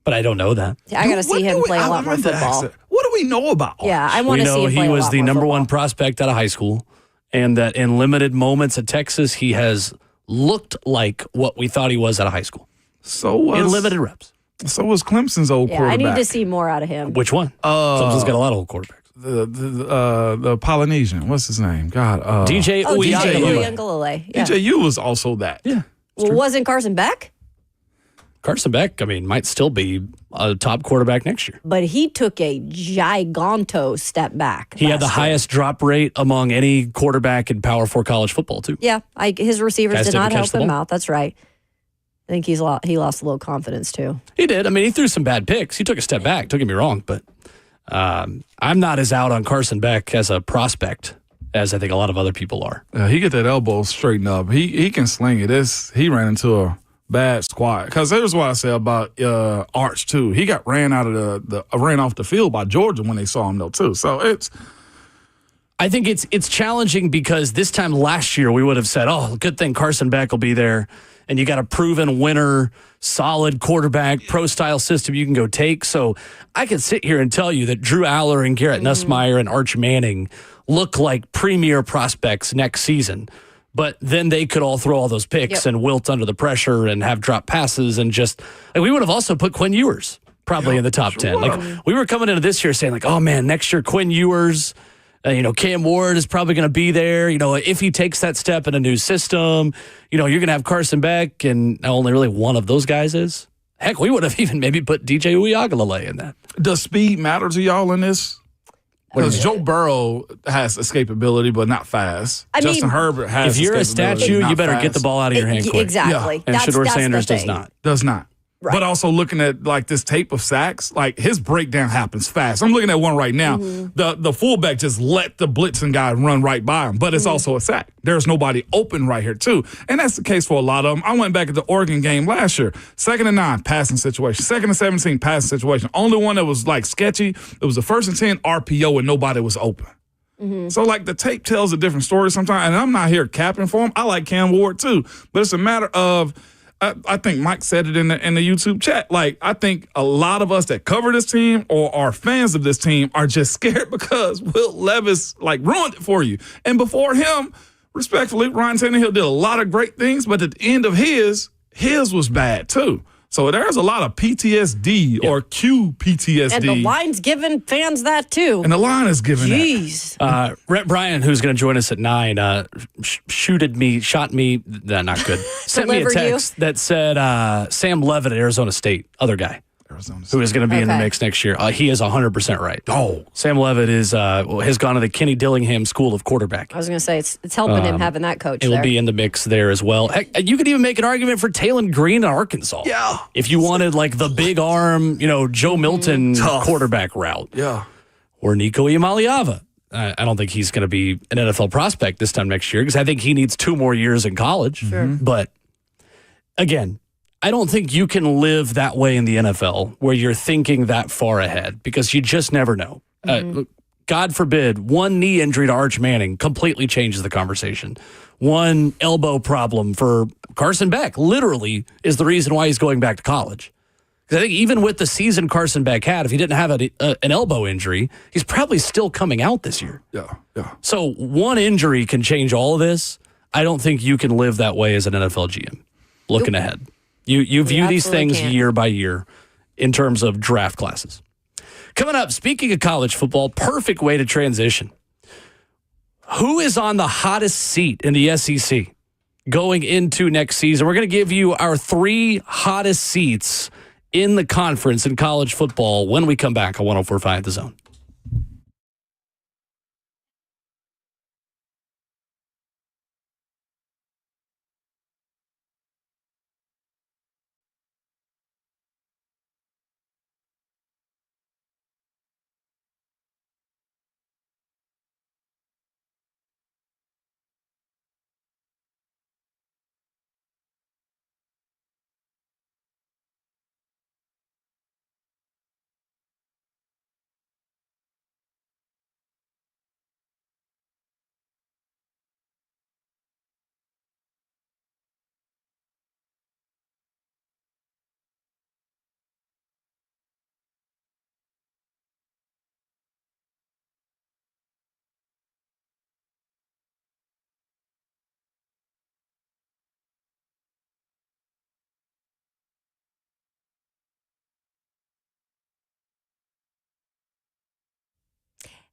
but I don't know that. I got to see him play a lot more football. What do we know about Arch? Yeah, I want to see him play a lot more football. He was the number one prospect out of high school. And that in limited moments at Texas, he has looked like what we thought he was out of high school. In limited reps. So was Clemson's old quarterback. I need to see more out of him. Which one? Clemson's got a lot of old quarterbacks. The Polynesian. What's his name? God. DJ Uiagalelei. DJ U was also that. Yeah. Well, wasn't Carson Beck? Carson Beck, might still be a top quarterback next year. But he took a giganto step back. He had the highest drop rate among any quarterback in Power 4 college football, too. Yeah, his receivers Guys did didn't not catch help the him ball. out. That's right. I think he lost a little confidence, too. He did. He threw some bad picks. He took a step back, don't get me wrong, but I'm not as out on Carson Beck as a prospect as I think a lot of other people are. He get that elbow straightened up. He can sling it. He ran into a bad squad. Because here's what I say about Arch too. He got ran off the field by Georgia when they saw him though too. So I think it's challenging because this time last year we would have said, "Oh, good thing Carson Beck will be there," and you got a proven winner, solid quarterback, pro-style system you can go take. So I could sit here and tell you that Drew Aller and Garrett Nussmeier and Arch Manning look like premier prospects next season. But then they could all throw all those picks and wilt under the pressure and have drop passes and just we would have also put Quinn Ewers probably in the top 10. Like we were coming into this year saying like, oh man, next year Quinn Ewers, Cam Ward is probably going to be there. If he takes that step in a new system, you're going to have Carson Beck and only really one of those guys is. Heck, we would have even maybe put DJ Uiagalelei in that. Does speed matter to y'all in this? Because Joe Burrow has escapability, but not fast. Justin Herbert has. If you're a escapability, statue, not you better fast. get the ball out of your hand quick. Exactly. And Shedeur Sanders does not. Does not. Right. But also looking at like this tape of sacks, like his breakdown happens fast. I'm looking at one right now. The fullback just let the blitzing guy run right by him, but it's also a sack. There's nobody open right here too, and that's the case for a lot of them. I went back at the Oregon game last year. 2nd and 9 passing situation. 2nd and 17 passing situation. Only one that was like sketchy. It was the 1st and 10 RPO and nobody was open. So like the tape tells a different story sometimes, and I'm not here capping for him. I like Cam Ward too, but it's a matter of. I think Mike said it in the YouTube chat. Like, I think a lot of us that cover this team or are fans of this team are just scared because Will Levis, ruined it for you. And before him, respectfully, Ryan Tannehill did a lot of great things, but at the end of his was bad, too. So there's a lot of PTSD or QPTSD. And the line's giving fans that, too. And the line is giving that. Rhett Bryan, who's going to join us at 9, shot me, not good. Sent me a text that said Sam Levitt at Arizona State, other guy. Who is going to be in the mix next year. He is 100% right. Oh. Sam Levitt has gone to the Kenny Dillingham School of Quarterback. I was going to say, it's helping him having that coach It'll be in the mix there as well. Heck, you could even make an argument for Talon Green in Arkansas. Yeah. If you wanted the big arm, Joe Milton quarterback route. Yeah. Or Nico Iamaleava. I don't think he's going to be an NFL prospect this time next year because I think he needs 2 more years in college. Sure. But again, I don't think you can live that way in the NFL where you're thinking that far ahead because you just never know. God forbid, one knee injury to Arch Manning completely changes the conversation. One elbow problem for Carson Beck literally is the reason why he's going back to college. Because I think even with the season Carson Beck had, if he didn't have an elbow injury, he's probably still coming out this year. Yeah. So one injury can change all of this. I don't think you can live that way as an NFL GM looking ahead. You view these things year by year in terms of draft classes. Coming up, speaking of college football, perfect way to transition. Who is on the hottest seat in the SEC going into next season? We're going to give you our 3 hottest seats in the conference in college football when we come back on 104.5 The Zone.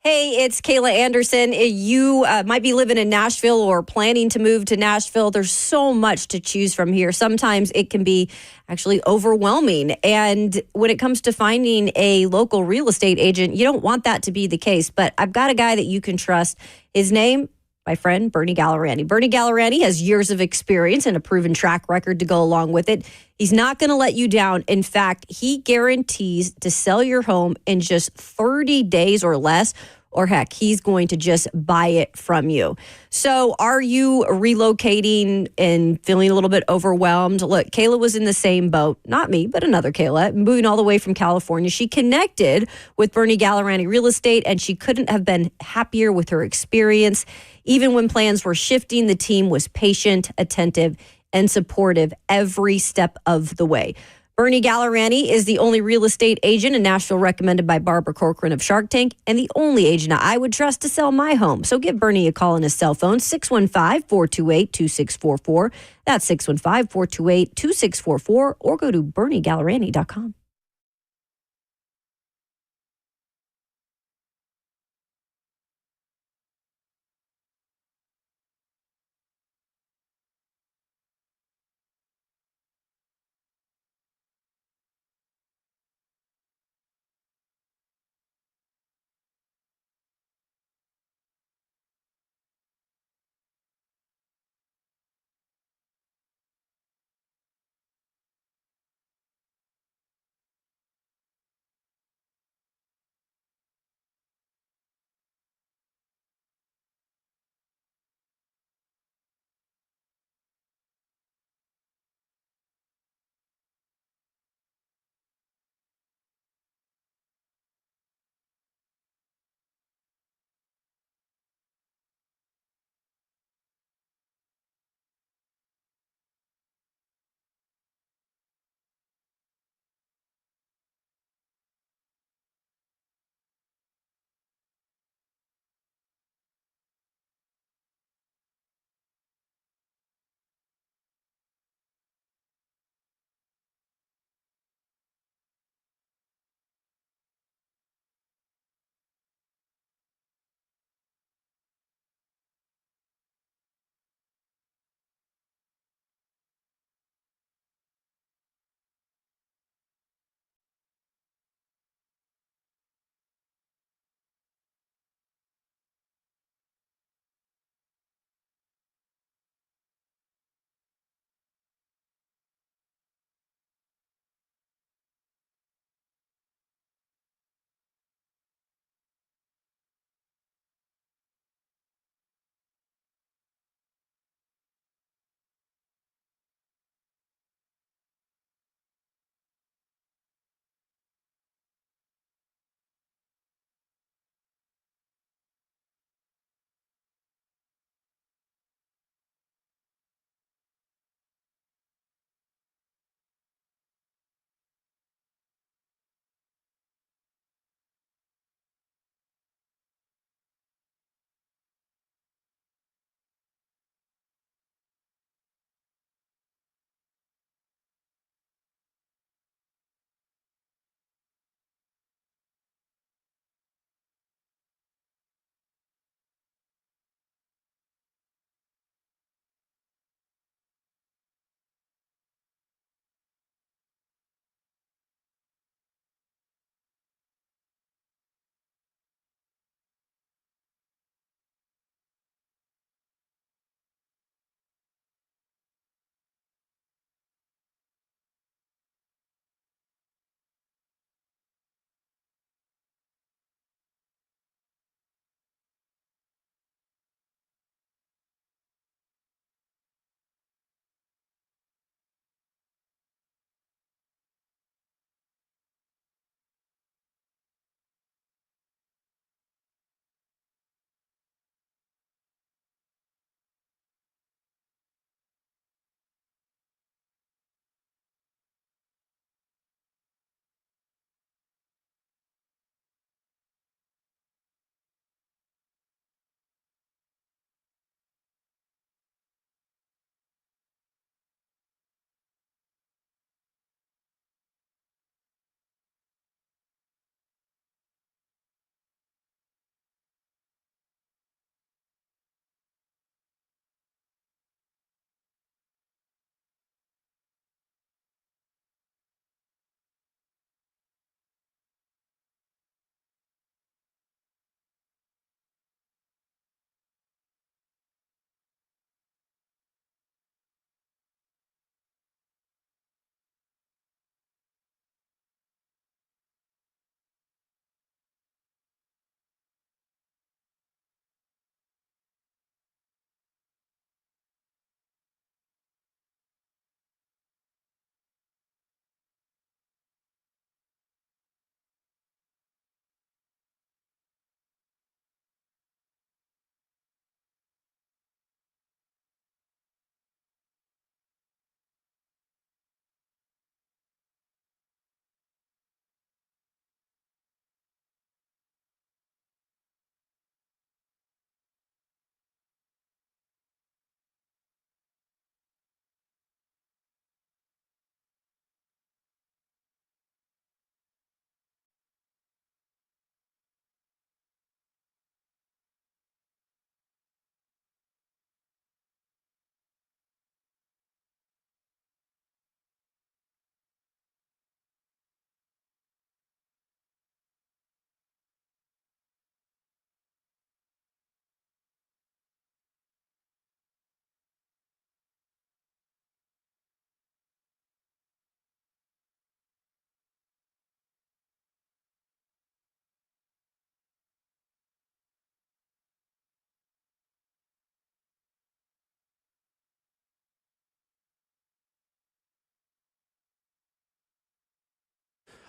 Hey, it's Kayla Anderson. You might be living in Nashville or planning to move to Nashville. There's so much to choose from here. Sometimes it can be actually overwhelming. And when it comes to finding a local real estate agent, you don't want that to be the case. But I've got a guy that you can trust. His name, my friend, Bernie Gallerani. Bernie Gallerani has years of experience and a proven track record to go along with it. He's not going to let you down. In fact, he guarantees to sell your home in just 30 days or less, or heck, he's going to just buy it from you. So are you relocating and feeling a little bit overwhelmed? Look, Kayla was in the same boat. Not me, but another Kayla, moving all the way from California. She connected with Bernie Gallerani Real Estate, and she couldn't have been happier with her experience. Even when plans were shifting, the team was patient, attentive, and supportive every step of the way. Bernie Gallerani is the only real estate agent in Nashville recommended by Barbara Corcoran of Shark Tank, and the only agent I would trust to sell my home. So give Bernie a call on his cell phone, 615-428-2644. That's 615-428-2644, or go to BernieGallerani.com.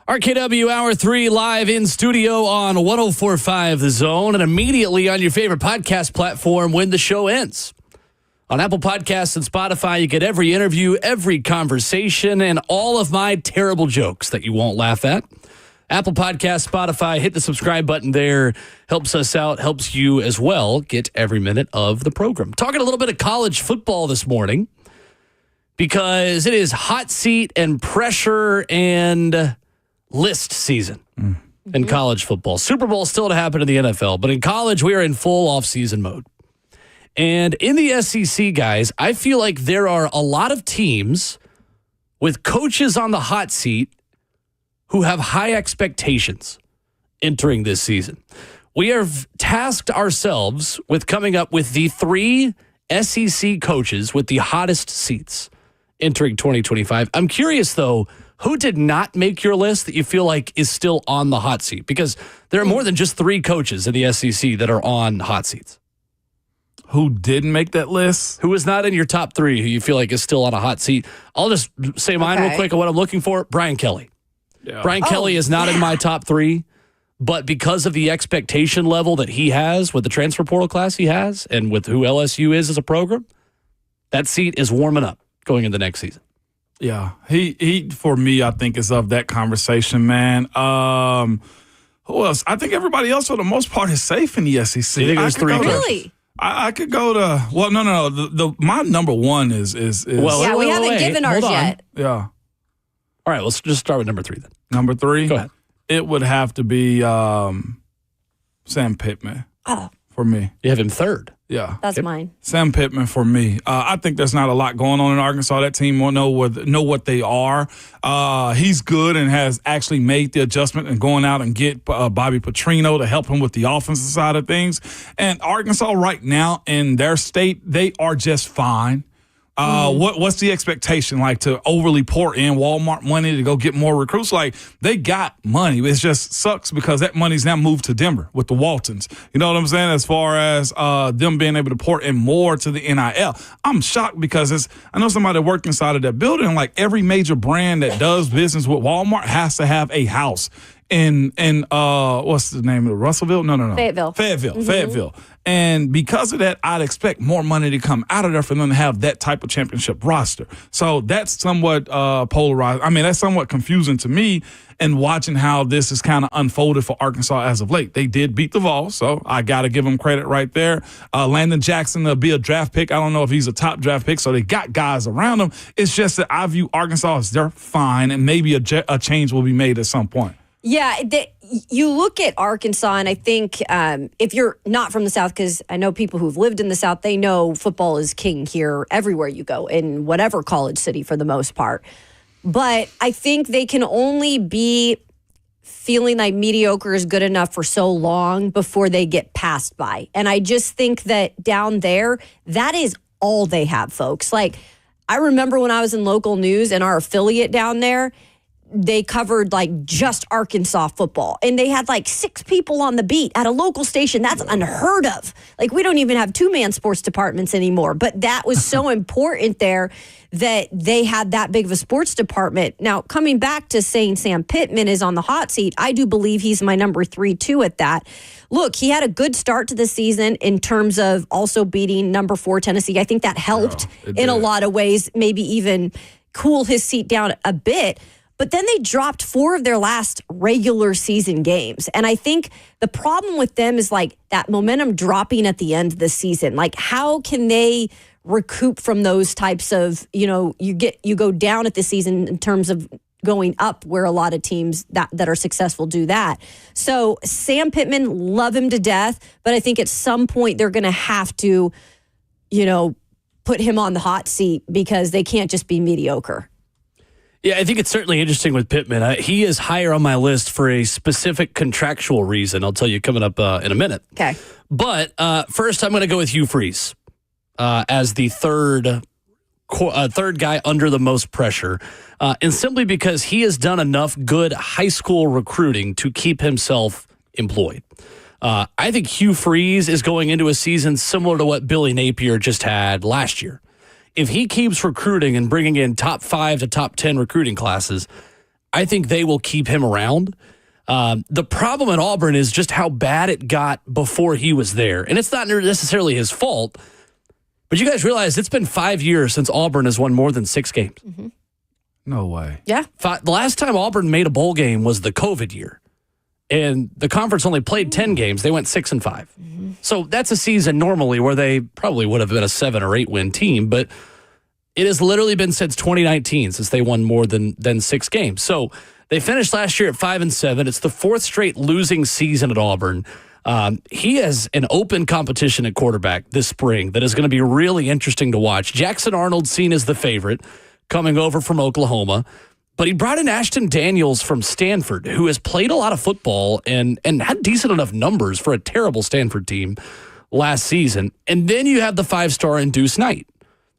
RKW Hour 3 live in studio on 104.5 The Zone and immediately on your favorite podcast platform when the show ends. On Apple Podcasts and Spotify, you get every interview, every conversation, and all of my terrible jokes that you won't laugh at. Apple Podcasts, Spotify, hit the subscribe button there. Helps us out, helps you as well get every minute of the program. Talking a little bit of college football this morning because it is hot seat and pressure and list season in college football. Super Bowl still to happen in the NFL, but in college, we are in full off-season mode. And in the SEC, guys, I feel like there are a lot of teams with coaches on the hot seat who have high expectations entering this season. We have tasked ourselves with coming up with the 3 SEC coaches with the hottest seats entering 2025. I'm curious, though, who did not make your list that you feel like is still on the hot seat? Because there are more than just 3 coaches in the SEC that are on hot seats. Who didn't make that list? Who is not in your top 3 who you feel like is still on a hot seat? I'll just say mine real quick of what I'm looking for. Brian Kelly. Yeah. Brian Kelly is not in my top 3, but because of the expectation level that he has with the transfer portal class he has and with who LSU is as a program, that seat is warming up going into next season. Yeah, he for me, I think is of that conversation, man. Who else? I think everybody else for the most part is safe in the SEC. You think there's 3? Really? I could go to. Well, no. My number 1 is. Well, Yeah, we haven't given ours Hold on. yet. Yeah. All right, let's just start with number 3 then. Number 3. Go ahead. It would have to be Sam Pittman for me. You have him 3rd. Yeah. That's mine. Sam Pittman for me. I think there's not a lot going on in Arkansas. That team won't know what they are. He's good and has actually made the adjustment and going out and get Bobby Petrino to help him with the offensive side of things. And Arkansas right now in their state, they are just fine. What's the expectation like to overly pour in Walmart money to go get more recruits? Like they got money. It just sucks because that money's now moved to Denver with the Waltons. You know what I'm saying? As far as them being able to pour in more to the NIL, I'm shocked because I know somebody that worked inside of that building. Like every major brand that does business with Walmart has to have a house in what's the name of it? Russellville? No. Fayetteville. And because of that, I'd expect more money to come out of there for them to have that type of championship roster. So that's somewhat polarized. I mean, that's somewhat confusing to me and watching how this is kind of unfolded for Arkansas as of late. They did beat the Vols, so I got to give them credit right there. Landon Jackson will be a draft pick. I don't know if he's a top draft pick, so they got guys around them. It's just that I view Arkansas as they're fine, and maybe a change will be made at some point. Yeah, you look at Arkansas, and I think if you're not from the South, because I know people who've lived in the South, they know football is king here everywhere you go, in whatever college city for the most part. But I think they can only be feeling like mediocre is good enough for so long before they get passed by. And I just think that down there, that is all they have, folks. Like, I remember when I was in local news and our affiliate down there, they covered like just Arkansas football, and they had like 6 people on the beat at a local station. That's unheard of. Like, we don't even have 2-man sports departments anymore, but that was so important there that they had that big of a sports department. Now, coming back to saying Sam Pittman is on the hot seat, I do believe he's my number 3 too at that. Look, he had a good start to the season in terms of also beating number 4 Tennessee. I think that helped in a lot of ways, maybe even cool his seat down a bit. But then they dropped 4 of their last regular season games. And I think the problem with them is like that momentum dropping at the end of the season. Like, how can they recoup from those types of, you go down at the season in terms of going up, where a lot of teams that are successful do that. So Sam Pittman, love him to death, but I think at some point they're going to have to, put him on the hot seat because they can't just be mediocre. Yeah, I think it's certainly interesting with Pittman. He is higher on my list for a specific contractual reason. I'll tell you coming up in a minute. Okay. But first, I'm going to go with Hugh Freeze as the third guy under the most pressure. And simply because he has done enough good high school recruiting to keep himself employed. I think Hugh Freeze is going into a season similar to what Billy Napier just had last year. If he keeps recruiting and bringing in top 5 to top 10 recruiting classes, I think they will keep him around. The problem at Auburn is just how bad it got before he was there. And it's not necessarily his fault, but you guys realize it's been 5 years since Auburn has won more than 6 games. Mm-hmm. No way. Yeah. The last time Auburn made a bowl game was the COVID year. And the conference only played 10 games. They went 6-5. Mm-hmm. So that's a season normally where they probably would have been a 7 or 8 win team. But it has literally been since 2019 since they won more than 6 games. So they finished last year at 5-7. It's the 4th straight losing season at Auburn. He has an open competition at quarterback this spring that is going to be really interesting to watch. Jackson Arnold seen as the favorite, coming over from Oklahoma. But he brought in Ashton Daniels from Stanford, who has played a lot of football and had decent enough numbers for a terrible Stanford team last season. And then you have the 5-star in Deuce Knight,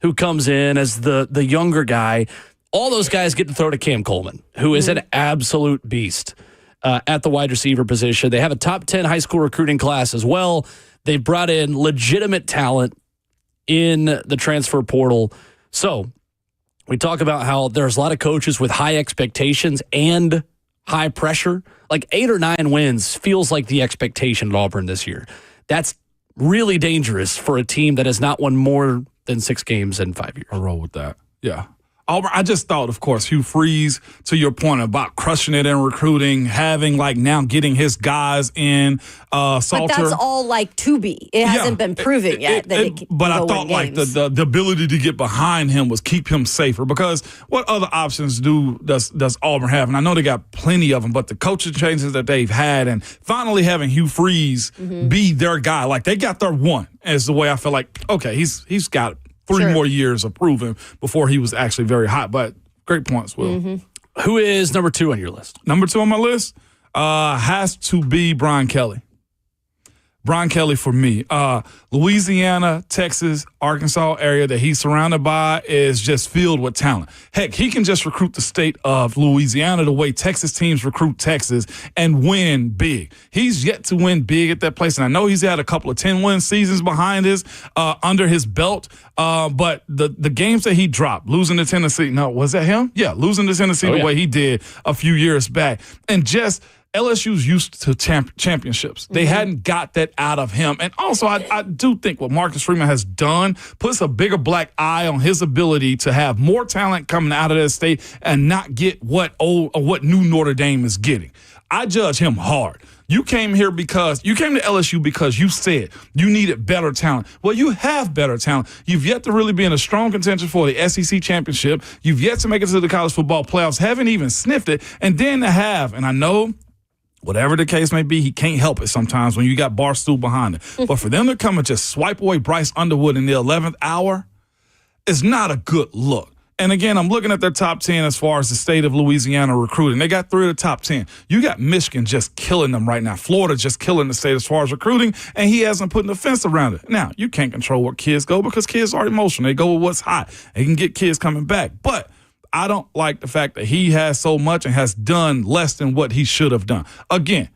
who comes in as the younger guy. All those guys get to throw to Cam Coleman, who is an absolute beast at the wide receiver position. They have a top 10 high school recruiting class as well. They've brought in legitimate talent in the transfer portal. So we talk about how there's a lot of coaches with high expectations and high pressure. Like 8 or 9 wins feels like the expectation at Auburn this year. That's really dangerous for a team that has not won more than 6 games in 5 years. I'll roll with that. Yeah. Auburn, I just thought, of course, Hugh Freeze, to your point about crushing it in recruiting, having now getting his guys in Salter. But that's all to be. It hasn't been proven yet. But I thought the ability to get behind him was keep him safer, because what other options does Auburn have? And I know they got plenty of them, but the coaching changes that they've had and finally having Hugh Freeze be their guy, they got their one, is the way I feel like, okay, he's got 3 more years of proving before he was actually very hot. But great points, Will. Mm-hmm. Who is number 2 on your list? Number 2 on my list has to be Bryan Kelly. Bryan Kelly for me. Louisiana, Texas, Arkansas area that he's surrounded by is just filled with talent. Heck, he can just recruit the state of Louisiana the way Texas teams recruit Texas and win big. He's yet to win big at that place, and I know he's had a couple of 10-win seasons behind under his belt, but the games that he dropped, losing to Tennessee, no, was that him? Yeah, losing to Tennessee the way he did a few years back, and just LSU's used to championships. They hadn't got that out of him. And also, I do think what Marcus Freeman has done puts a bigger black eye on his ability to have more talent coming out of that state and not get what new Notre Dame is getting. I judge him hard. You came to LSU because you said you needed better talent. Well, you have better talent. You've yet to really be in a strong contention for the SEC championship. You've yet to make it to the college football playoffs, haven't even sniffed it. And then to have, and I know, whatever the case may be, he can't help it sometimes when you got Barstool behind him. But for them to come and just swipe away Bryce Underwood in the 11th hour is not a good look. And again, I'm looking at their top 10 as far as the state of Louisiana recruiting. They got 3 of the top 10. You got Michigan just killing them right now. Florida just killing the state as far as recruiting, and he hasn't put a fence around it. Now, you can't control where kids go because kids are emotional. They go with what's hot. They can get kids coming back. But I don't like the fact that he has so much and has done less than what he should have done. Again,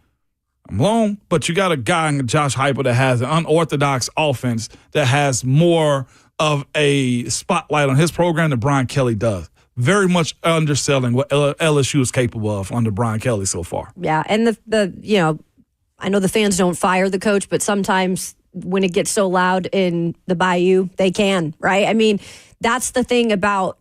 I'm long, but you got a guy in Josh Heupel that has an unorthodox offense that has more of a spotlight on his program than Bryan Kelly does. Very much underselling what LSU is capable of under Bryan Kelly so far. Yeah, and I know the fans don't fire the coach, but sometimes when it gets so loud in the Bayou, they can, right? I mean, that's the thing about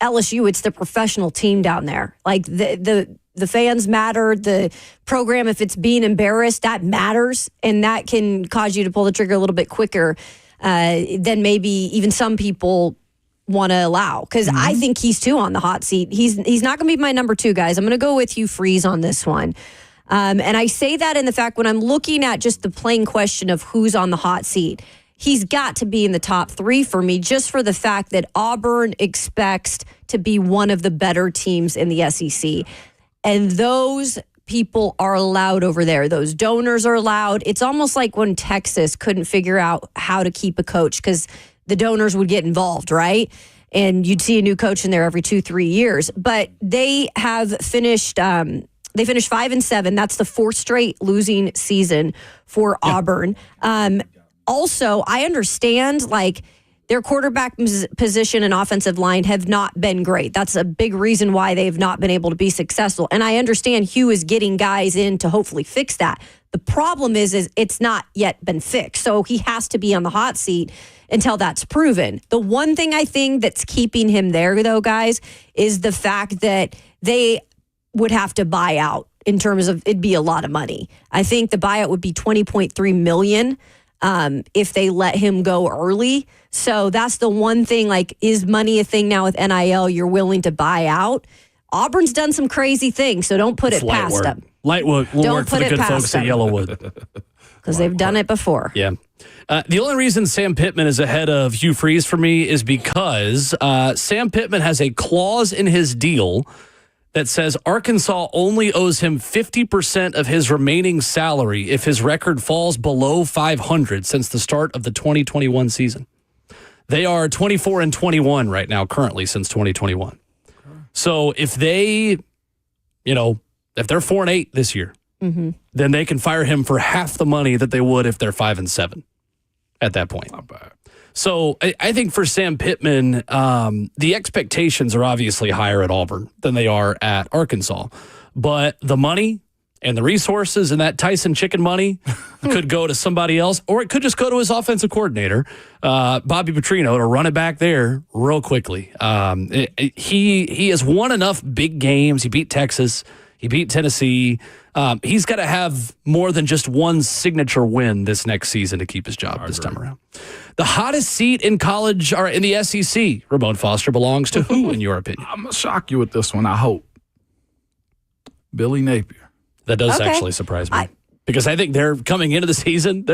LSU, it's the professional team down there. The fans matter. The program, if it's being embarrassed, that matters, and that can cause you to pull the trigger a little bit quicker than maybe even some people want to allow. Because I think he's too on the hot seat. He's not going to be my number 2, guys. I'm going to go with Hugh Freeze on this one. And I say that in the fact when I'm looking at just the plain question of who's on the hot seat, he's got to be in the top 3 for me, just for the fact that Auburn expects to be one of the better teams in the SEC. And those people are allowed over there. Those donors are allowed. It's almost like when Texas couldn't figure out how to keep a coach because the donors would get involved, right? And you'd see a new coach in there every 2-3 years. But they have finished... They finished 5-7. That's the 4th straight losing season for Auburn. Also, I understand, their quarterback position and offensive line have not been great. That's a big reason why they've not been able to be successful. And I understand Hugh is getting guys in to hopefully fix that. The problem is it's not yet been fixed. So he has to be on the hot seat until that's proven. The one thing I think that's keeping him there, though, guys, is the fact that they would have to buy out in terms of it'd be a lot of money. I think the buyout would be $20.3 million if they let him go early. So that's the one thing, like, is money a thing now with NIL you're willing to buy out? Auburn's done some crazy things, so don't put it past them. Lightwood will work for the good folks at Yellowwood. Because they've done it before. Yeah. The only reason Sam Pittman is ahead of Hugh Freeze for me is because Sam Pittman has a clause in his deal that says Arkansas only owes him 50% of his remaining salary if his record falls below 500 since the start of the 2021 season. They are 24-21 right now, currently, since 2021. So if they, if they're 4-8 this year, then they can fire him for half the money that they would if they're 5-7 at that point. Not bad. So I think for Sam Pittman, the expectations are obviously higher at Auburn than they are at Arkansas. But the money and the resources and that Tyson chicken money could go to somebody else, or it could just go to his offensive coordinator, Bobby Petrino, to run it back there real quickly. He has won enough big games. He beat Texas. He beat Tennessee. He's got to have more than just one signature win this next season to keep his job this time around. The hottest seat in college or in the SEC, Ramon Foster, belongs to who, in your opinion? I'm going to shock you with this one, I hope. Billy Napier. That does actually surprise me. Because I think they're coming into the season.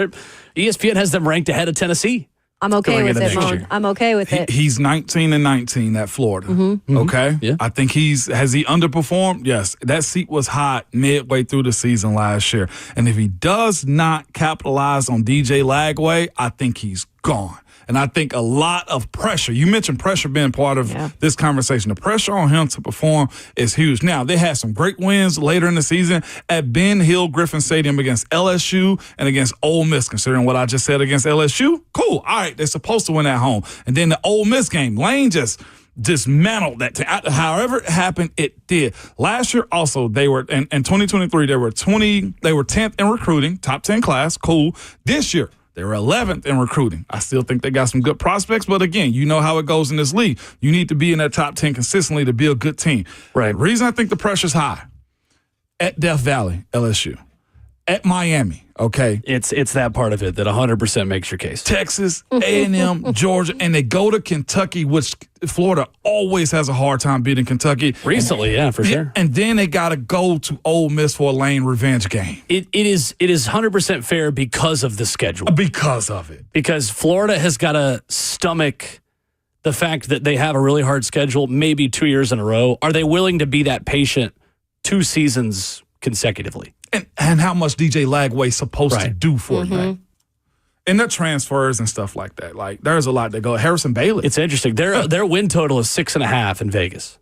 ESPN has them ranked ahead of Tennessee. I'm okay with it, Mon. I'm okay with it. He's 19-19 at Florida. Okay? Yeah. I think has he underperformed? Yes. That seat was hot midway through the season last year. And if he does not capitalize on DJ Lagway, I think he's gone. And I think a lot of pressure, you mentioned pressure being part of this conversation. The pressure on him to perform is huge. Now, they had some great wins later in the season at Ben Hill Griffin Stadium against LSU and against Ole Miss, considering what I just said against LSU. Cool. All right, they're supposed to win at home. And then the Ole Miss game, Lane just dismantled that. However it happened, it did. Last year also, they were in 2023, they were 10th in recruiting, top 10 class. Cool. This year, they were 11th in recruiting. I still think they got some good prospects, but again, you know how it goes in this league. You need to be in that top 10 consistently to be a good team. Right. The reason I think the pressure's high, at Death Valley, LSU, at Miami, okay? It's that part of it that 100% makes your case. Texas, A&M, Georgia, and they go to Kentucky, which Florida always has a hard time beating Kentucky. Recently, for sure. And then they got to go to Ole Miss for a Lane revenge game. It is 100% fair because of the schedule. Because of it. Because Florida has got to stomach the fact that they have a really hard schedule, maybe 2 years in a row. Are they willing to be that patient 2 seasons consecutively? And how much DJ Lagway's supposed to do for you. And their transfers and stuff like that. Like, there's a lot that go. Harrison Bailey. It's interesting. Their win total is 6.5 in Vegas.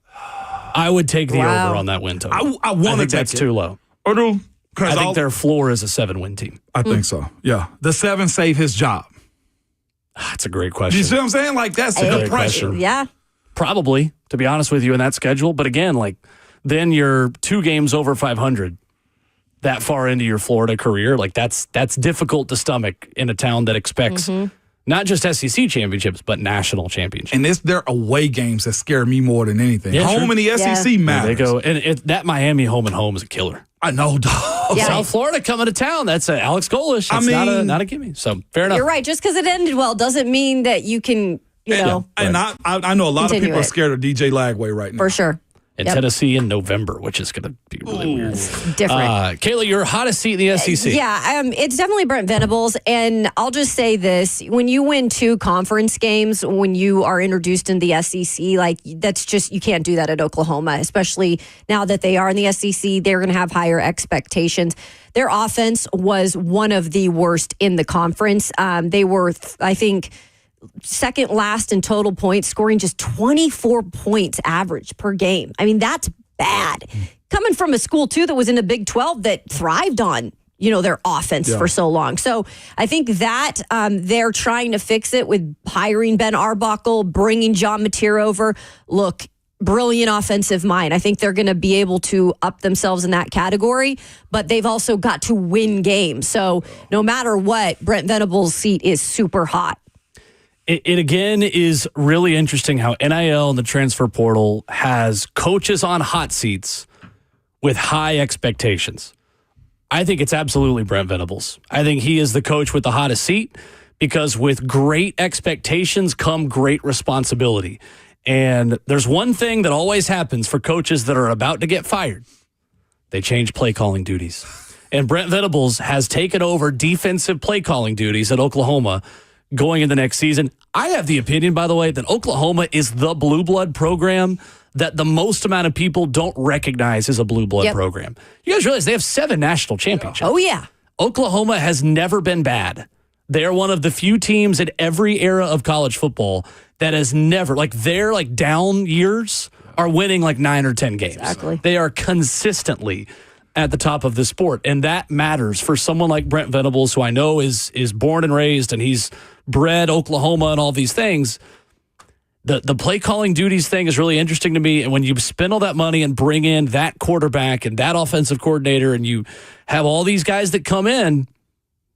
I would take the over on that win total. I want to take that's too low. Or do? I think their floor is a 7-win team. I think so. Yeah. The 7 save his job. That's a great question. You see what I'm saying? Like, that's the pressure. Yeah. Probably, to be honest with you, in that schedule. But again, like, then you're 2 games over 500 that far into your Florida career. Like, that's difficult to stomach in a town that expects not just SEC championships, but national championships. And it's their away games that scare me more than anything. Yeah, home in the SEC matters. They go, and that Miami home and home is a killer. I know, dog. Yeah. South Florida coming to town. That's Alex Golish. That's not a gimme. So fair enough. You're right. Just because it ended well doesn't mean that you can, you know. And I know a lot of people are scared of DJ Lagway right now. For sure. In Tennessee in November, which is going to be really weird. Different. Kayla, your hottest seat in the SEC. Yeah, it's definitely Brent Venables. And I'll just say this. When you win 2 conference games, when you are introduced in the SEC, like, that's just, you can't do that at Oklahoma, especially now that they are in the SEC. They're going to have higher expectations. Their offense was one of the worst in the conference. They were, I think, second last in total points, scoring just 24 points average per game. I mean, that's bad. Coming from a school, too, that was in the Big 12 that thrived on, their offense for so long. So I think that they're trying to fix it with hiring Ben Arbuckle, bringing John Mateer over. Look, brilliant offensive mind. I think they're going to be able to up themselves in that category, but they've also got to win games. So no matter what, Brent Venables' seat is super hot. It again is really interesting how NIL and the transfer portal has coaches on hot seats with high expectations. I think it's absolutely Brent Venables. I think he is the coach with the hottest seat because with great expectations come great responsibility. And there's one thing that always happens for coaches that are about to get fired. They change play calling duties. And Brent Venables has taken over defensive play calling duties at Oklahoma going into next season. I have the opinion, by the way, that Oklahoma is the blue blood program that the most amount of people don't recognize as a blue blood program. You guys realize they have 7 national championships. Oh, yeah. Oklahoma has never been bad. They're one of the few teams in every era of college football that has never, their down years are winning 9 or 10 games. Exactly. They are consistently at the top of the sport, and that matters for someone like Brent Venables, who I know is born and raised, and he's bred Oklahoma and all these things. The play calling duties thing is really interesting to me. And when you spend all that money and bring in that quarterback and that offensive coordinator, and you have all these guys that come in,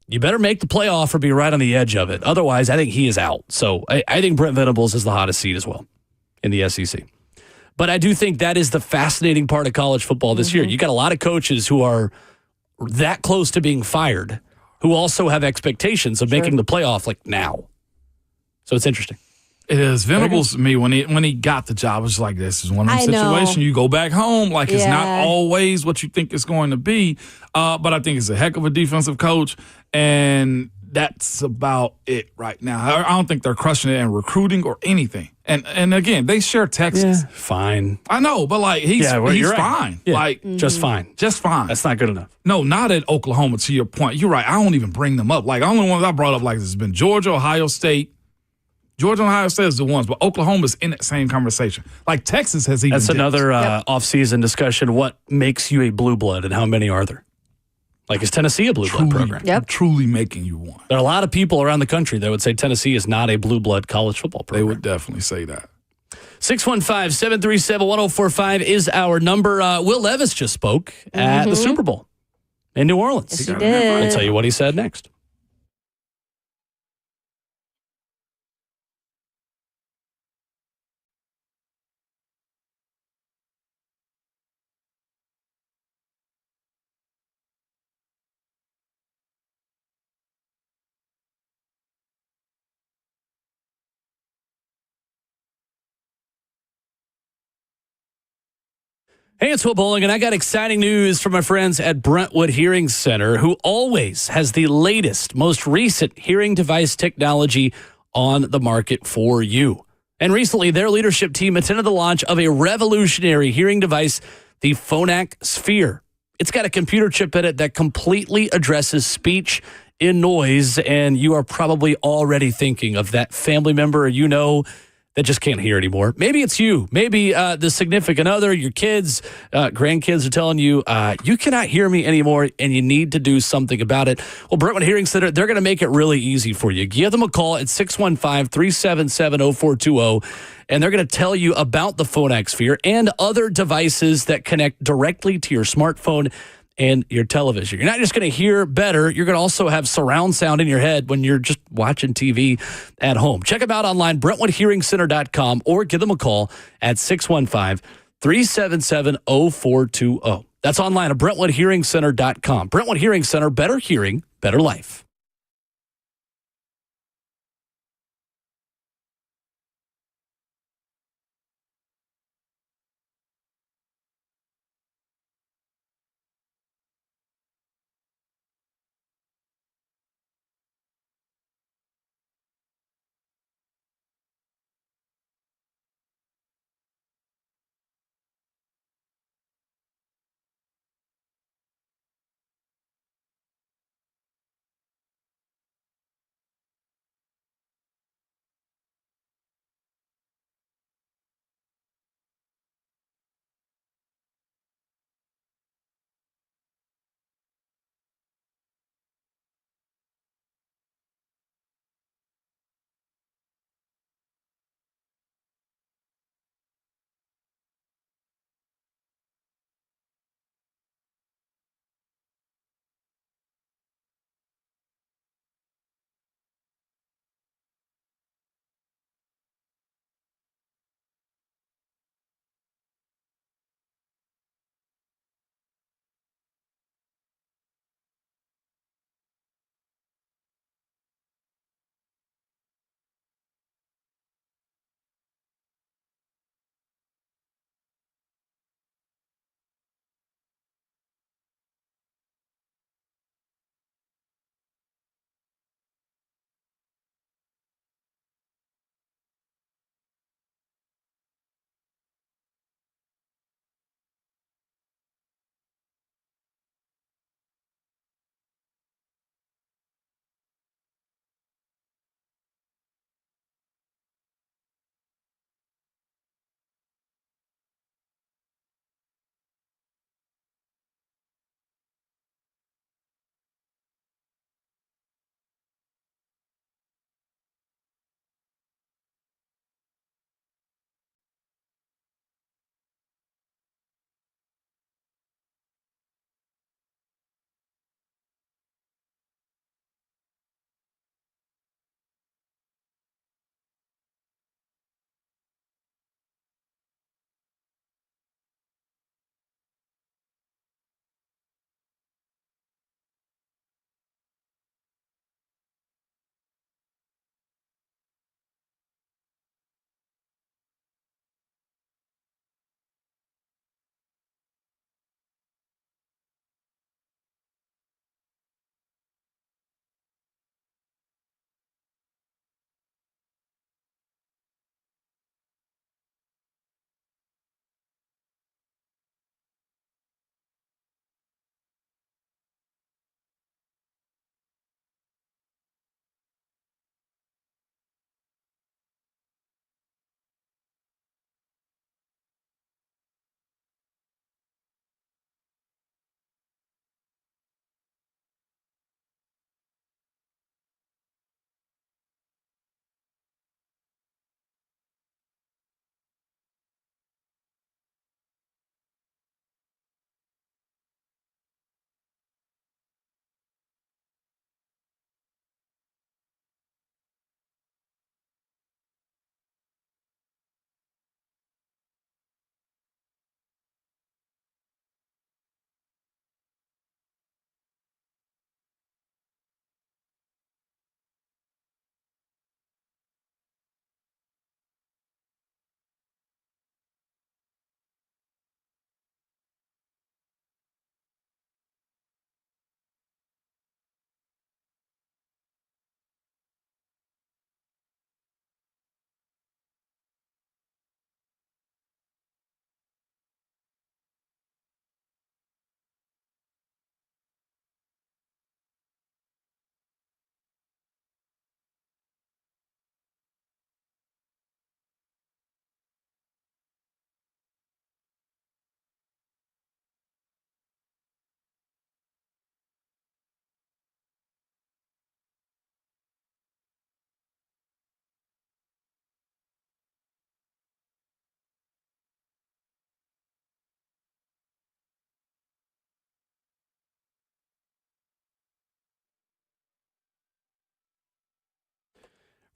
you better make the playoff or be right on the edge of it. Otherwise, I think he is out. So I think Brent Venables is the hottest seat as well in the SEC. But I do think that is the fascinating part of college football this year. You got a lot of coaches who are that close to being fired, who also have expectations of making the playoff now. So it's interesting. It is. Venables to me, when he got the job, it was like, this is one of those situations you go back home. It's not always what you think it's going to be. But I think it's a heck of a defensive coach. And that's about it right now. I don't think they're crushing it in recruiting or anything. And again, they share Texas. Yeah, fine. I know, but he's fine. Yeah, just fine. Just fine. That's not good enough. No, not at Oklahoma, to your point. You're right. I don't even bring them up. The only ones I brought up this has been Georgia, Ohio State. Georgia and Ohio State is the ones, but Oklahoma's in that same conversation. Texas has even. That's another off-season discussion. What makes you a blue blood, and how many are there? Is Tennessee a blue blood program? Yep. Truly making you one. There are a lot of people around the country that would say Tennessee is not a blue blood college football program. They would definitely say that. 615-737-1045 is our number. Will Levis just spoke at the Super Bowl in New Orleans. Yes, he did. I'll tell you what he said next. Hey, it's Will Bowling, and I got exciting news from my friends at Brentwood Hearing Center, who always has the latest, most recent hearing device technology on the market for you. And recently, their leadership team attended the launch of a revolutionary hearing device, the Phonak Sphere. It's got a computer chip in it that completely addresses speech in noise, and you are probably already thinking of that family member that just can't hear anymore. Maybe it's you. Maybe the significant other, your kids, grandkids are telling you, you cannot hear me anymore, and you need to do something about it. Well, Brentwood Hearing Center, they're going to make it really easy for you. Give them a call at 615-377-0420, and they're going to tell you about the Phonak Sphere and other devices that connect directly to your smartphone and your television. You're not just going to hear better, you're going to also have surround sound in your head when you're just watching TV at home. Check them out online, BrentwoodHearingCenter.com, or give them a call at 615-377-0420. That's online at BrentwoodHearingCenter.com. Brentwood Hearing Center, better hearing, better life.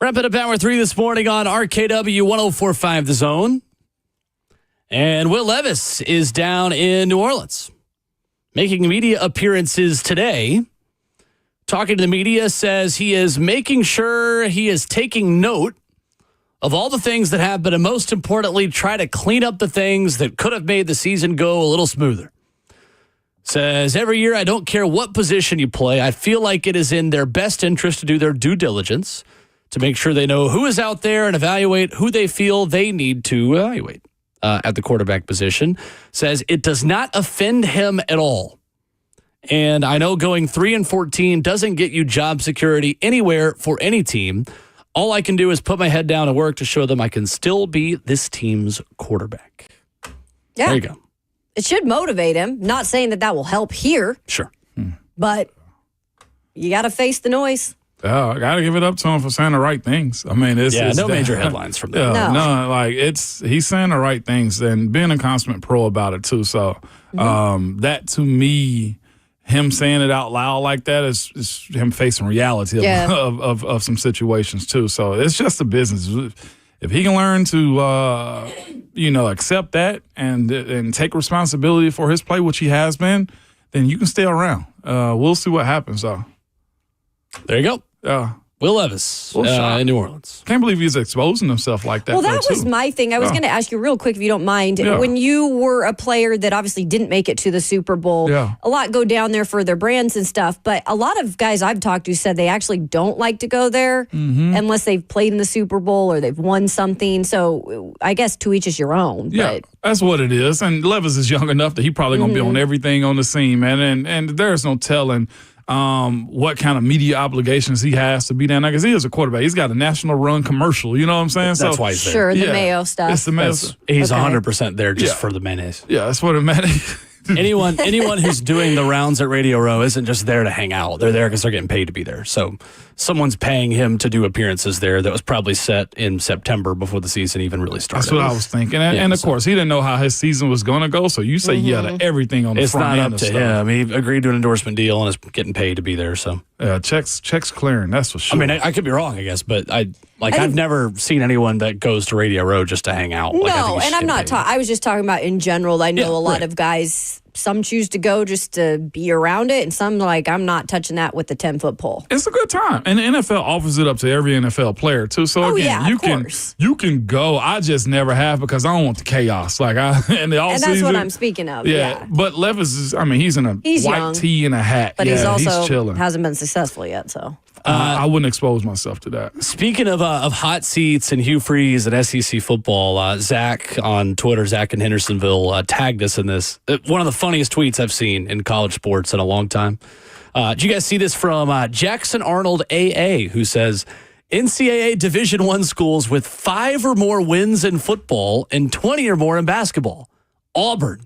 Wrapping up hour 3 this morning on RKW 104.5 The Zone. And Will Levis is down in New Orleans, making media appearances today. Talking to the media, says he is making sure he is taking note of all the things that happened, and most importantly, try to clean up the things that could have made the season go a little smoother. Says, every year, I don't care what position you play, I feel like it is in their best interest to do their due diligence to make sure they know who is out there and evaluate who they feel they need to evaluate at the quarterback position. Says, it does not offend him at all. And I know going 3-14 doesn't get you job security anywhere for any team. All I can do is put my head down and work to show them I can still be this team's quarterback. Yeah. There you go. It should motivate him. Not saying that will help here. Sure. But you got to face the noise. I got to give it up to him for saying the right things. I mean, it's no major headlines from that. No. Like he's saying the right things and being a consummate pro about it too. So that to me, him saying it out loud like that is him facing reality of some situations too. So it's just a business. If he can learn to accept that and take responsibility for his play, which he has been, then you can stay around. We'll see what happens though. There you go. Will Levis in New Orleans. Can't believe he's exposing himself like that. Well, that was my thing. I was going to ask you real quick, if you don't mind. Yeah. When you were a player that obviously didn't make it to the Super Bowl, a lot go down there for their brands and stuff. But a lot of guys I've talked to said they actually don't like to go there unless they've played in the Super Bowl or they've won something. So I guess to each is your own. Yeah, but that's what it is. And Levis is young enough that he probably going to be on everything on the scene, man. And there's no telling what kind of media obligations he has to be down there, because he is a quarterback. He's got a national run commercial. You know what I'm saying? That's why he's there. Sure, the Mayo stuff. It's the Mayo. He's 100% there just for the mayonnaise. Yeah, that's what it meant. Anyone who's doing the rounds at Radio Row isn't just there to hang out. They're there because they're getting paid to be there. So someone's paying him to do appearances there that was probably set in September before the season even really started. That's what I was thinking. And of course, he didn't know how his season was going to go. So you say to everything on the front end. It's not up to him. He agreed to an endorsement deal and is getting paid to be there. So checks clearing. That's for sure. I mean, I could be wrong, I guess, but I've never seen anyone that goes to Radio Row just to hang out. No, and I'm not I was just talking about in general. I know a lot of guys, some choose to go just to be around it, and some I'm not touching that with the 10-foot pole. It's a good time. And the NFL offers it up to every NFL player too. So again, you can go. I just never have because I don't want the chaos. In the offseason. And that's what I'm speaking of. Yeah. But Levis is, he's in a white young, tee and a hat. But he's also chilling. hasn't been successful yet, so. I wouldn't expose myself to that. Speaking of hot seats and Hugh Freeze and SEC football, Zach on Twitter, Zach in Hendersonville, tagged us in this. One of the funniest tweets I've seen in college sports in a long time. Did you guys see this from Jackson Arnold AA, who says, NCAA Division I schools with 5 or more wins in football and 20 or more in basketball. Auburn.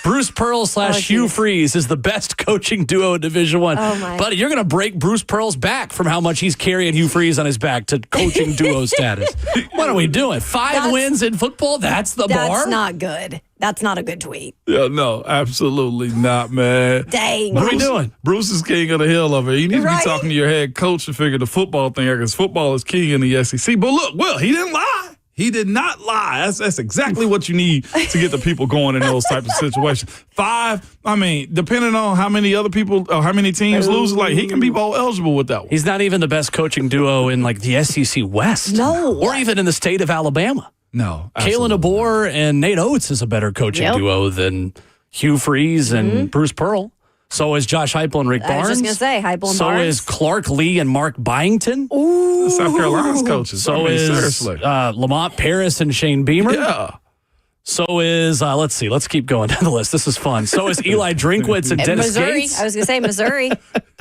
Bruce Pearl / Hugh Freeze is the best coaching duo in Division I. Oh my. Buddy, you're going to break Bruce Pearl's back from how much he's carrying Hugh Freeze on his back to coaching duo status. What are we doing? 5 wins in football? That's the bar? That's not good. That's not a good tweet. Yeah, no, absolutely not, man. Dang. What are we doing? Bruce is king of the hill of it. You need to be talking to your head coach to figure the football thing out, because football is king in the SEC. But look, Will, he didn't lie. He did not lie. That's exactly what you need to get the people going in those types of situations. 5, depending on how many other people or how many teams lose, he can be bowl eligible with that one. He's not even the best coaching duo in the SEC West. No. Or even in the state of Alabama. No. Kalen DeBoer and Nate Oates is a better coaching duo than Hugh Freeze and Bruce Pearl. So is Josh Heupel and Rick Barnes. I was just going to say, Heupel and Barnes. So is Clark Lee and Mark Byington. Ooh. South Carolina's coaches. So is Lamont Paris and Shane Beamer. Yeah. So is, let's keep going down the list. This is fun. So is Eli Drinkwitz and Dennis Missouri. Gates. I was going to say Missouri.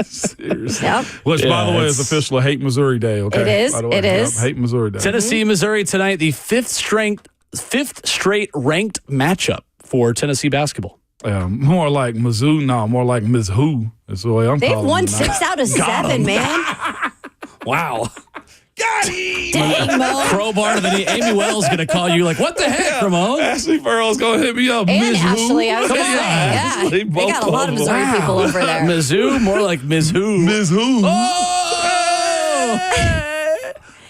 Seriously. Yep. Which, by the way, is official Hate Missouri Day, okay? It is. By the way, It is. Hate Missouri Day. Tennessee, Missouri tonight, the fifth straight ranked matchup for Tennessee basketball. More like Mizzou. No, more like Ms. Who. That's the way I'm calling it. They've won 6 out of 7, man. Wow. Got him! Dang, Mo. Crowbar to the knee. Amy Wells going to call you what the heck, Ramon? Ashley Farrell's going to hit me up. And Ms. Ashley, I was going to say, Ashley, They got a lot of Missouri people over there. Mizzou, more like Ms. Who. Ms. Who. Oh!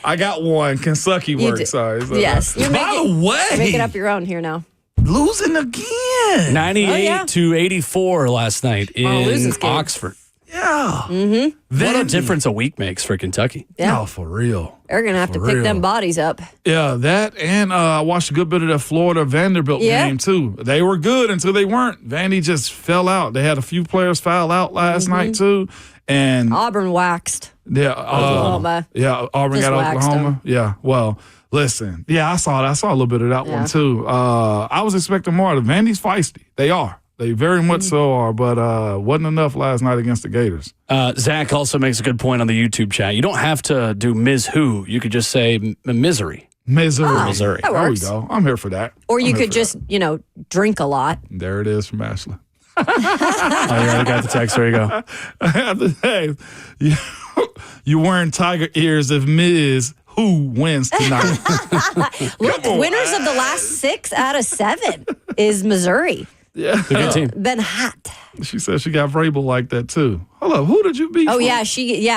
I got one. Kentucky works. Sorry. Yes. By the way, making up your own here now. losing again. 98 to 84 last night in Oxford. Yeah. Mm-hmm. What a difference a week makes for Kentucky. Yeah. No, for real. They're going to have to pick them bodies up. Yeah, that and I watched a good bit of that Florida Vanderbilt game too. They were good until they weren't. Vandy just fell out. They had a few players foul out last night too. And Auburn waxed. Yeah, Oklahoma. Yeah, Auburn Just got Oklahoma. waxed them. Yeah, well, listen. Yeah, I saw it. I saw a little bit of that one too. I was expecting more. The Vandy's feisty. They are. They very much so are, but wasn't enough last night against the Gators. Zach also makes a good point on the YouTube chat. You don't have to do Ms. Who. You could just say Misery. Missouri. Missouri. That There we works. go. I'm here for that. Or I'm you here could for just, drink a lot. that. There it is from Ashley. Oh, you already got the text. There you go. Hey, you wearing tiger ears if Ms. Who wins tonight? Look, winners of the last 6 out of 7 is Missouri. Yeah. Good team. Been hot. She said she got Vrabel like that too. Hold up, who did you beat? Oh, for? yeah,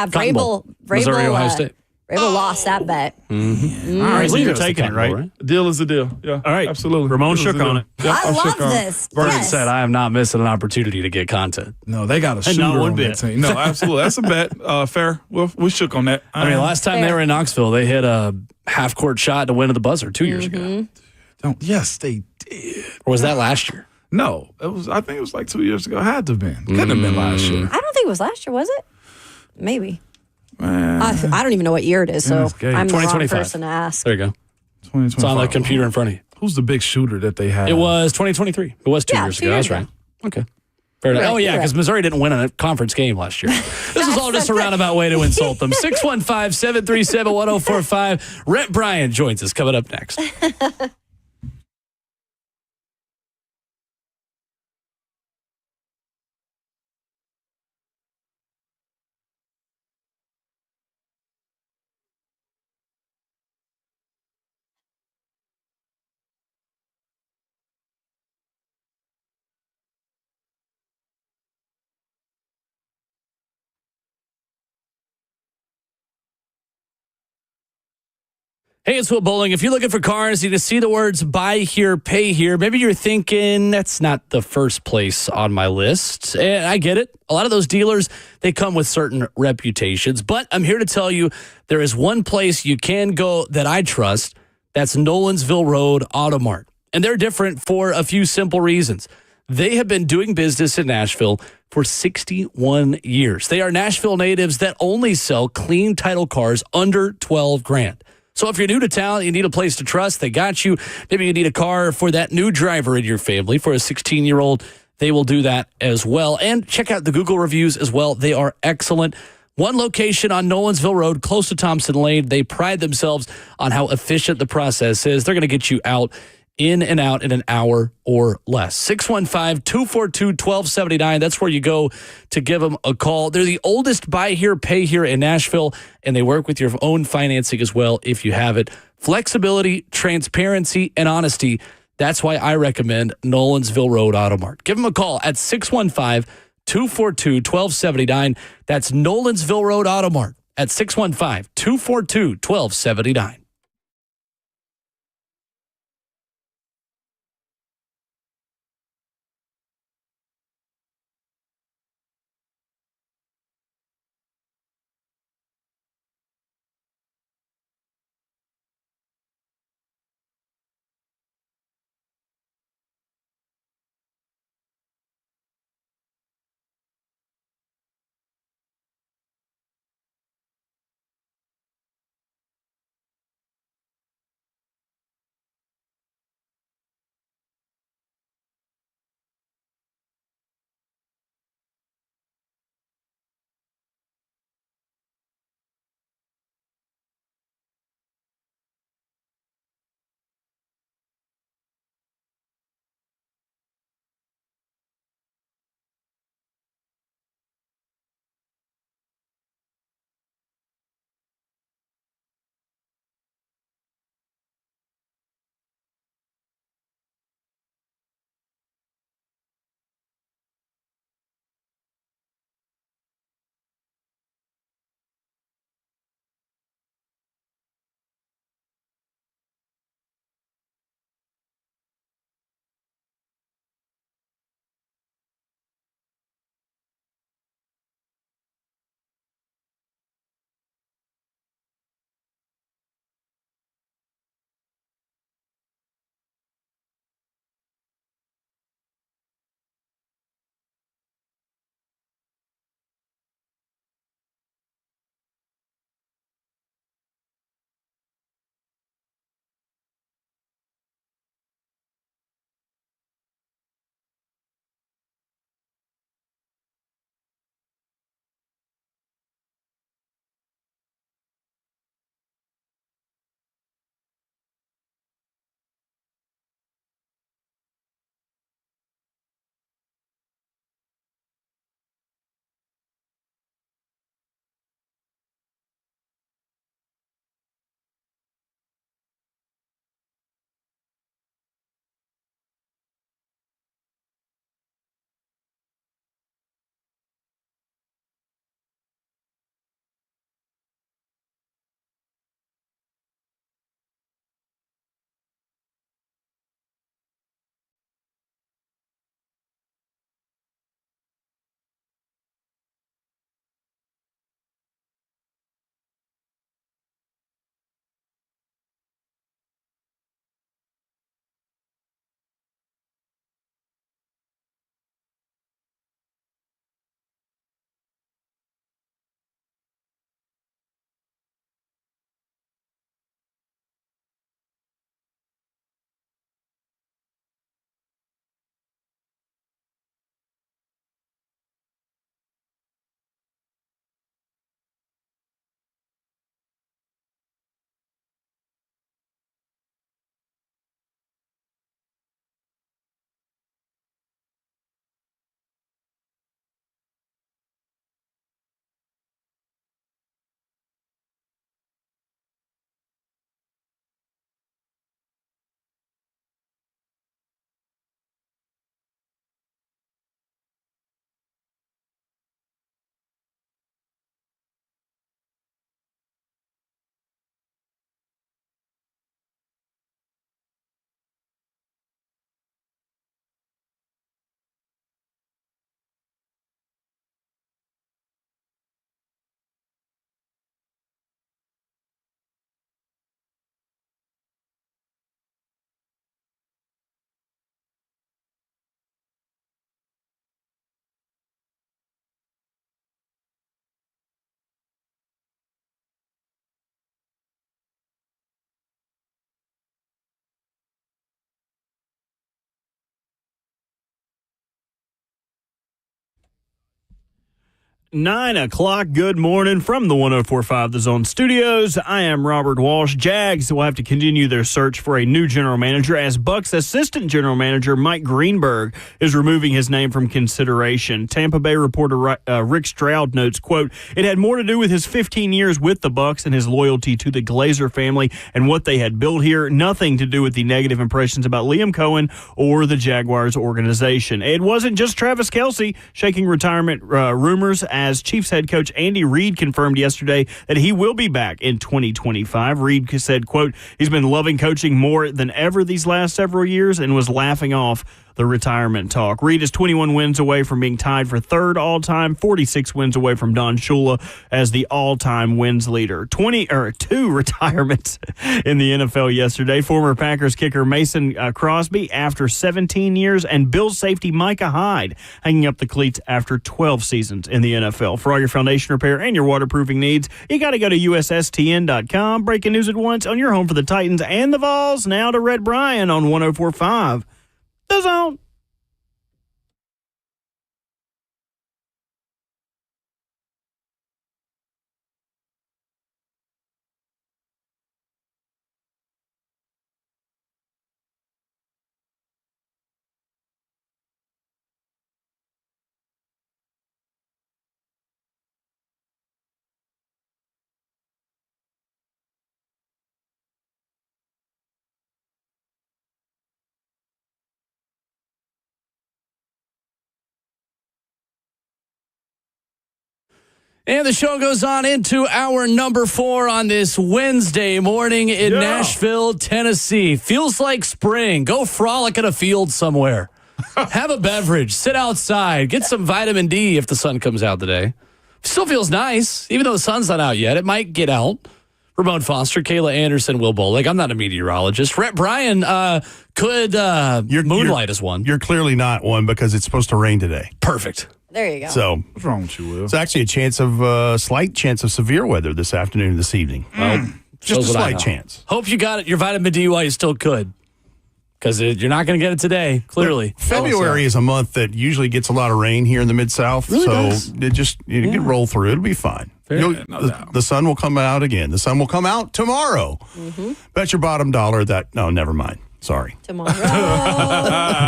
Cotton Bowl. Vrabel, Missouri, Ohio State. Vrabel lost that bet. All right, so you're taking it, right? Deal is a deal. Yeah. All right. Absolutely. Ramon Deal is shook a deal. on it. Yeah, I I'm love shook on it. this. Vernon Yes. said, I am not missing an opportunity to get content. No, they got a shooter not one on bit. that team. No, absolutely. That's a bet. Fair. We shook on that. I mean, last time they Fair. were in Knoxville, they hit a half-court shot to win at the buzzer 2 years ago. Yes, they did. Or was that last year? No, it was. I think it was like 2 years ago. Had to have been. Couldn't have been last year. I don't think it was last year, was it? Maybe. Man, I don't even know what year it is, so Goodness, Gabe. I'm the wrong 2025. person to ask. There you go. 2025. It's on the computer in front of you. Who's the big shooter that they had? It was 2023. It was 2 Yeah, years 2 ago. years That's right. ago. Okay. Fair enough. Right, Oh, yeah, you're because right. Missouri didn't win a conference game last year. This is all just a roundabout way to insult them. 615-737-1045. Rhett Bryan joins us coming up next. Hey, it's Will Bowling. If you're looking for cars, you just see the words buy here, pay here. Maybe you're thinking that's not the first place on my list. And I get it. A lot of those dealers, they come with certain reputations. But I'm here to tell you there is one place you can go that I trust. That's Nolensville Road Auto Mart. And they're different for a few simple reasons. They have been doing business in Nashville for 61 years. They are Nashville natives that only sell clean title cars under 12 grand. So if you're new to town, you need a place to trust, they got you. Maybe you need a car for that new driver in your family, for a 16-year-old, they will do that as well. And check out the Google reviews as well. They are excellent. One location on Nolensville Road, close to Thompson Lane. They pride themselves on how efficient the process is. They're going to get you out in and out in an hour or less. 615-242-1279. That's where you go to give them a call. They're the oldest buy here, pay here in Nashville, and they work with your own financing as well if you have it. Flexibility, transparency, and honesty. That's why I recommend Nolensville Road Auto Mart. Give them a call at 615-242-1279. That's Nolensville Road Auto Mart at 615-242-1279. 9 o'clock. Good morning from the 104.5 The Zone Studios. I am Robert Walsh. Jags will have to continue their search for a new general manager as Bucs assistant general manager Mike Greenberg is removing his name from consideration. Tampa Bay reporter Rick Stroud notes, quote, "It had more to do with his 15 years with the Bucs and his loyalty to the Glazer family and what they had built here. Nothing to do with the negative impressions about Liam Cohen or the Jaguars organization." It wasn't just Travis Kelce shaking retirement rumors, as Chiefs head coach Andy Reid confirmed yesterday that he will be back in 2025. Reid said, quote, "He's been loving coaching more than ever these last several years and was laughing off the retirement talk." Reid is 21 wins away from being tied for third all-time, 46 wins away from Don Shula as the all-time wins leader. 2 retirements in the NFL yesterday. Former Packers kicker Mason Crosby after 17 years, and Bills safety Micah Hyde hanging up the cleats after 12 seasons in the NFL. For all your foundation repair and your waterproofing needs, you got to go to USSTN.com. Breaking news at once on your home for the Titans and the Vols. Now to Rhett Bryan on 104.5 The Zone. And the show goes on into hour number 4 on this Wednesday morning in Nashville, Tennessee. Feels like spring. Go frolic in a field somewhere. Have a beverage. Sit outside. Get some vitamin D if the sun comes out today. Still feels nice, even though the sun's not out yet. It might get out. Ramon Foster, Kayla Anderson, Will Bolick. I'm not a meteorologist. Rhett Bryan could moonlight as one. You're clearly not one because it's supposed to rain today. Perfect. There you go. So What's wrong with you, Will? it's actually a slight chance of severe weather this afternoon and this evening. Well, Just a shows what I slight know. chance. Hope you got it. Your vitamin D while you still could. Because you're not going to get it today, clearly. February is a month that usually gets a lot of rain here in the Mid-South. Really so does. it just you can roll through. It'll be fine. The sun will come out again. The sun will come out tomorrow. Mm-hmm. Bet your bottom dollar that. No, never mind. Sorry. Tomorrow. I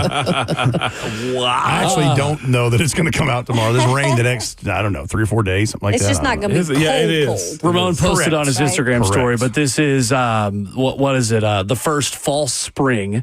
actually don't know that it's going to come out tomorrow. There's rain the next, 3 or 4 days, something like It's that. just not going to be cold. Yeah, it is. Cold. Ramon posted Correct. on his Right. Instagram story, Correct. but this is, what is it? The first false spring.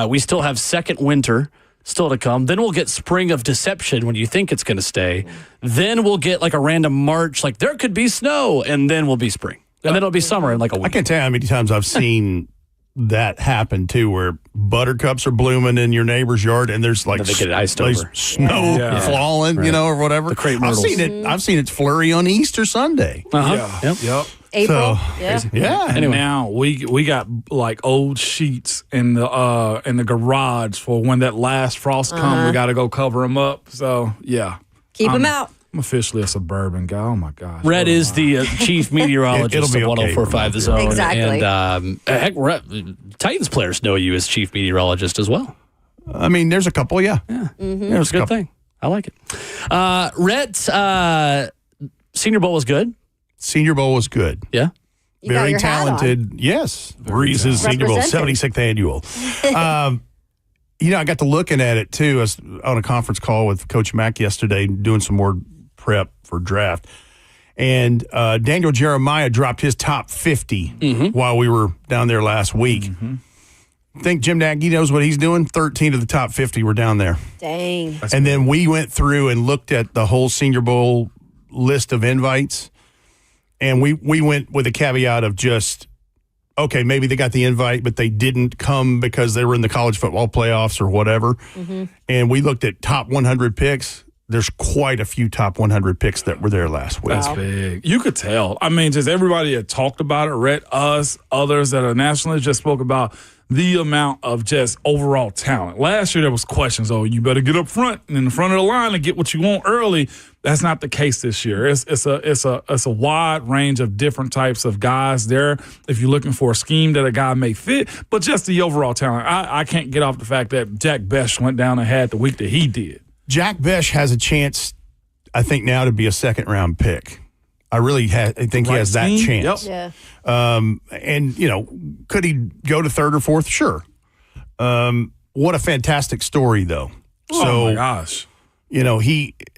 We still have second winter still to come. Then we'll get spring of deception when you think it's going to stay. Then we'll get like a random March, like there could be snow, and then we'll be spring. And then it'll be summer in like a I week. can't tell you how many times I've seen that happen too, where buttercups are blooming in your neighbor's yard, and there's like Then they get it iced there's over. snow Yeah. falling, Right. or whatever. The crepe I've myrtles. seen it. I've seen it flurry on Easter Sunday. Uh-huh. Yep. Yep. April. So, yeah. Yeah. And now we got like old sheets in the garage for when that last frost comes. We got to go cover them up. So yeah, Keep them out. I'm officially a suburban guy. Oh my gosh. Rhett What am is I? the chief meteorologist It'll of be okay, 104.5 The Zone. Exactly. And heck, Titans players know you as chief meteorologist as well. I mean, there's a couple. Yeah. It's a good thing. I like it. Rhett, Senior Bowl was good. Senior Bowl was good. Yeah. You got Very your hat on. talented. Yes. Reese's Senior Bowl, Represented. 76th annual. I got to looking at it too. I was on a conference call with Coach Mack yesterday doing some more prep for draft. And Daniel Jeremiah dropped his top 50 while we were down there last week. I think Jim Nagy knows what he's doing. 13 of the top 50 were down there. Dang. And then we went through and looked at the whole Senior Bowl list of invites. And we went with a caveat of just, okay, maybe they got the invite, but they didn't come because they were in the college football playoffs or whatever. And we looked at top 100 picks. There's quite a few top 100 picks that were there last week. That's big. You could tell. I mean, just everybody that talked about it, Rhett, us, others that are nationalists, just spoke about the amount of just overall talent. Last year, there was questions, you better get up front and in the front of the line and get what you want early. That's not the case this year. It's a wide range of different types of guys there. If you're looking for a scheme that a guy may fit, but just the overall talent. I can't get off the fact that Jack Bech went down and had the week that he did. Jack Bech has a chance. I think now to be a second-round pick. I really think he has that chance. Yep. Yeah. And, could he go to third or fourth? Sure. What a fantastic story, though. Oh, my gosh.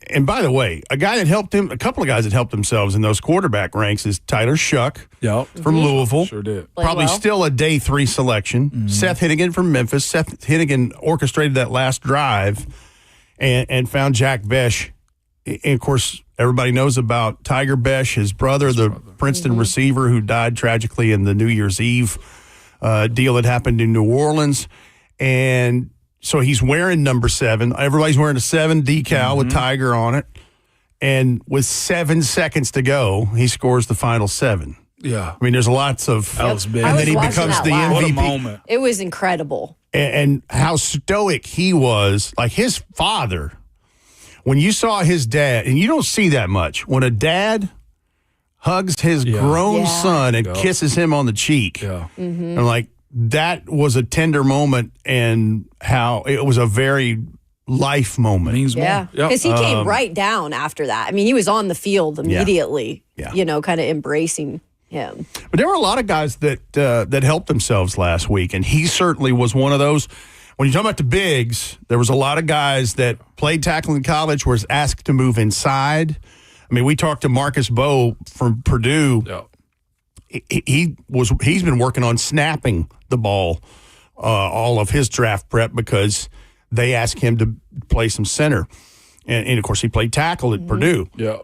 And by the way, a couple of guys that helped themselves in those quarterback ranks is Tyler Shuck from Louisville. Sure did. Probably still a day 3 selection. Mm-hmm. Seth Hennigan from Memphis. Seth Hennigan orchestrated that last drive and found Jack Besh. And of course, everybody knows about Tiger Besh, his brother, Princeton receiver who died tragically in the New Year's Eve deal that happened in New Orleans. And so he's wearing number 7. Everybody's wearing a 7 decal with Tiger on it. And with 7 seconds to go, he scores the final 7. Yeah. I mean, there's lots of... That was big. And then he becomes the MVP. What a moment. It was incredible. And how stoic he was. Like his father, when you saw his dad, and you don't see that much, when a dad hugs his grown son and kisses him on the cheek, and like, that was a tender moment, and how it was a very life moment. Means Yeah, because he came right down after that. I mean, he was on the field immediately, kind of embracing him. But there were a lot of guys that helped themselves last week, and he certainly was one of those. When you talk about the bigs, there was a lot of guys that played tackle in college, was asked to move inside. I mean, we talked to Marcus Bowe from Purdue. Yeah. He's been working on snapping the ball all of his draft prep because they asked him to play some center, and of course he played tackle at Purdue. Yeah.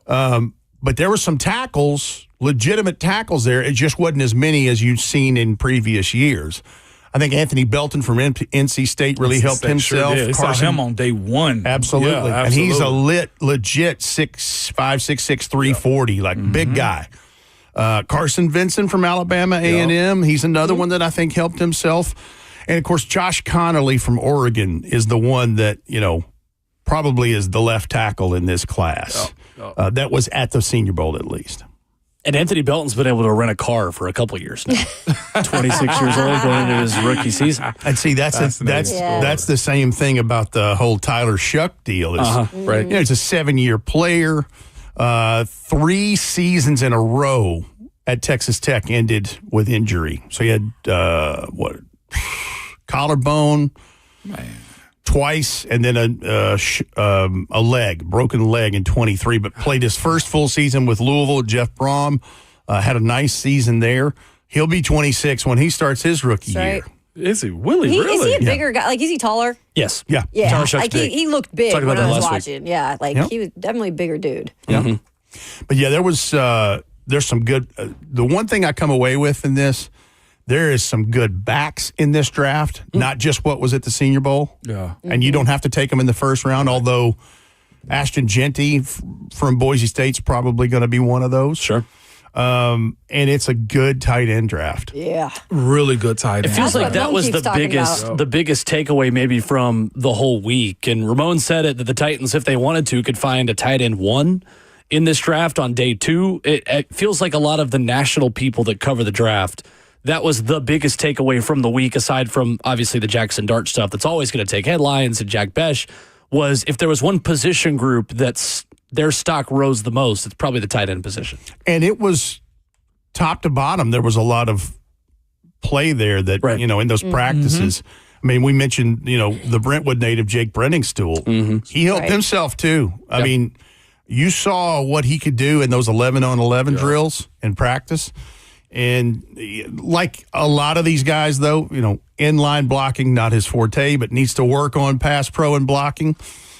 But there were some tackles, legitimate tackles there. It just wasn't as many as you'd seen in previous years. I think Anthony Belton from NC State really helped himself. Sure saw him on day 1. Absolutely. Yeah, and he's a legit 6'5", 6'6", 340, big guy. Carson Vincent from Alabama A&M, he's another one that I think helped himself. And, of course, Josh Connolly from Oregon is the one that, probably is the left tackle in this class. That was at the Senior Bowl at least. And Anthony Belton's been able to rent a car for a couple of years now. 26 years old, going into his rookie season. And see, that's the same thing about the whole Tyler Shuck deal. Right. It's a 7-year player. 3 seasons in a row at Texas Tech ended with injury. So he had collarbone twice, and then a broken leg in 23. But played his first full season with Louisville. Jeff Brom had a nice season there. He'll be 26 when he starts his rookie year. Is he really? Is he a bigger guy? Is he taller? Yes. Yeah. Yeah. Tyler big. He looked big Talked when about I that was last week. watching. Yeah, he was definitely a bigger dude. Yeah. But yeah, there's some good. The one thing I come away with in this, there is some good backs in this draft, not just what was at the Senior Bowl. Yeah. And you don't have to take them in the first round, although Ashton Genty from Boise State's probably going to be one of those. Sure. And it's a good tight end draft. Yeah. Really good tight end. It feels That's like what that Ramon was keeps talking about. the biggest takeaway maybe from the whole week. And Ramon said it that the Titans, if they wanted to, could find a tight end 1 in this draft on day 2. It feels like a lot of the national people that cover the draft, that was the biggest takeaway from the week, aside from obviously the Jackson Dart stuff that's always going to take headlines and Jack Besh, was if there was one position group that's their stock rose the most, it's probably the tight end position. And it was top to bottom. There was a lot of play there that, in those practices. I mean, we mentioned, the Brentwood native Jake Brenningstool. He helped himself too. I mean, you saw what he could do in those 11-on-11 drills in practice. And like a lot of these guys, though, inline blocking, not his forte, but needs to work on pass pro and blocking,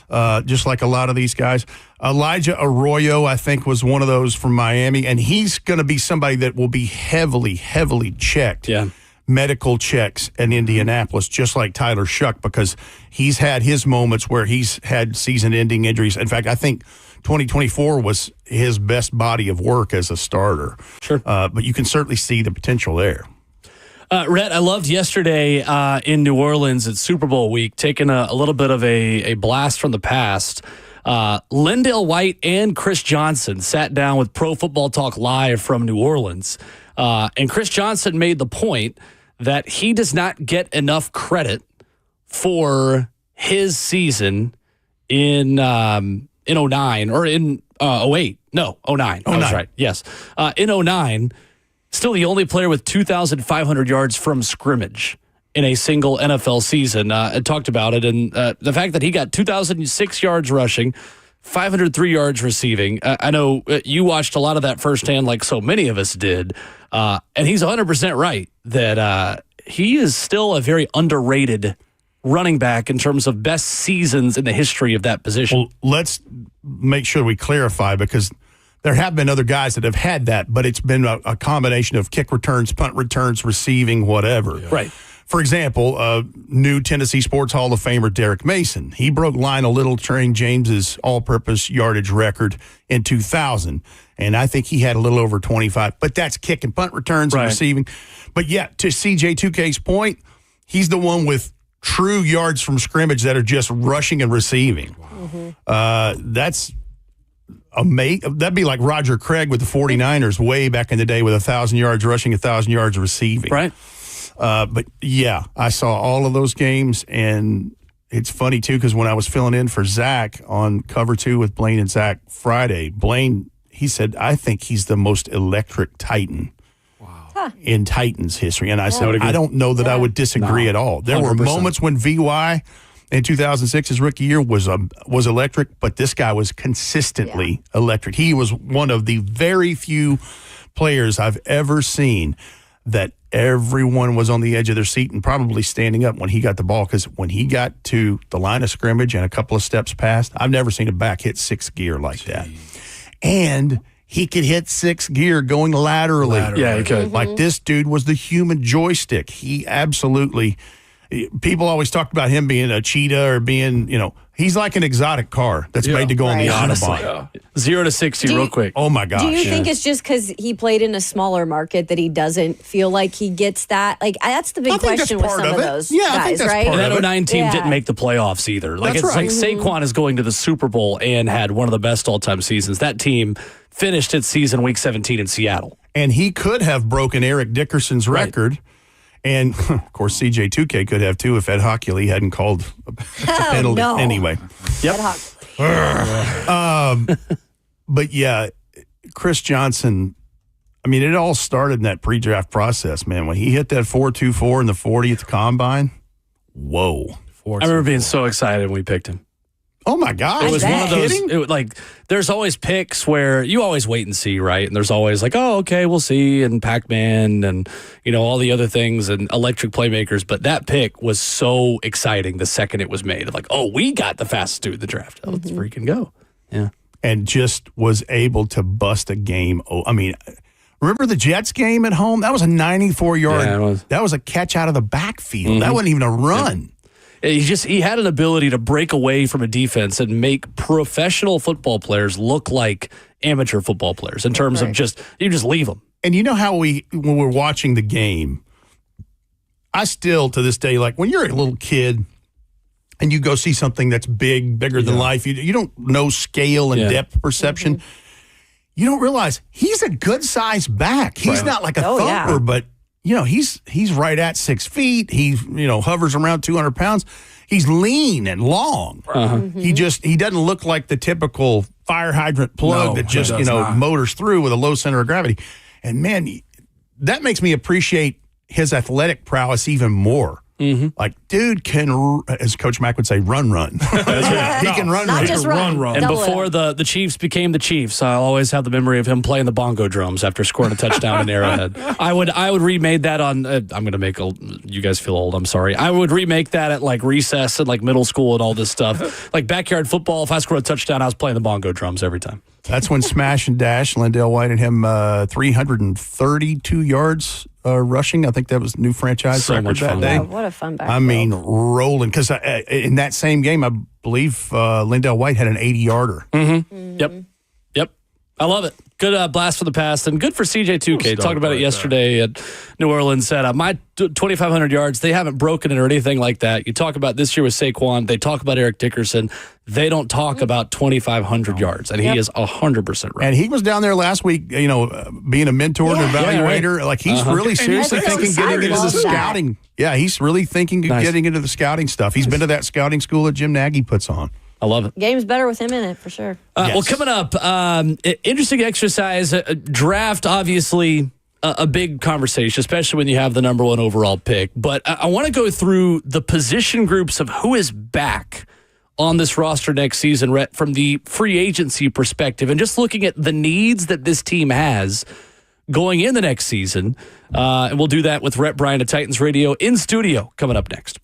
just like a lot of these guys. Elijah Arroyo, I think, was one of those from Miami, and he's going to be somebody that will be heavily, heavily checked. Yeah. Medical checks in Indianapolis, just like Tyler Shuck, because he's had his moments where he's had season-ending injuries. In fact, I think 2024 was his best body of work as a starter. Sure. But you can certainly see the potential there. Rhett, I loved yesterday in New Orleans at Super Bowl week, taking a little bit of a blast from the past. Lindale White and Chris Johnson sat down with Pro Football Talk Live from New Orleans. And Chris Johnson made the point that he does not get enough credit for his season in in 09 or in 08. No, 09. I was right. Yes. In 09, still the only player with 2,500 yards from scrimmage in a single NFL season. I talked about it, and the fact that he got 2,006 yards rushing, 503 yards receiving. I know you watched a lot of that firsthand, like so many of us did, and he's 100% right that he is still a very underrated running back in terms of best seasons in the history of that position. Well, let's make sure we clarify, because there have been other guys that have had that, but it's been a combination of kick returns, punt returns, receiving, whatever. Yeah. Right. For example, new Tennessee Sports Hall of Famer Derek Mason. He broke Lionel Littletrain James's all-purpose yardage record in 2000, and I think he had a little over 25. But that's kick and punt returns and receiving. But yeah, to CJ2K's point, he's the one with true yards from scrimmage that are just rushing and receiving. Wow. That's amazing. That'd be like Roger Craig with the 49ers way back in the day with 1,000 yards rushing, 1,000 yards receiving. Right. But yeah, I saw all of those games, and it's funny too, because when I was filling in for Zach on Cover 2 with Blaine and Zach Friday, Blaine, he said, I think he's the most electric Titan in Titans history. And I said, I don't know that I would disagree at all. There 100%. Were moments when VY in 2006, his rookie year, was electric, but this guy was consistently electric. He was one of the very few players I've ever seen that everyone was on the edge of their seat and probably standing up when he got the ball, because when he got to the line of scrimmage and a couple of steps past, I've never seen a back hit sixth gear like that. And he could hit sixth gear going laterally. Yeah, he could. Like this dude was the human joystick. He absolutely, people always talked about him being a cheetah or being, he's like an exotic car that's made to go on the Autobahn. 0 to 60 real quick. Oh my gosh. Do you think it's just because he played in a smaller market that he doesn't feel like he gets that? Like, that's the big question with some of those guys, right? And that 09 team didn't make the playoffs either. Like, it's like Saquon is going to the Super Bowl and had one of the best all-time seasons. That team finished its season week 17 in Seattle. And he could have broken Eric Dickerson's record. And, of course, CJ2K could have, too, if Ed Hockley hadn't called a penalty. No. Anyway. Yep. But, yeah, Chris Johnson, I mean, it all started in that pre-draft process, man. When he hit that 4.24 in the 40 at the Combine, whoa. I remember being so excited when we picked him. Oh, my gosh. It was one of those, there's always picks where you always wait and see, right? And there's always like, oh, okay, we'll see, and Pac-Man and, all the other things and electric playmakers. But that pick was so exciting the second it was made. Like, oh, we got the fastest dude in the draft. Oh, let's freaking go. Yeah. And just was able to bust a game. Oh, I mean, remember the Jets game at home? That was a 94-yard. Yeah, that was a catch out of the backfield. That wasn't even a run. Yeah. He had an ability to break away from a defense and make professional football players look like amateur football players in terms of you just leave them. And you know how when we're watching the game, I still to this day, like when you're a little kid and you go see something that's bigger than life, you don't know scale and depth perception. You don't realize he's a good sized back. He's not like a thumper, but he's right at 6 feet. He, hovers around 200 pounds. He's lean and long. He doesn't look like the typical fire hydrant plug that just, motors through with a low center of gravity. And man, that makes me appreciate his athletic prowess even more. Like, dude can, as Coach Mack would say, run. He can run. Not just run. And before the Chiefs became the Chiefs, I'll always have the memory of him playing the bongo drums after scoring a touchdown in Arrowhead. I would remade that on. I'm going to make you guys feel old. I'm sorry. I would remake that at like recess and like middle school and all this stuff. Like backyard football. If I scored a touchdown, I was playing the bongo drums every time. That's when Smash and Dash, Lindell White and him, 332 yards rushing. I think that was new franchise record that day. Wow, what a fun backfield. I mean, rolling. Because in that same game, I believe Lindell White had an 80-yarder. Yep. I love it. Good blast for the past, and good for CJ2K. Talked about it yesterday at New Orleans. Said, my 2,500 yards, they haven't broken it or anything like that. You talk about this year with Saquon. They talk about Eric Dickerson. They don't talk about 2,500 yards, and he is 100% right. And he was down there last week, being a mentor and evaluator. Right. Like, he's really seriously thinking getting into the scouting. Yeah, he's really thinking of getting into the scouting stuff. He's been to that scouting school that Jim Nagy puts on. I love it. Game's better with him in it, for sure. Well, coming up, interesting exercise. Draft, obviously, a big conversation, especially when you have the number 1 overall pick. But I want to go through the position groups of who is back on this roster next season, Rhett, from the free agency perspective, and just looking at the needs that this team has going in the next season. And we'll do that with Rhett, Bryan of Titans Radio in studio coming up next.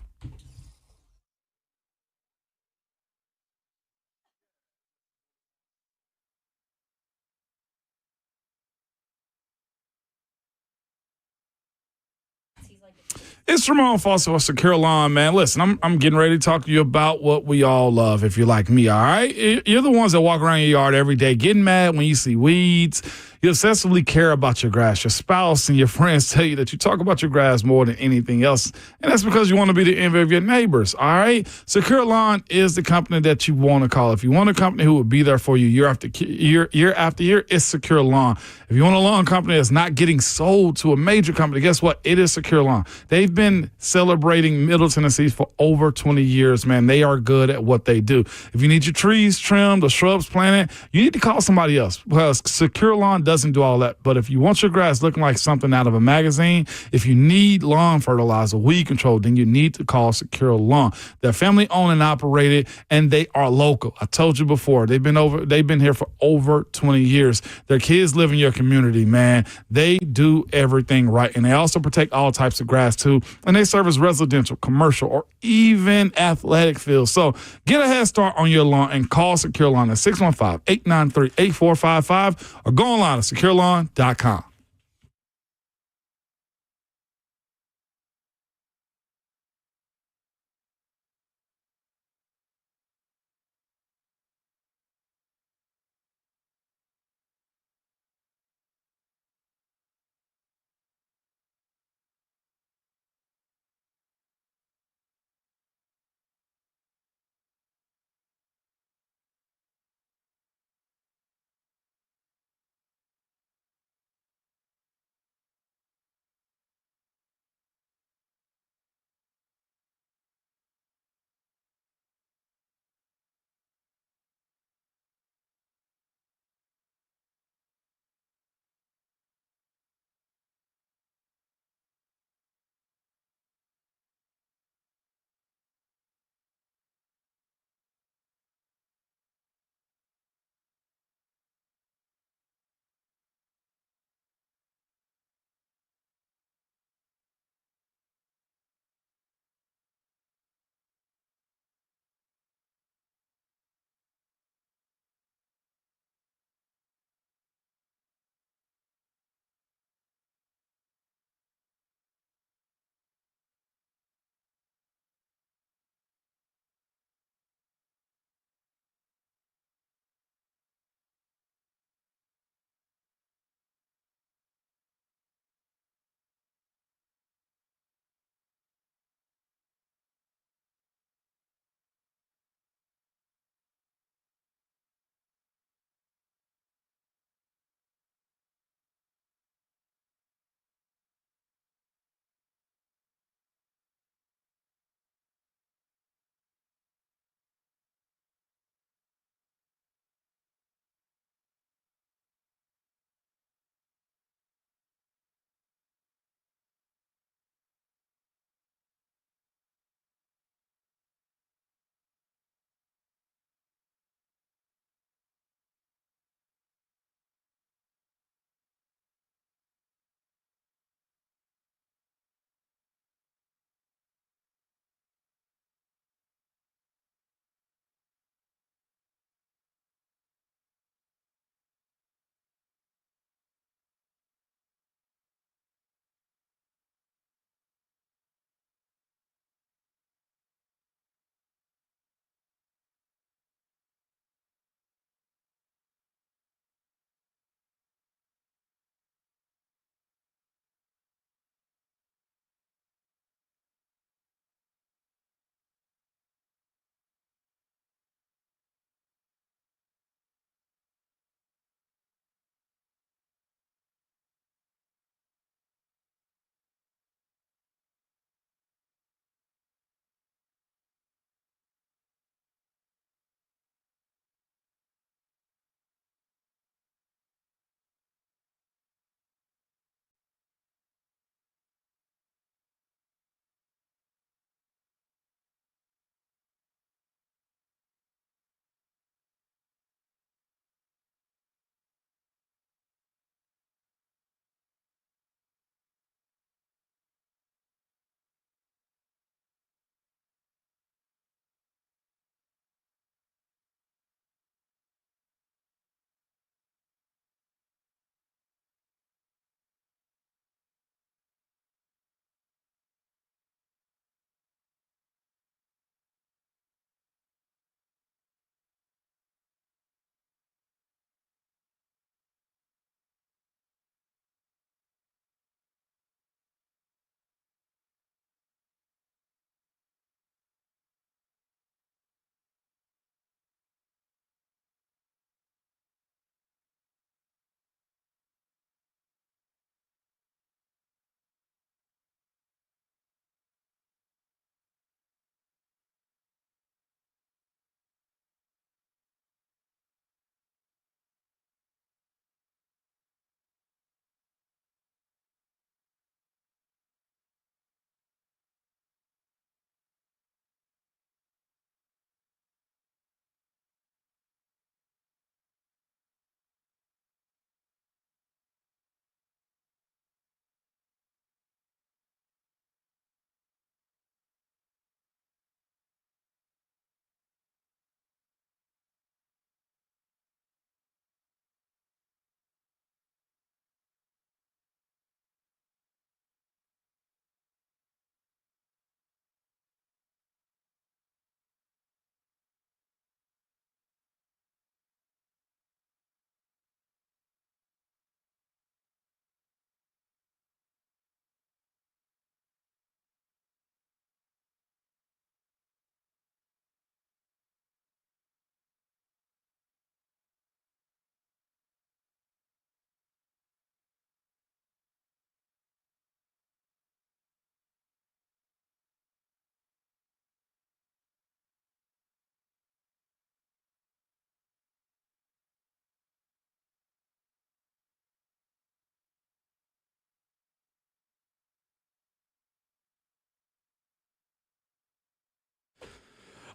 It's Ramon Foster with Secure Lawn, man. Listen, I'm getting ready to talk to you about what we all love, if you're like me, all right? You're the ones that walk around your yard every day getting mad when you see weeds. You obsessively care about your grass. Your spouse and your friends tell you that you talk about your grass more than anything else, and that's because you want to be the envy of your neighbors, all right? Secure Lawn is the company that you want to call. If you want a company who will be there for you year after year, it's Secure Lawn. If you want a lawn company that's not getting sold to a major company, guess what? It is Secure Lawn. They've been celebrating Middle Tennessee for over 20 years, man. They are good at what they do. If you need your trees trimmed or shrubs planted, you need to call somebody else, because Secure Lawn doesn't do all that. But if you want your grass looking like something out of a magazine, if you need lawn fertilizer, weed control, then you need to call Secure Lawn. They're family owned and operated, and they are local. I told you before, they've been here for over 20 years. Their kids live in your community, man. They do everything right, and they also protect all types of grass too, and they service residential, commercial, or even athletic fields. So get a head start on your lawn and call Secure Lawn at 615-893-8455 or go online at securelawn.com.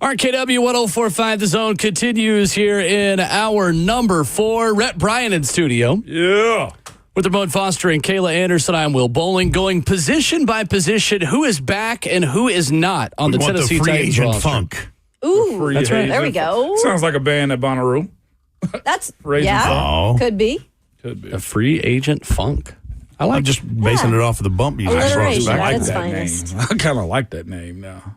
RKW 1045, The Zone continues here in hour number 4. Rhett, Bryan in studio. Yeah. With Ramon Foster and Kayla Anderson, I'm Will Bowling, going position by position. Who is back and who is not on the Tennessee free Titans agent roster? funk. Ooh, That's right. there we go. Sounds like a band at Bonnaroo. That's Free agent funk. could be. Could be. A free agent funk. I like I'm just basing it off of the bump music. Alliteration. I like That's that finest. name. I kind of like that name now.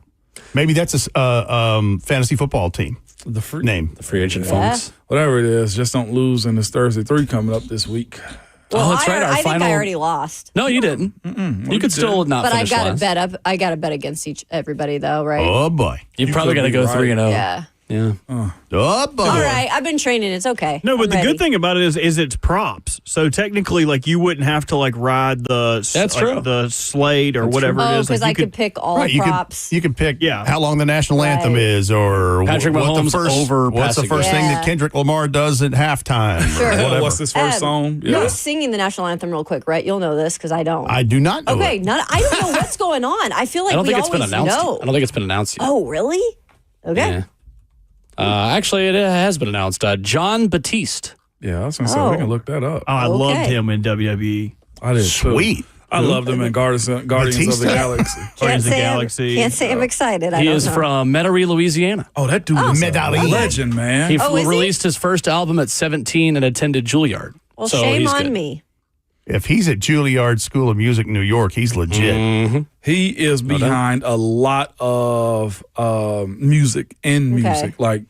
Maybe that's a fantasy football team The free name. the free agent Yeah. funks. Whatever it is, just don't lose in this Thursday 3 coming up this week. Well, that's right, our I think final- I already lost. No, you didn't. You could still not But I finish got to last. bet up. I got to bet against everybody though, right? Oh boy. You probably could got to be go right. 3-0. Yeah. Yeah. Oh boy. All right. I've been training. It's okay. No, but I'm the ready. good thing about it is it's props. So technically, like you wouldn't have to like ride the That's true. the slate or whatever Oh, it is. because Like, I you could pick all Right, props. you could pick Yeah. how long the national anthem Right. is, or Patrick what Mahomes the first, over what's the passing. first thing Yeah. that Kendrick Lamar does at halftime. Sure. Or whatever. What's his first song? Who's singing the national anthem real quick, right? You'll know this because I don't. I do not know. Okay, it. I don't know what's going on. I feel like I don't we think it's been always announced. know. I don't think it's been announced yet. Oh, really? Okay. Yeah. Actually, it has been announced. John Batiste. Yeah, I was going to say, Oh. we can look that up. Oh, I loved Okay. him in WWE. I did too. Sweet. I loved him in Guardians of the Batista? Galaxy. Guardians of the say Galaxy. Can't say I'm excited. I He don't is know. from Metairie, Louisiana. Oh, that dude is a Medellin. legend, man. He Oh, is he? released his first album at 17 and attended Juilliard. Well, So shame he's on good. me. If he's at Juilliard School of Music, New York, he's legit. He is behind a lot of music like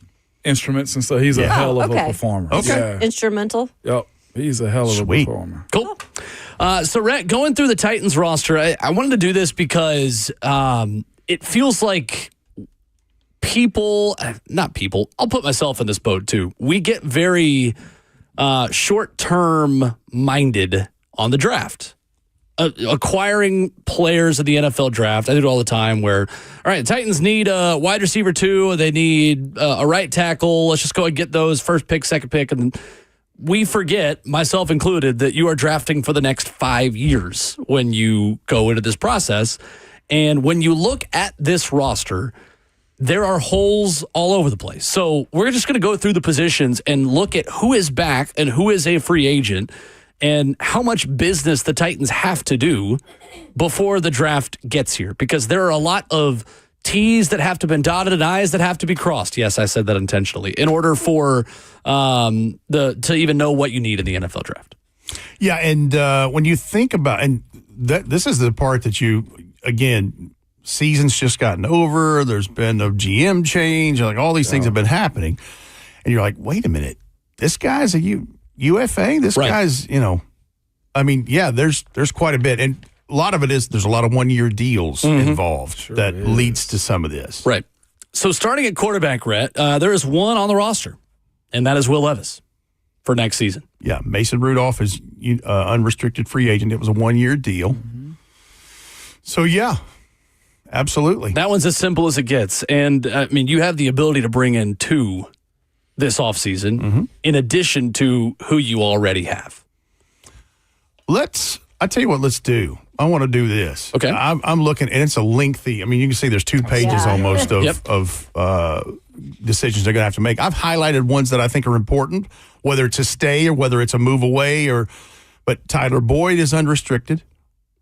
instruments and stuff. He's a hell of a okay. performer. Okay. Instrumental. Yeah. Yep. He's a hell of Sweet. a performer. Cool. So, Rhett, going through the Titans roster, I wanted to do this because it feels like I'll put myself in this boat too. We get very short-term minded on the draft. Acquiring players of the NFL draft. I do it all the time where, all right, the Titans need a wide receiver 2. They need a right tackle. Let's just go and get those first pick, second pick. And we forget, myself included, that you are drafting for the next 5 years when you go into this process. And when you look at this roster, there are holes all over the place. So we're just going to go through the positions and look at who is back and who is a free agent and how much business the Titans have to do before the draft gets here. Because there are a lot of T's that have to be dotted and I's that have to be crossed. Yes, I said that intentionally. In order for to even know what you need in the NFL draft. Yeah, and when you think about, and this is the part that again, season's just gotten over. There's been a GM change. Like all these things have been happening, and you're like, wait a minute, this guy's a UFA. This Right. guy's, I mean, yeah, there's quite a bit, and a lot of it is there's a lot of 1-year deals involved that leads to some of this. Right. So starting at quarterback, Rhett, there is one on the roster, and that is Will Levis for next season. Yeah, Mason Rudolph is unrestricted free agent. It was a 1-year deal. So yeah, absolutely. That one's as simple as it gets. And I mean, you have the ability to bring in 2 this offseason in addition to who you already have. I tell you what, let's do. I want to do this. Okay. I'm looking, and it's a lengthy, I mean, you can see there's 2 pages Yeah. almost of, Yep. of decisions they're going to have to make. I've highlighted ones that I think are important, whether it's a stay or whether it's a move away, but Tyler Boyd is unrestricted.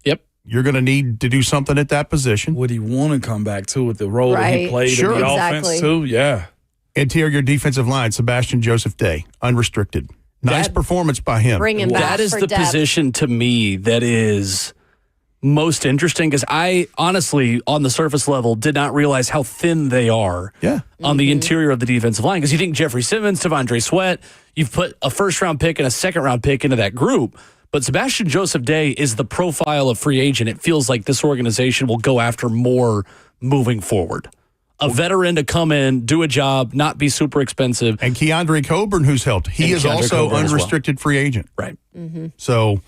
Yep. You're going to need to do something at that position. Would he want to come back too with the role that he Right. played Sure. in the Exactly. offense too? Yeah. Interior defensive line, Sebastian Joseph Day, unrestricted. Nice performance by him. Bring him back. That is for the depth. position to me that is most interesting because I honestly, on the surface level, did not realize how thin they are Yeah. on the interior of the defensive line. Because you think Jeffrey Simmons, Devondre Sweat, you've put a first-round pick and a second-round pick into that group. But Sebastian Joseph Day is the profile of free agent. It feels like this organization will go after more moving forward. A veteran to come in, do a job, not be super expensive. And Keandre Coburn, who's helped. He And is Keandre also Coburn as well. unrestricted free agent. Right. So,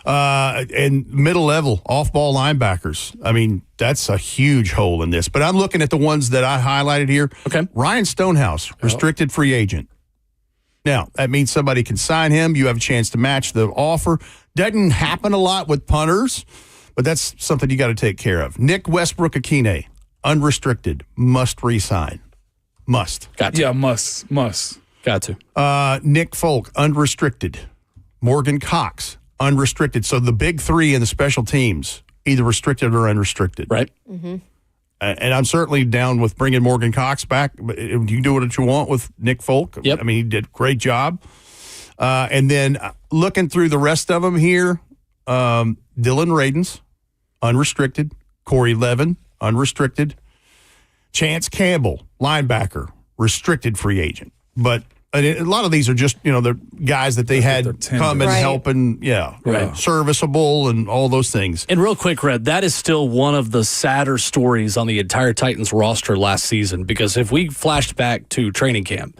and middle level off ball linebackers. I mean, that's a huge hole in this. But I'm looking at the ones that I highlighted here. Okay. Ryan Stonehouse, restricted free agent. Now, that means somebody can sign him. You have a chance to match the offer. Doesn't happen a lot with punters, but that's something you got to take care of. Nick Westbrook-Akine, unrestricted, must re-sign. Must. Got to. Yeah, must. Got to. Nick Folk, unrestricted. Morgan Cox, unrestricted. So the big three in the special teams, either restricted or unrestricted. Right. Mm-hmm. And I'm certainly down with bringing Morgan Cox back. But you can do what you want with Nick Folk. Yep. I mean, he did a great job. And then looking through the rest of them here, Dylan Radens, unrestricted. Corey Levin, unrestricted. Chance Campbell, linebacker, restricted free agent. But a lot of these are just, they're guys that they had come and help and, serviceable and all those things. And real quick, Rhett, that is still one of the sadder stories on the entire Titans roster last season, because if we flashed back to training camp,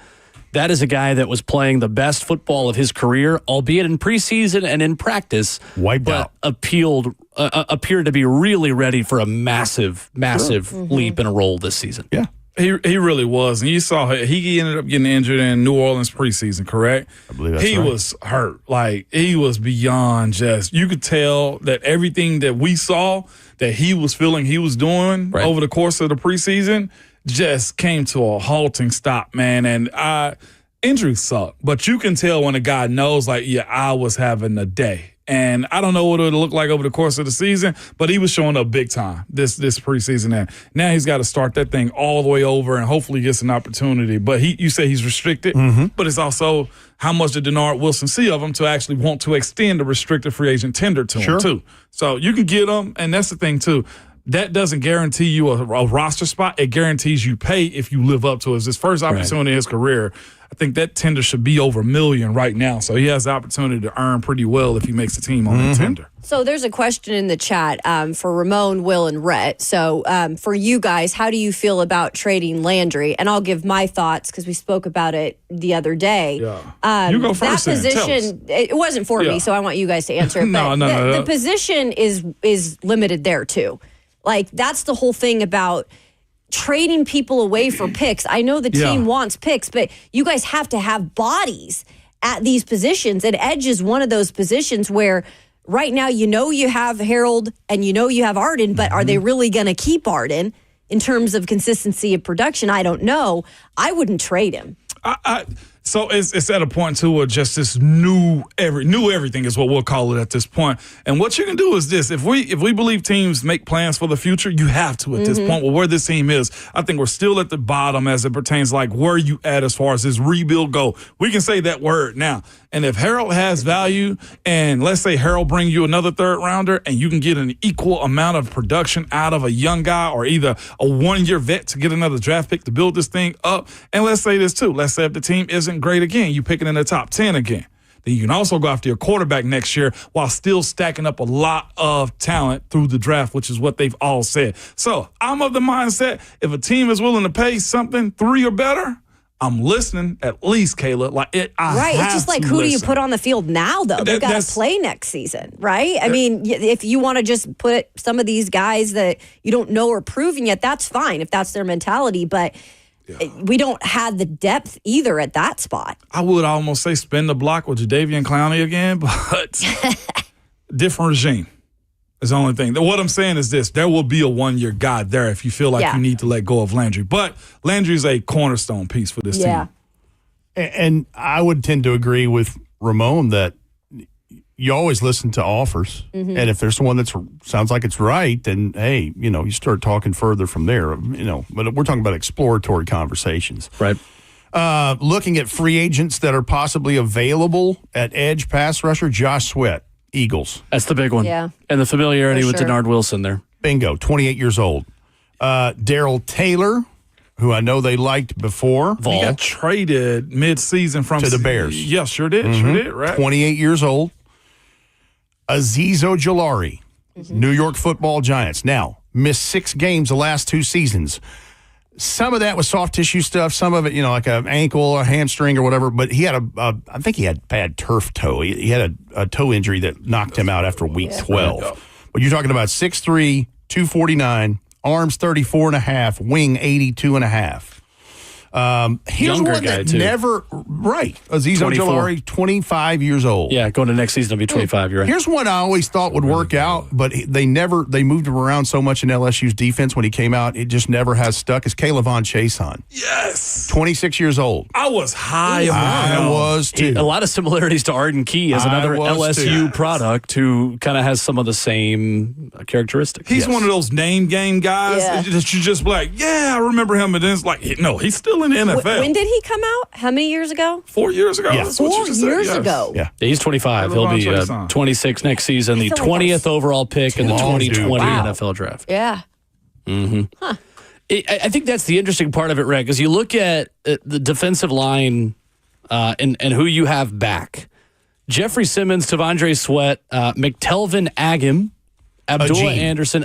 that is a guy that was playing the best football of his career, albeit in preseason and in practice. Wiped out. Appeared to be really ready for a massive leap and a roll this season. Yeah. He really was. And you saw he ended up getting injured in New Orleans preseason, correct? I believe that's He right. was hurt. Like, he was beyond just, you could tell that everything that we saw that he was feeling he was doing over the course of the preseason just came to a halting stop, man. And injuries suck. But you can tell when a guy knows, like, yeah, I was having a day. And I don't know what it would look like over the course of the season, but he was showing up big time this preseason. And now he's got to start that thing all the way over and hopefully gets an opportunity. But you say he's restricted, but it's also how much did Denard Wilson see of him to actually want to extend a restricted free agent tender to him, too. So you can get him, and that's the thing, too. That doesn't guarantee you a roster spot. It guarantees you pay if you live up to it. It's his first opportunity in his career. I think that tender should be over $1 million right now. So he has the opportunity to earn pretty well if he makes the team on that tender. So there's a question in the chat for Ramon, Will, and Rhett. So for you guys, how do you feel about trading Landry? And I'll give my thoughts because we spoke about it the other day. Yeah. You go first. That position, it wasn't for me, so I want you guys to answer it. But the position is limited there too. Like, that's the whole thing about trading people away for picks. I know the team wants picks, but you guys have to have bodies at these positions. And edge is one of those positions where right now you have Harold and you have Arden, but are they really going to keep Arden in terms of consistency of production? I don't know. I wouldn't trade him. So it's at a point, too, where just this new everything is what we'll call it at this point. And what you can do is this. If we believe teams make plans for the future, you have to at this point. Well, where this team is, I think we're still at the bottom as it pertains, like, where you at as far as this rebuild go. We can say that word now. And if Harold has value, and let's say Harold bring you another third rounder, and you can get an equal amount of production out of a young guy or either a 1-year vet to get another draft pick to build this thing up. And let's say this, too. Let's say if the team isn't great again, you pick it in the top 10 again. Then you can also go after your quarterback next year while still stacking up a lot of talent through the draft, which is what they've all said. So I'm of the mindset, if a team is willing to pay something 3 or better, I'm listening at least, Kayla. It's just like, who do you put on the field now, though? They've got to play next season, right? I mean, if you want to just put some of these guys that you don't know are proven yet, that's fine if that's their mentality. But we don't have the depth either at that spot. I would almost say spin the block with Jadeveon Clowney again, but different regime is the only thing. What I'm saying is this. There will be a 1-year guy there if you feel like you need to let go of Landry. But Landry is a cornerstone piece for this team. And I would tend to agree with Ramon that you always listen to offers. And if there's one that sounds like it's right, then, hey, you start talking further from there. But we're talking about exploratory conversations. Right. Looking at free agents that are possibly available at edge pass rusher, Josh Sweat, Eagles. That's the big one. Yeah. And the familiarity with Denard Wilson there. Bingo, 28 years old. Daryl Taylor, who I know they liked before. He got traded mid-season to the Bears. Yeah, sure did. Sure did, right? 28 years old. Azeez Ojulari, New York Football Giants. Now, missed 6 games the last 2 seasons. Some of that was soft tissue stuff. Some of it, like an ankle or hamstring or whatever. But he had I think he had bad turf toe. He had a toe injury that knocked him out after week 12. But you're talking about 6'3", 249, arms 34.5, wing 82.5. Here's Younger one guy, that too. never right. Aziz 24. Ojulari, 25 years old. Yeah, going to next season, he'll be 25. You're right. Here's one I always thought would work out, but they moved him around so much in LSU's defense when he came out, it just never has stuck. Is Kaylavon Chason. Yes. 26 years old. I was high on I him. was too. A lot of similarities to Arden Key as another was LSU too. product who kind of has some of the same characteristics. He's one of those name game guys Yeah. that you just be like, yeah, I remember him. And then it's like, no, he's still in the NFL. When did he come out? How many years ago? 4 years ago. Yeah. That's what you 4 just said, years yes. ago. Yeah. Yeah, he's 25. He'll be Chason. 26 next season, the I feel like 20th overall pick in the Long dude. 2020 Wow. NFL draft. Yeah. I think that's the interesting part of it, Rhett, because you look at the defensive line and who you have back. Jeffrey Simmons, Tavondre Sweat, McTelvin Agim, Abdullah Anderson,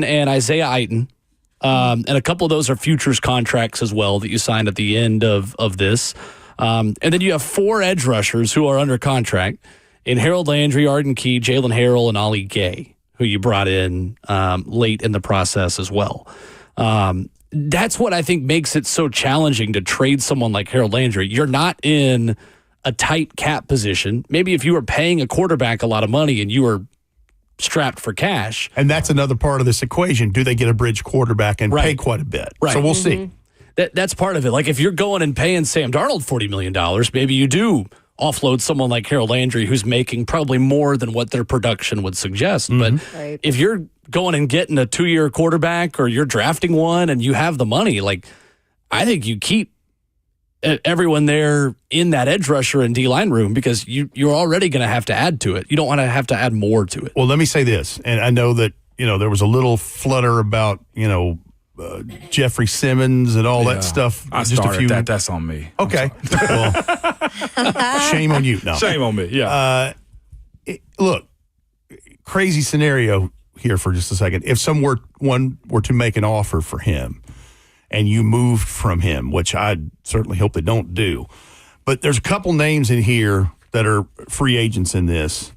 and Isaiah Aiton. And a couple of those are futures contracts as well that you signed at the end of this. And then you have 4 edge rushers who are under contract in Harold Landry, Arden Key, Jalen Harrell, and Ollie Gay, who you brought in late in the process as well. That's what I think makes it so challenging to trade someone like Harold Landry. You're not in a tight cap position. Maybe if you were paying a quarterback a lot of money and you were strapped for cash. And that's another part of this equation. Do they get a bridge quarterback and pay quite a bit? Right. So we'll see. That's part of it. Like if you're going and paying Sam Darnold $40 million, maybe you do offload someone like Harold Landry who's making probably more than what their production would suggest. But Right. if you're going and getting a 2-year quarterback or you're drafting one and you have the money, like I think you keep everyone there in that edge rusher and D-line room because you're already going to have to add to it. You don't want to have to add more to it. Well, let me say this, and I know that there was a little flutter about Jeffrey Simmons and all that stuff. I started that. That's on me. Okay. Well, shame on you. No. Shame on me. Yeah. Look, crazy scenario here for just a second. If someone were to make an offer for him and you moved from him, which I certainly hope they don't do, but there's a couple names in here that are free agents in this.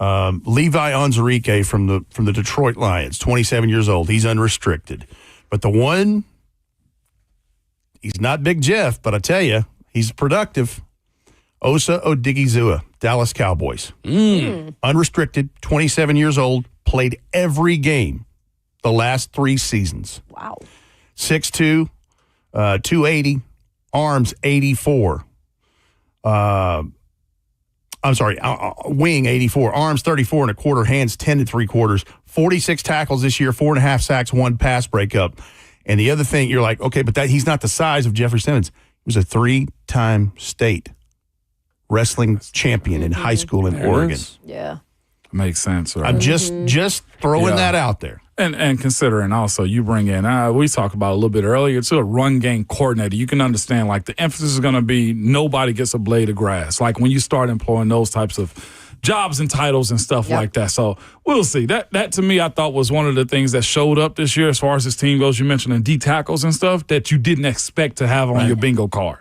Levi Onwuzurike from the Detroit Lions, 27 years old. He's unrestricted. But the one, he's not Big Jeff, but I tell you, he's productive. Osa Odigizua, Dallas Cowboys. Unrestricted, 27 years old, played every game the last 3 seasons. Wow. 6'2", 280, arms 84. Wing 84, arms 34 1/4, hands 10 3/4, 46 tackles this year, 4.5 sacks, 1 pass breakup. And the other thing, you're like, okay, but he's not the size of Jeffrey Simmons. He was a 3-time state wrestling champion in high school in Oregon. Yeah. Makes sense. Right? I'm just throwing that out there. And considering also you bring in, we talked about a little bit earlier, to a run game coordinator, you can understand like the emphasis is going to be nobody gets a blade of grass. Like when you start employing those types of jobs and titles and stuff like that. So we'll see. That to me, I thought was one of the things that showed up this year as far as this team goes. You mentioned D tackles and stuff that you didn't expect to have on your bingo card.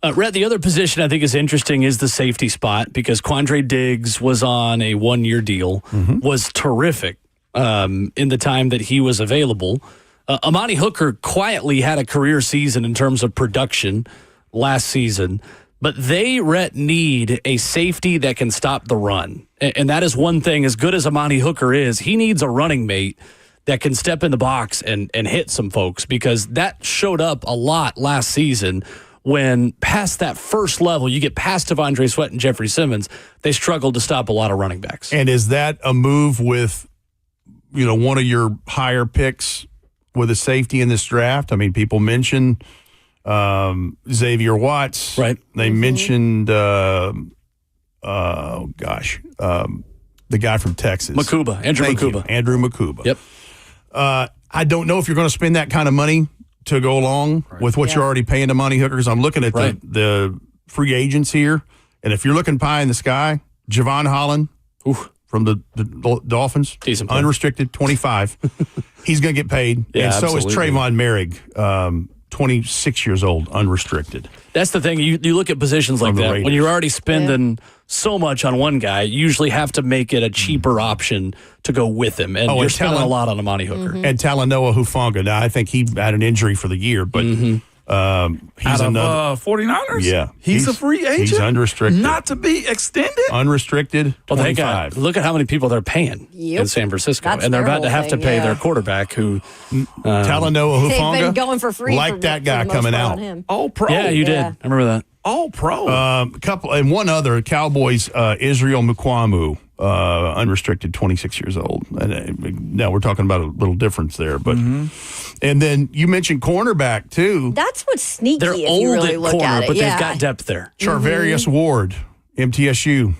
Rhett, the other position I think is interesting is the safety spot because Quandre Diggs was on a 1-year deal, was terrific in the time that he was available. Amani Hooker quietly had a career season in terms of production last season, but they, Rhett, need a safety that can stop the run. And that is one thing, as good as Amani Hooker is, he needs a running mate that can step in the box and hit some folks because that showed up a lot last season. When past that first level, you get past Tavondre Sweat and Jeffrey Simmons, they struggled to stop a lot of running backs. And is that a move with, one of your higher picks with a safety in this draft? I mean, people mention Xavier Watts. Right. They mentioned, the guy from Texas. Andrew Makuba. Andrew Makuba. Yep. I don't know if you're going to spend that kind of money to go along with what you're already paying to Monty Hooker, because I'm looking at the free agents here, and if you're looking pie in the sky, Javon Holland from the Dolphins, unrestricted, 25. He's going to get paid, and so is Trayvon Merrick, 26 years old, unrestricted. That's the thing. You look at positions like On the that. Raiders. When you're already spending so much on one guy, you usually have to make it a cheaper option to go with him. And you're spending a lot on Amani Hooker. And Talanoa Hufanga. Now, I think he had an injury for the year, but he's Out of 49ers? Yeah. He's a free agent? He's unrestricted. Not to be extended? Unrestricted, Well, they 25. look at how many people they're paying in San Francisco. That's and they're their about to whole have to thing, pay yeah. their quarterback who. Talanoa They've Hufanga. been going for free. Like for, that for guy the most coming part out. on him. All pro. Yeah, you did. I remember that. All pro. Couple and one other Cowboys, Israel Mukwamu, unrestricted, 26 years old. And now we're talking about a little difference there, but and then you mentioned cornerback too. That's what's sneaky They're if old you really at look corner, at it. but Yeah. they've got depth there. Charvarius Ward, MTSU,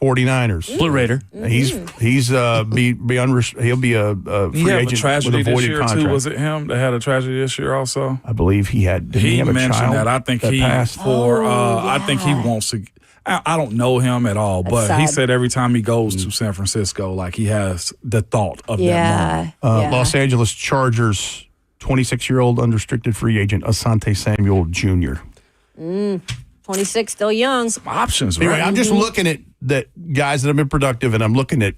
49ers. Blue Raider. He's he'll be a he free had a agent tragedy with a this voided year, contract. too. Was it him that had a tragedy this year also? I believe he had. Did he have a mentioned child that. I think he passed? I think he wants to. I don't know him at all, but he sad. said every time he goes to San Francisco, like he has the thought of that mom. Yeah. Los Angeles Chargers, 26-year-old unrestricted free agent Asante Samuel Jr. 26, still young. Options, Anyway, right? I'm just looking at the guys that have been productive, and I'm looking at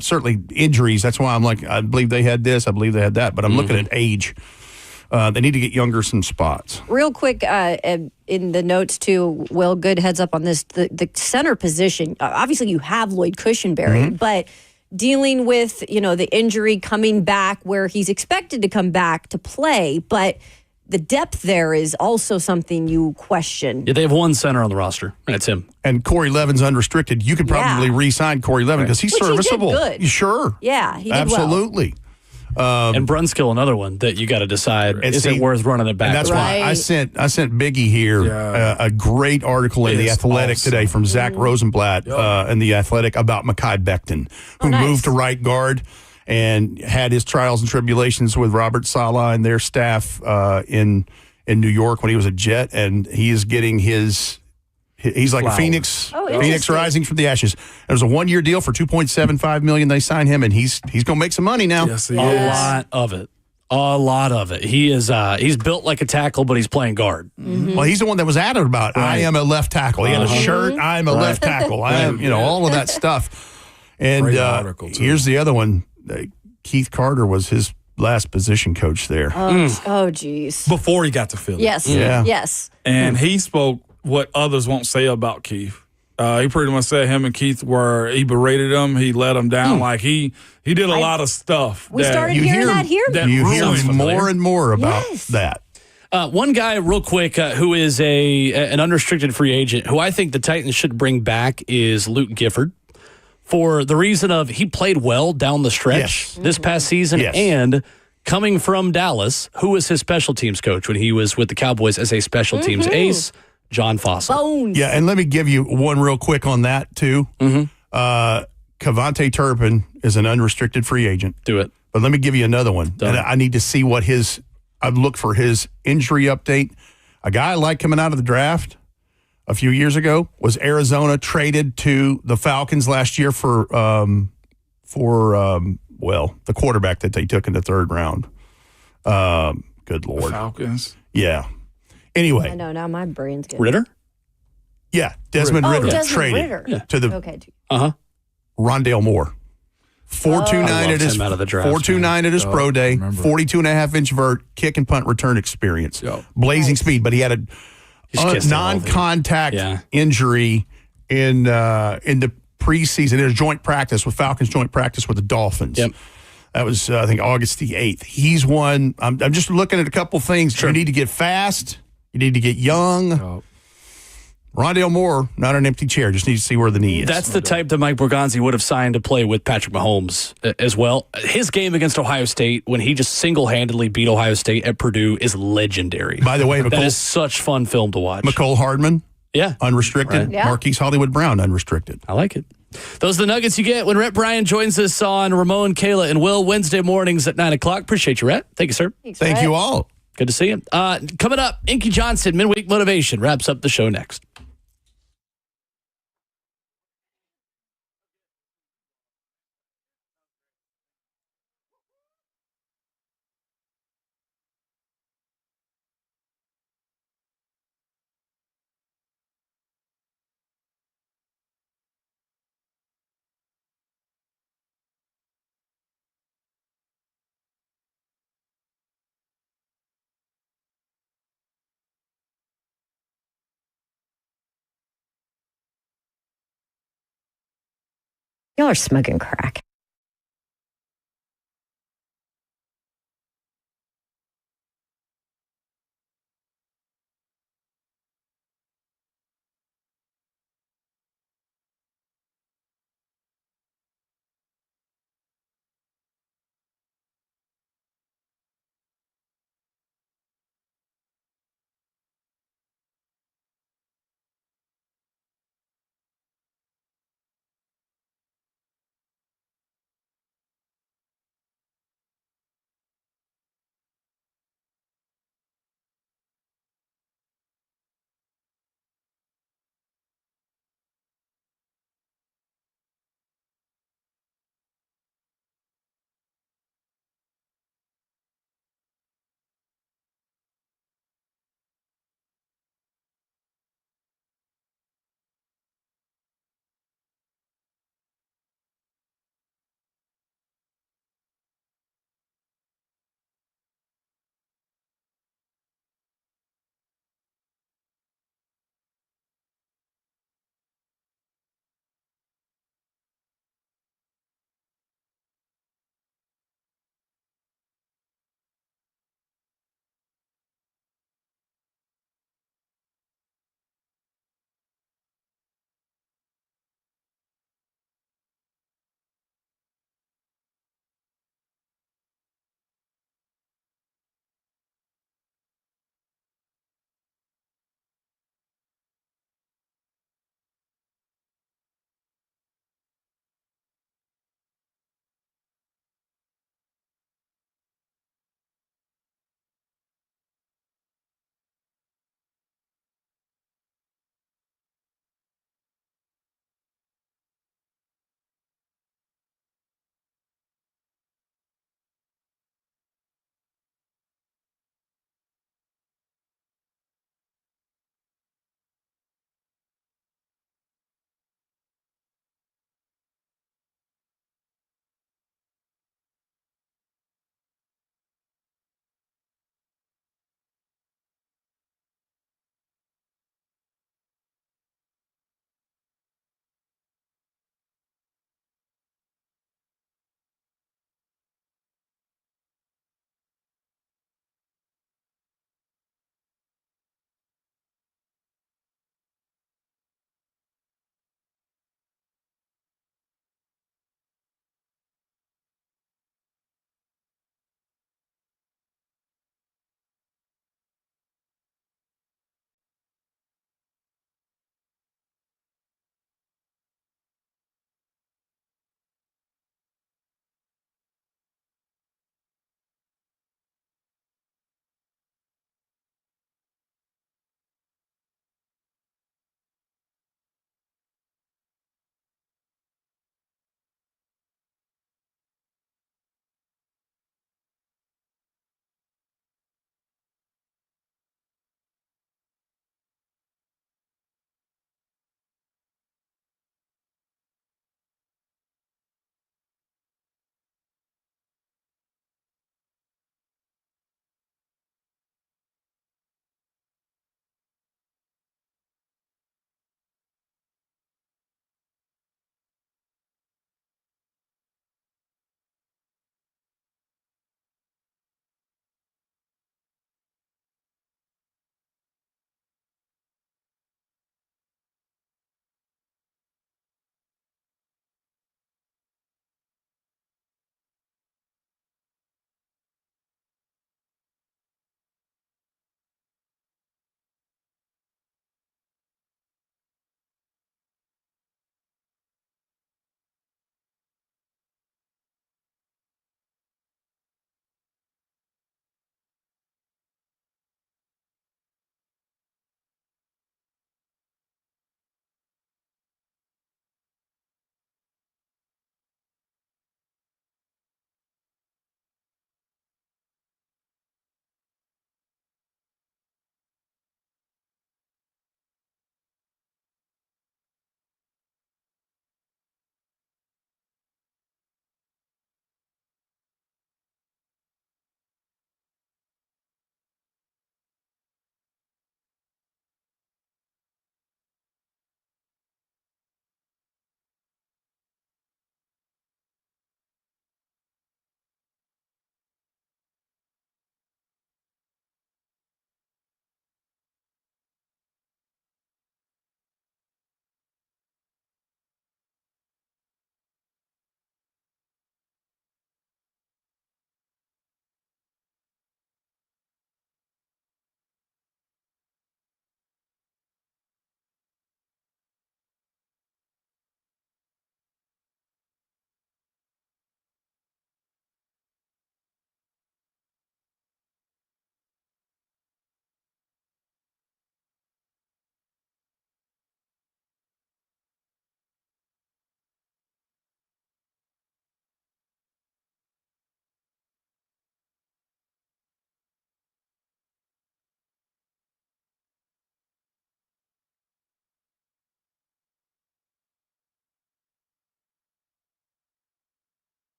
certainly injuries. That's why I'm like, I believe they had this, I believe they had that, but I'm looking at age. They need to get younger some spots. Real quick, in the notes too, Will, good heads up on this. The center position, obviously you have Lloyd Cushenberry, but dealing with, the injury coming back where he's expected to come back to play, but the depth there is also something you question. Yeah, they have one center on the roster. That's him. And Corey Levin's unrestricted. You could probably Yeah. re-sign Corey Levin because he's Which he did serviceable. good. Sure. Yeah, he did well. Absolutely. And Brunskill, another one that you got to decide, is it worth running it back? And that's why I sent Biggie here a great article in The Athletic today from Zach Rosenblatt in The Athletic about Mekhi Becton, who moved to right guard and had his trials and tribulations with Robert Saleh and their staff in New York when he was a Jet, and he is getting he's like a phoenix rising from the ashes. It was a 1-year deal for $2.75 million. They signed him, and he's going to make some money now. Yes, he A is. lot of it. A lot of it. He is. He's built like a tackle, but he's playing guard. Well, he's the one that was added about, I am a left tackle. He had a shirt, I am a left tackle. I am, all of that stuff. And Great article, too. here's the other one. Keith Carter was his last position coach there. Oh, geez. Before he got to Philly. Yes. Yeah. Yes. And he spoke what others won't say about Keith. He pretty much said him and Keith he berated him. He let him down. Like he did a lot of stuff. We started hearing that here. You hear ruined more and more about Yes. that. One guy, real quick, who is an unrestricted free agent, who I think the Titans should bring back is Luke Gifford, for the reason of he played well down the stretch this past season, and coming from Dallas, who was his special teams coach when he was with the Cowboys as a special teams ace, John Fossil. Bones. Yeah, and let me give you one real quick on that, too. Cavante Turpin is an unrestricted free agent. Do it. But let me give you another one. Done. And I need to see what I'd look for his injury update. A guy I liked coming out of the draft a few years ago was Arizona, traded to the Falcons last year for the quarterback that they took in the third round. Good Lord. Falcons. Yeah. Anyway. I know, now my brain's getting... Ritter? Yeah, Desmond Ritter Desmond traded Ritter. to the Okay. Rondale Moore. 4.29 at his him out of the draft, 4.29 at his pro day, 42.5-inch vert, kick and punt return experience. Blazing speed, but he had a non-contact injury in the preseason. There's joint practice with Falcons, joint practice with the Dolphins. Yep. That was, I think, August the 8th. He's one. I'm just looking at a couple things. Sure. You need to get fast. You need to get young. Rondale Moore, not an empty chair. Just need to see where the knee is. That's the type that Mike Borgonzi would have signed to play with Patrick Mahomes as well. His game against Ohio State, when he just single-handedly beat Ohio State at Purdue, is legendary. By the way, that is such fun film to watch. McCole Hardman, unrestricted. Right. Yeah. Marquise Hollywood Brown, unrestricted. I like it. Those are the nuggets you get when Rhett Bryan joins us on Ramon, Kayla, and Will Wednesday mornings at 9 o'clock. Appreciate you, Rhett. Thank you, sir. Thank you all. Good to see you. Coming up, Inky Johnson, Midweek Motivation, wraps up the show next. Y'all are smoking crack.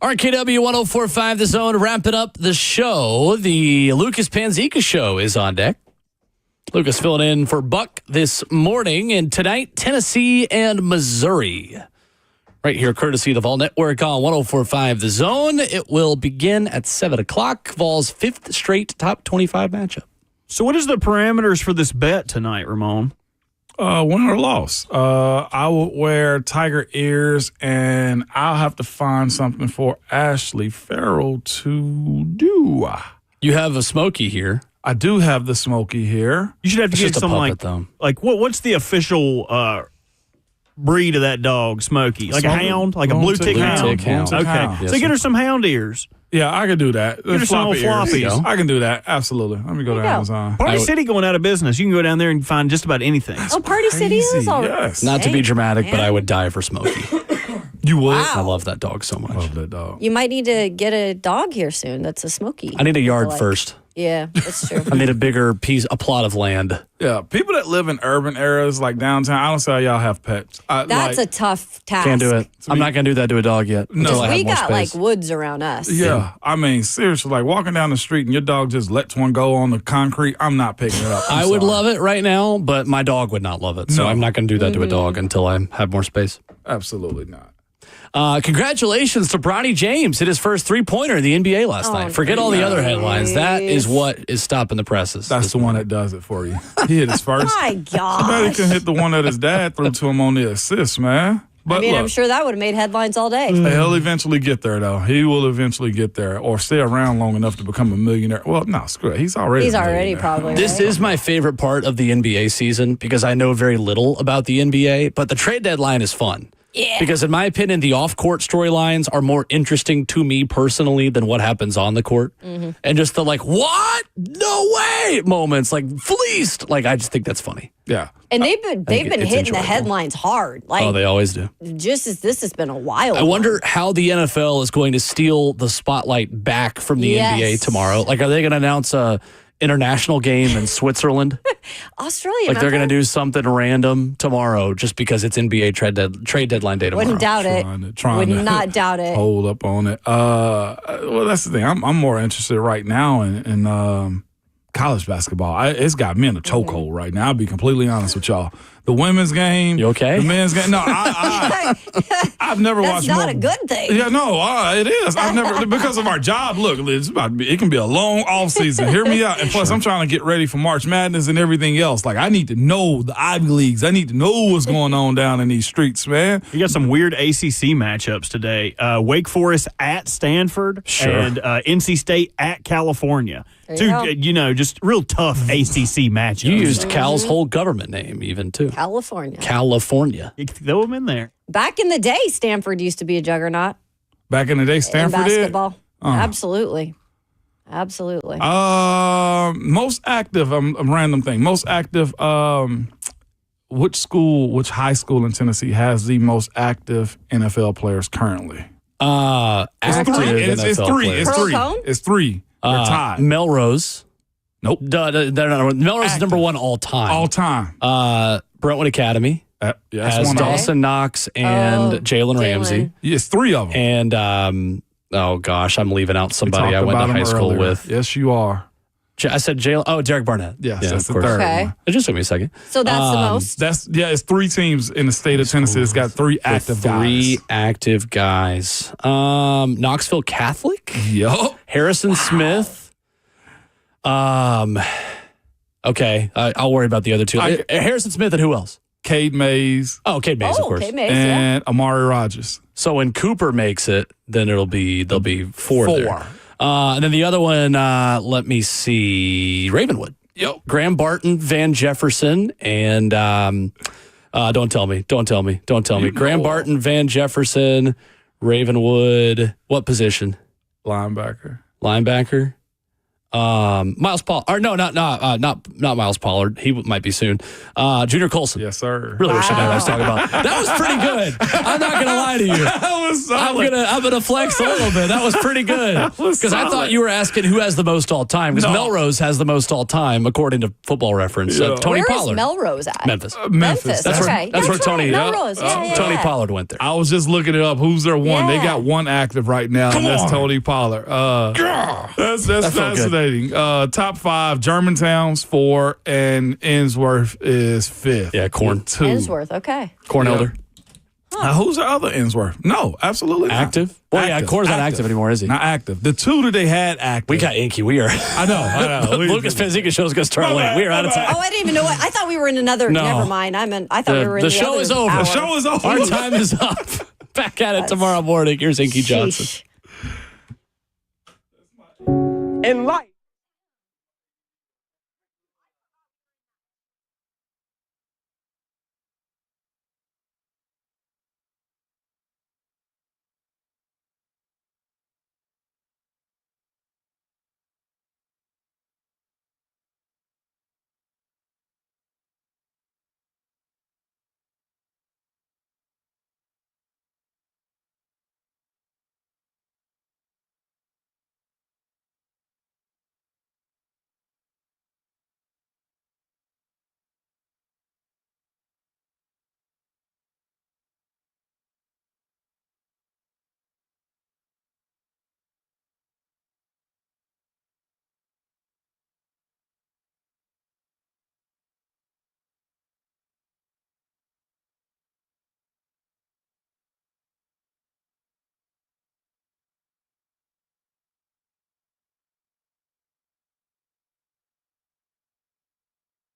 RKW 104.5 The Zone, wrapping up the show. The Lucas Panzica Show is on deck. Lucas filling in for Buck this morning. And tonight, Tennessee and Missouri. Right here, courtesy of the Vol Network on 104.5 The Zone. It will begin at 7 o'clock. Vol's 5th straight top 25 matchup. So what is the parameters for this bet tonight, Ramon? Win or loss. I would wear tiger ears, and I'll have to find something for Ashley Farrell to do. You have a Smokey here. I do have the Smokey here. You should have to It's get just a some puppet, like what's the official breed of that dog, Smokey? Like a hound, like a blue tick hound. Okay, so get her some hound ears. Yeah, I could do that. Get her some old floppies. I can do that. Absolutely. Let me go to Amazon. Party City going out of business. You can go down there and find just about anything. Oh, Party City is all right. Yes. Not to be dramatic, but I would die for Smokey. You would? I love that dog so much. Love that dog. You might need to get a dog here soon. That's a Smokey. I need a yard first. Yeah, that's true. I need a bigger a plot of land. Yeah, people that live in urban areas like downtown, I don't see how y'all have pets. That's a tough task. Can't do it. I'm not going to do that to a dog yet. No. We got like woods around us. Yeah, I mean, seriously, like walking down the street and your dog just lets one go on the concrete, I'm not picking it up. I would love it right now, but my dog would not love it. So I'm not going to do that to a dog until I have more space. Absolutely not. Congratulations to Bronny James. Hit his first three-pointer in the NBA last night. Forget all the other headlines. That is what is stopping the presses. That's the one that does it for you. He hit his first. My God. Somebody can hit the one that his dad threw to him on the assist, man. But look, look, I'm sure that would have made headlines all day. He'll eventually get there, though. He will eventually get there or stay around long enough to become a millionaire. Well, no, screw it. He's already probably. This is my favorite part of the NBA season because I know very little about the NBA, but the trade deadline is fun. Yeah. Because in my opinion, the off-court storylines are more interesting to me personally than what happens on the court. Mm-hmm. And just the what? No way moments, like fleeced. Like, I just think that's funny. Yeah. And they've been hitting the headlines hard. Like, they always do. Just as this has been a while. I wonder how the NFL is going to steal the spotlight back from the NBA tomorrow. Like, are they going to announce a international game in Switzerland? Australia. Like they're going to do something random tomorrow just because it's NBA trade deadline day tomorrow. Wouldn't doubt it. Would not doubt it. Hold up on it. Well, that's the thing. I'm more interested right now in college basketball. It's got me in a chokehold right now. I'll be completely honest with y'all. The women's game. You okay? The men's game. No, I've never watched. That's not a good thing. Yeah, no, it is. I've never because of our job. Look, it can be a long off season. Hear me out. And plus, I'm trying to get ready for March Madness and everything else. Like, I need to know the Ivy Leagues. I need to know what's going on down in these streets, man. You got some weird ACC matchups today. Wake Forest at Stanford and NC State at California. Two, just real tough ACC matchups. You used Cal's whole government name even, too. California. You can throw them in there. Back in the day, Stanford used to be a juggernaut. Back in the day, Stanford did? Basketball. Absolutely. Absolutely. Most active, a random thing. Most active, which high school in Tennessee has the most active NFL players currently? It's three. They're tied. Melrose. Nope. They're not. Melrose is number one all time. All time. Brentwood Academy has Dawson Knox and Jalen Ramsey. Yes, three of them. And, I'm leaving out somebody I went to high school with. Yes, you are. I said Jalen. Oh, Derek Barnett. Yes, that's the third one. It just took me a second. So that's the most? It's three teams in the state of Tennessee. It's got three active guys. Three active guys. Knoxville Catholic? Yup. Harrison Smith. Okay, I'll worry about the other two. Harrison Smith and who else? Cade Mays. Oh, Cade Mays, of course. Cade Mays, and Amari Rogers. So when Cooper makes it, then there'll be four. There. And then the other one, let me see, Ravenwood. Yep. Graham Barton, Van Jefferson, and don't tell me. Graham Barton, Van Jefferson, Ravenwood. What position? Linebacker. Miles Pollard. Or no, not Miles Pollard. He might be soon. Junior Colson. Yes, sir. Really wish I knew what I was talking about. That was pretty good. I'm not gonna lie to you. That was solid. I'm gonna flex a little bit. That was pretty good. Because I thought you were asking who has the most all time. Because Melrose has the most all time according to Football Reference. Tony Where Pollard. is Melrose at? Memphis. Memphis. That's okay. where Tony. Melrose. Yeah. Tony Pollard went there. I was just looking it up. Who's their one? They Yeah. got one active right now, and that's Tony Pollard. That's fascinating. Top 5, Germantown's 4, and Ensworth is 5th. Yeah, Corn. 2. Ensworth. Okay. Corn Elder. Now, who's the other Ensworth? No, absolutely not. Active? Well, yeah, Corn's not active anymore, is he? Not active. The 2 that they had active. We got Inky. We are. I know. Lucas Penzica show's going to start late. We are out of time. Oh, I didn't even know what. I thought we were in another. No. Never mind. I thought we were in the show other is over. hour. The show is over. Our time is up. Back at it tomorrow morning. Here's Inky Johnson. Sheesh. In life.